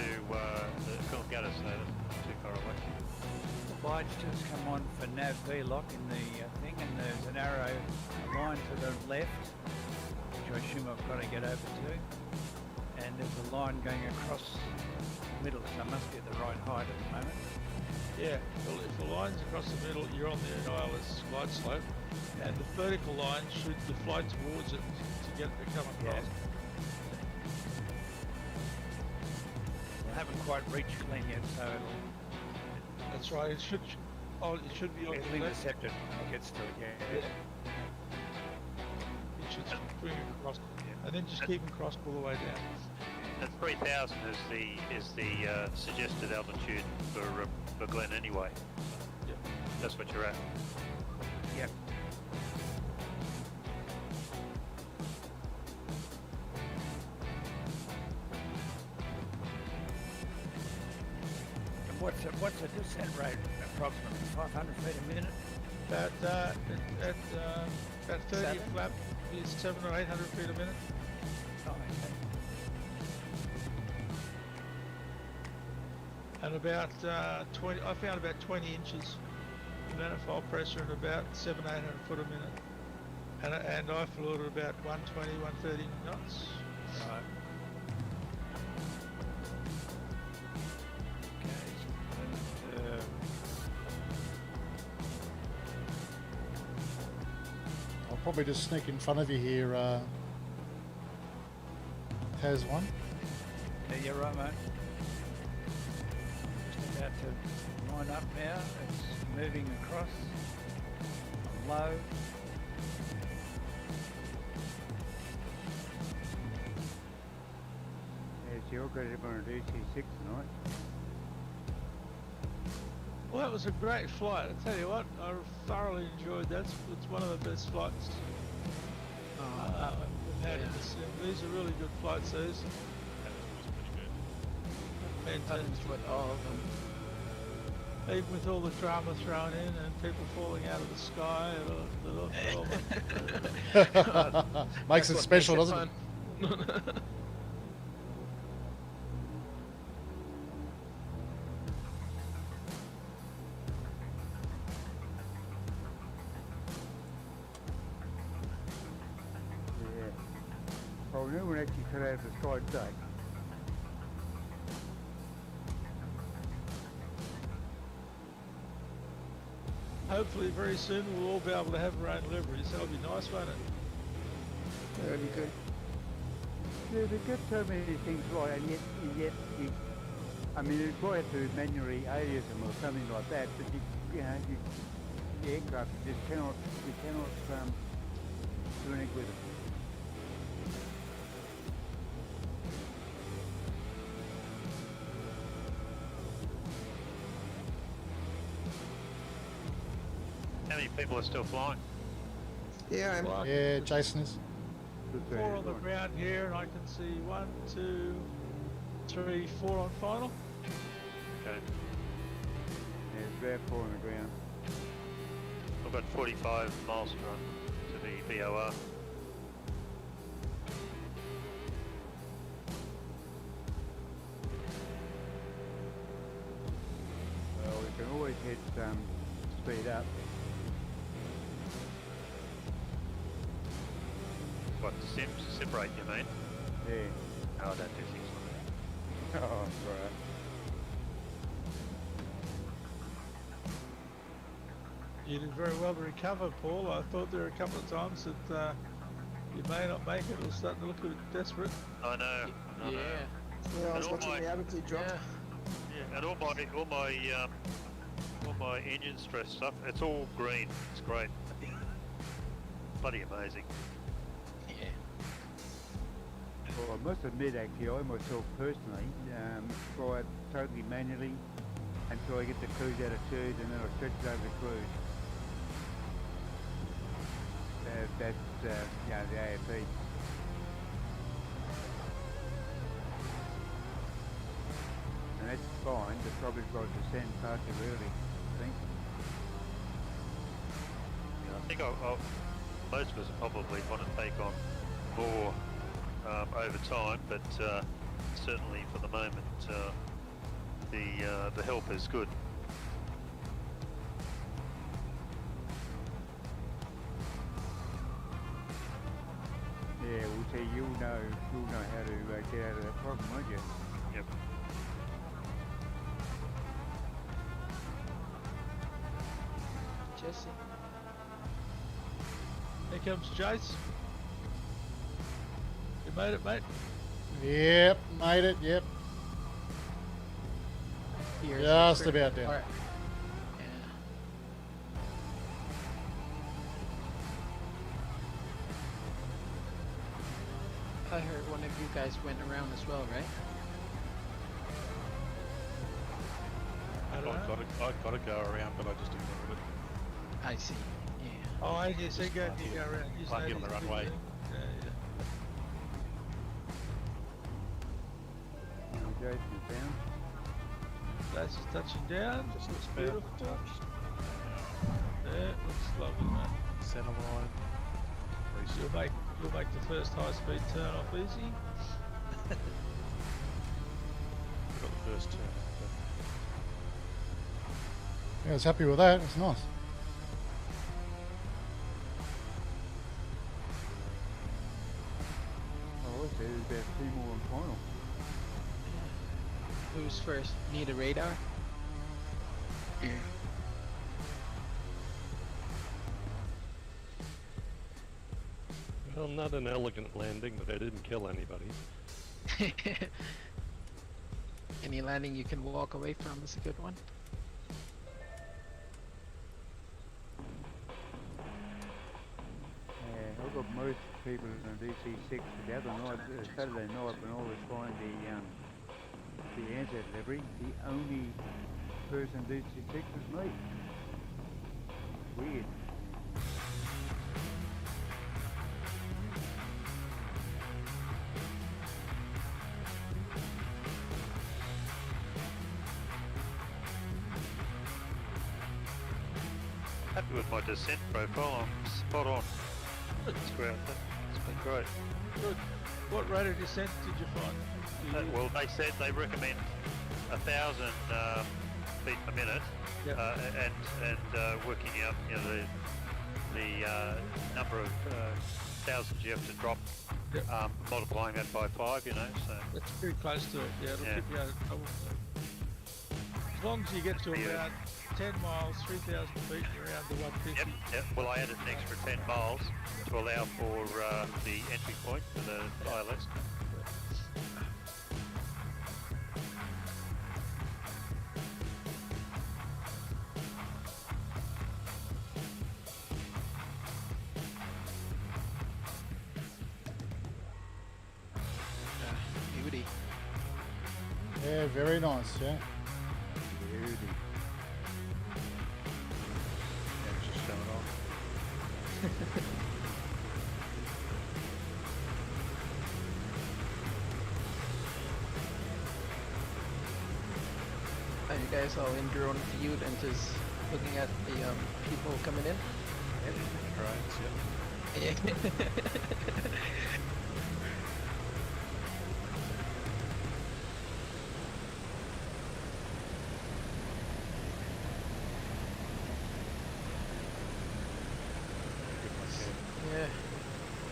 F: Coolangatta, so that's too far away.
I: the lights just come on for nav V lock in the thing, and there's an arrow line to the left, which I assume I've got to get over to, and there's a line going across the middle, so I must be at the right height at the moment.
D: Yeah. Well, if the line's across the middle, you're on the AUS glide slope, and the vertical line should fly towards it to get it to come across.
I: I haven't quite reached clean yet, so
D: That's right. It should. Oh, it should be on
I: it'll
D: the left.
I: intercept it when it gets to it, yeah.
D: It should bring it across, and then just keep it crossed all the way down.
F: And 3,000 is the suggested altitude for Glen anyway.
D: Yep.
F: That's what you're at.
I: Yep. And what's the descent rate? Approximately 500 feet a minute.
D: At 30
B: Seven?
D: flap is 700 or 800 feet a minute.
I: Oh, okay.
D: And about 20. I found about 20 inches of manifold pressure and about 700-800 foot a minute. And I flew it at about 120, 130 knots.
I: Right. Okay. And,
A: I'll probably just sneak in front of you here, Taz one.
I: yeah, you're right, mate. Just about to line up now. It's moving across. Low.
C: Yeah, so you're got it on a DC6 tonight.
D: Well, that was a great flight. I tell you what, I thoroughly enjoyed that. It's one of the best flights we've had in the sim. These are really good flights. These.
B: I enjoyed all of them.
D: Even with all the drama thrown in and people falling out of the sky,
A: Makes it
B: What
A: special,
B: makes
A: doesn't it?
B: fun.
C: Yeah. Oh, no one actually cut out of the sky today.
D: Hopefully very soon we'll all be able to have our own liveries. That'll be nice, won't it?
E: That'd be good.
C: Yeah, they get so many things right, and yet I mean, you try to manually alias them or something like that, but the aircraft you cannot do anything with it.
F: How many people are still flying?
E: Yeah, I'm.
D: Like,
A: Yeah, Jason is.
C: Good
D: 4 on the
C: right.
D: ground here, and I can see 1, 2, 3, 4 on final.
F: Okay.
C: Yeah, it's about 4 on the ground.
F: I've got 45 miles to run to the VOR.
C: Well, we can always hit speed up.
F: What, sim rate you mean?
C: Yeah.
F: Oh, I don't do things like that.
C: Oh, right.
D: You did very well to recover, Paul. I thought there were a couple of times that you may not make it. It was starting to look a bit desperate.
F: I know. I know.
B: Yeah.
E: Yeah, I was
F: all
E: watching
F: my-
E: the altitude drop.
B: Yeah.
F: Yeah, and all my engine stress stuff, it's all green. It's great. Bloody amazing.
B: Yeah.
C: Well, I must admit, actually, I myself personally fly it totally manually until I get the cruise attitude, and then I stretch it over the cruise. That's yeah, the AFP. And that's fine, but probably got to descend far too early, I think.
F: Yeah, I think most of us probably want to take on more over time, but certainly for the moment, the help is good.
C: Yeah, well, see, you'll know how to get out of that problem, won't you?
F: Yep.
B: Jesse.
D: Here comes Jace. You made it, mate.
A: Yep, made it. Yep.
B: Here's
A: Just
B: the
A: about there.
B: part. Yeah. I heard one of you guys went around as well, right?
H: I've got to go around, but I just ignored it.
B: I see. Yeah.
D: Oh, I just said go around. You
H: Park
D: say
H: it on the
D: this
H: runway.
D: thing. Yeah.
C: Jason's down.
D: That's just touching down.
H: Just
D: Looks
H: about
D: beautiful.
H: touched.
D: Yeah, looks lovely, mate.
H: Center line.
D: You'll make the first high speed turn off easy.
H: Got the first turn.
A: Yeah, I was happy with that. It's nice.
C: Oh, I see, there's about 2 more on final.
B: Who's first? Need a radar?
G: Well, not an elegant landing, but I didn't kill anybody.
B: Any landing you can walk away from is a good one.
C: Yeah, I've got most people in DC6 the other night, Saturday night, when I was flying the answer delivery, the only person in DC6 was me. Weird.
F: Happy with my descent profile. I'm spot on. It's great. It's been great.
D: Good. What rate of descent did you find?
F: Well, they said they recommend 1,000 feet per minute,
D: Yep.
F: and working out, you know, the number of thousands you have to drop,
D: Yep.
F: multiplying that by 5, you know. So
D: That's pretty close to it. Yeah, it'll
F: Yeah.
D: keep you out of trouble. As long as you get to
F: Yeah.
D: about 10 miles, 3,000 feet, you're around the 150.
F: yep. Well, I added an extra 10 miles to allow for the entry point for the ILS.
B: Beauty.
A: Yeah, very nice. Yeah.
C: Beauty.
H: Yeah, it's just showing off.
B: Are you guys all in drone view and just looking at the people coming in?
H: Drones, yep.
B: Yeah,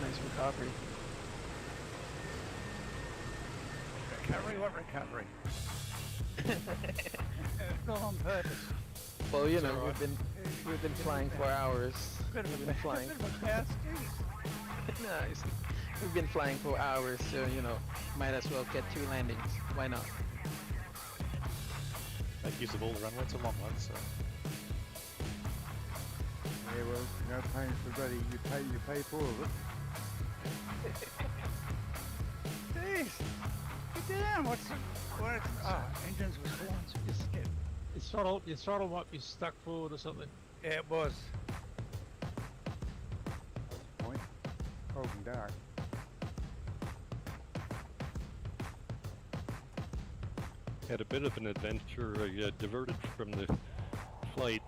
B: nice recovery.
I: Recovery? What recovery? It's all on purpose.
B: Well, you know, we've been flying for hours.
I: Bit of
B: We've
I: a
B: been flying.
I: bit of a bounce, geez.
B: Nice. We've been flying for hours, so you know, might as well get 2 landings. Why not?
H: Make use of all the runway. It's a long one, so.
C: Yeah, well, no pain for bloody, you pay for it.
I: Jeez. Get down. What's the... What? Ah, engines was on.
D: Your throttle might be stuck forward or something.
I: Yeah, it was.
C: Point. Cold and dark.
G: Had a bit of an adventure. I diverted from the flight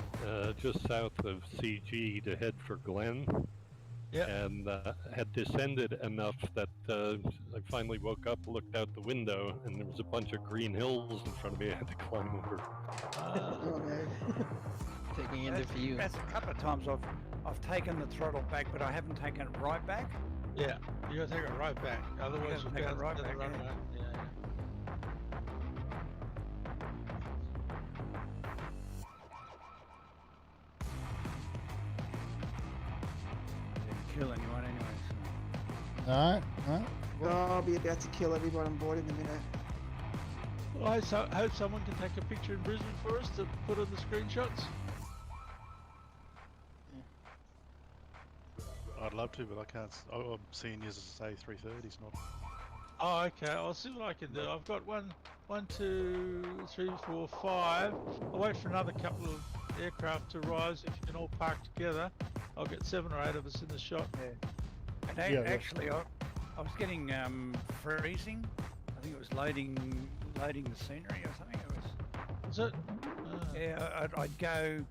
G: just south of CG to head for Glen.
D: Yep.
G: And had descended enough that I finally woke up, looked out the window, and there was a bunch of green hills in front of me I had to climb over.
E: Oh no.
B: Taking in the view.
I: That's a couple of times I've taken the throttle back, but I haven't taken it right back.
D: Yeah, you gotta take it right back. Otherwise,
I: gotta
D: you'll
I: take it
D: bounce
I: right
D: to the
I: back,
D: runway.
I: yeah.
D: Yeah.
I: Didn't kill anyone anyway. So.
A: No, no.
E: I'll be about to kill everyone on board in a minute.
D: Well, I hope someone can take a picture in Brisbane for us to put on the screenshots.
H: I'd love to, but I can't. I'm seeing yours as A330s, not.
D: Oh, okay. I'll see what I can do. I've got one, 2, 3, 4, 5. I'll wait for another couple of aircraft to rise. If you can all park together, I'll get 7 or 8 of us in the shot.
I: Yeah. And
A: Yeah,
I: actually, I was getting freezing. I think it was loading the scenery or something. It was.
D: Is it?
I: Yeah, I'd go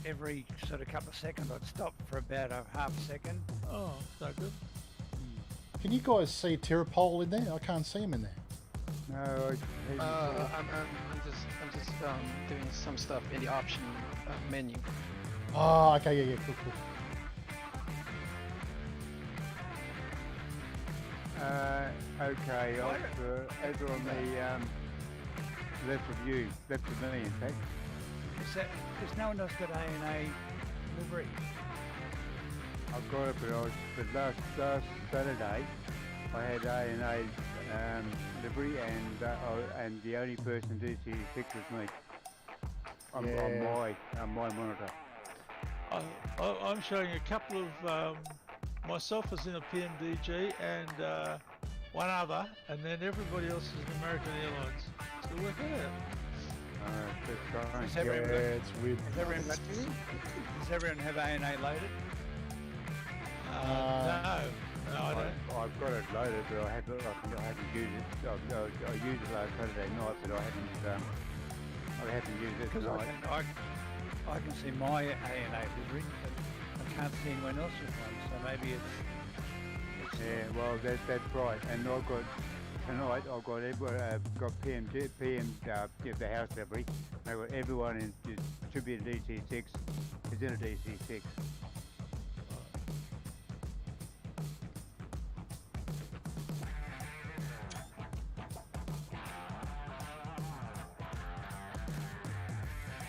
I: every sort of couple of seconds. I'd stop for about a half a second.
D: Oh, no good.
A: Can you guys see Terrapole in there? I can't see him in there.
C: No,
B: I'm just doing some stuff in the option menu.
A: Oh, okay, yeah, cool.
C: Okay, over on the left of you, left of me, in fact.
I: Because no one else got A&A livery.
C: I've got it, but last Saturday I had A&A livery, and the only person DC6 was me. On my monitor.
D: I'm showing a couple of myself as in a PMDG and one other, and then everybody else is in American Airlines. So work it out.
I: Does everyone,
A: It's weird.
I: does everyone have A&A loaded?
D: No, I don't.
C: I've got it loaded, but I haven't used it. I used it last Saturday night, but I haven't used it
I: Because
C: tonight.
I: I can see my A&A livery, but I can't see anyone else's one. So maybe it's
C: Yeah, well, that's right. And I've got tonight. I've got PM, the house livery. I've got everyone in should be in DC6. Is in a DC6.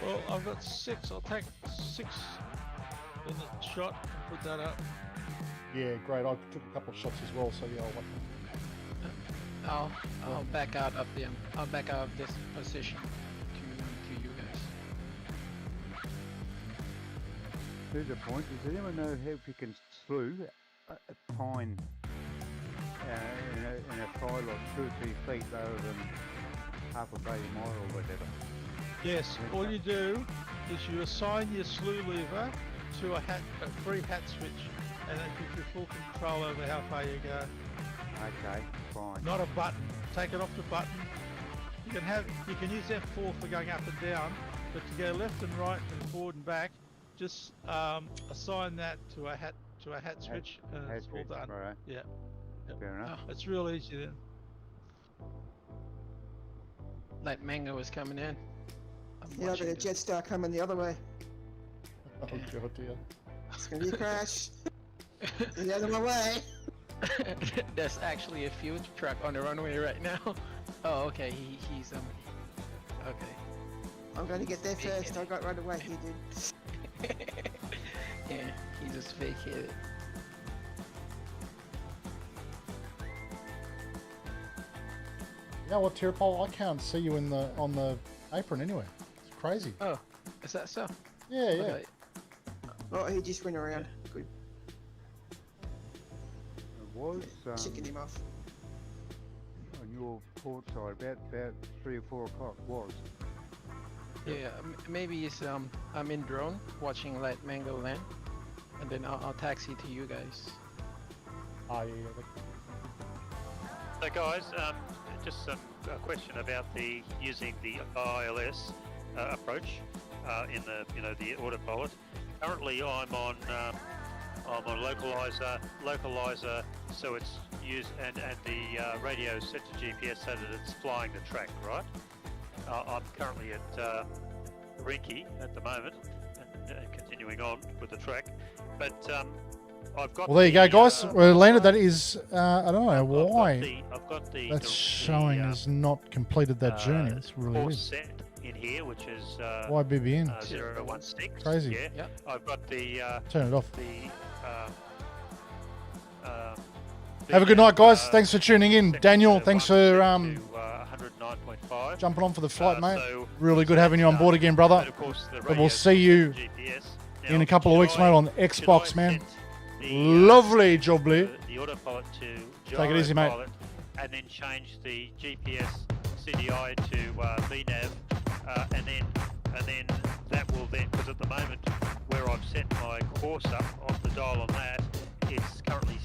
D: Well, I've got 6. I'll take 6 in the shot and put that up.
A: Yeah, great. I took a couple of shots as well, so yeah, I'll wait.
B: I'll back out of the I'll back out of this position to you guys.
C: Here's a point. Does anyone know if you can slew a pine in a pile of 2 or 3 feet lower than half a baby mile or whatever?
D: Yes, all you do is you assign your slew lever to a free hat switch, and that gives you full control over how far you go.
C: Okay, fine.
D: Not a button. Take it off the button. You can use F4 for going up and down, but to go left and right and forward and back, just assign that to a hat to a hat switch, and
C: Hat
D: it's all
C: switch,
D: done.
C: right.
D: Yeah. Yep.
C: Fair enough.
D: It's real easy then.
B: Light mango is coming in. I'm
E: Yeah, I got
B: watching
E: a
B: this.
E: Jetstar coming the other way.
A: Oh god, dear.
E: It's gonna be a crash. Get out of my way.
B: There's actually a fuel truck on the runway right now. Oh, okay. He's okay.
E: I'm gonna get there
B: Fake
E: first.
B: it.
E: I got right away here, dude.
B: Yeah, he just vacated.
A: You know what, Tirapol? I can't see you in the on the apron anyway. It's crazy.
B: Oh, is that so?
A: Yeah, yeah.
B: Okay.
E: Oh, he just went around. Good.
C: It was
E: Checking him off.
C: on your port side about 3 or 4 o'clock. Was.
B: Yeah, maybe it's I'm in drone watching Light Mango land, and then I'll taxi to you guys.
A: Ah, yeah.
F: So guys, just a question about using the ILS approach in the autopilot. Currently, I'm on localizer, so it's used and the radio set to GPS so that it's flying the track, right? I'm currently at Rinky at the moment and continuing on with the track, but I've got.
A: Well, there you go, guys. We landed. That is, I don't know why.
F: I've got the
A: That's showing has not completed that journey. It's really
F: course
A: weird.
F: set in here, which is
A: Why BBN?
F: 016.
A: Crazy.
F: Yeah.
B: Yep.
F: I've got the
A: Turn it off.
F: the
A: Have a good night, guys. Thanks for tuning in.
F: set
A: Daniel,
F: to
A: thanks
F: one,
A: for
F: set to 109.5.
A: jumping on for the flight, mate.
F: So
A: Really good having you on board again, brother.
F: but of course the
A: But we'll
F: radio
A: see you
F: GPS.
A: in
F: Now,
A: a couple of
F: should
A: weeks, mate, on
F: should
A: Xbox,
F: I
A: man.
F: set the,
A: Lovely jobbly.
F: the autopilot to
A: Take it easy, mate.
F: gyropilot and then change the GPS CDI to VNAV, and then that will then, because at the moment where I've set my course up off the dial on that, it's currently set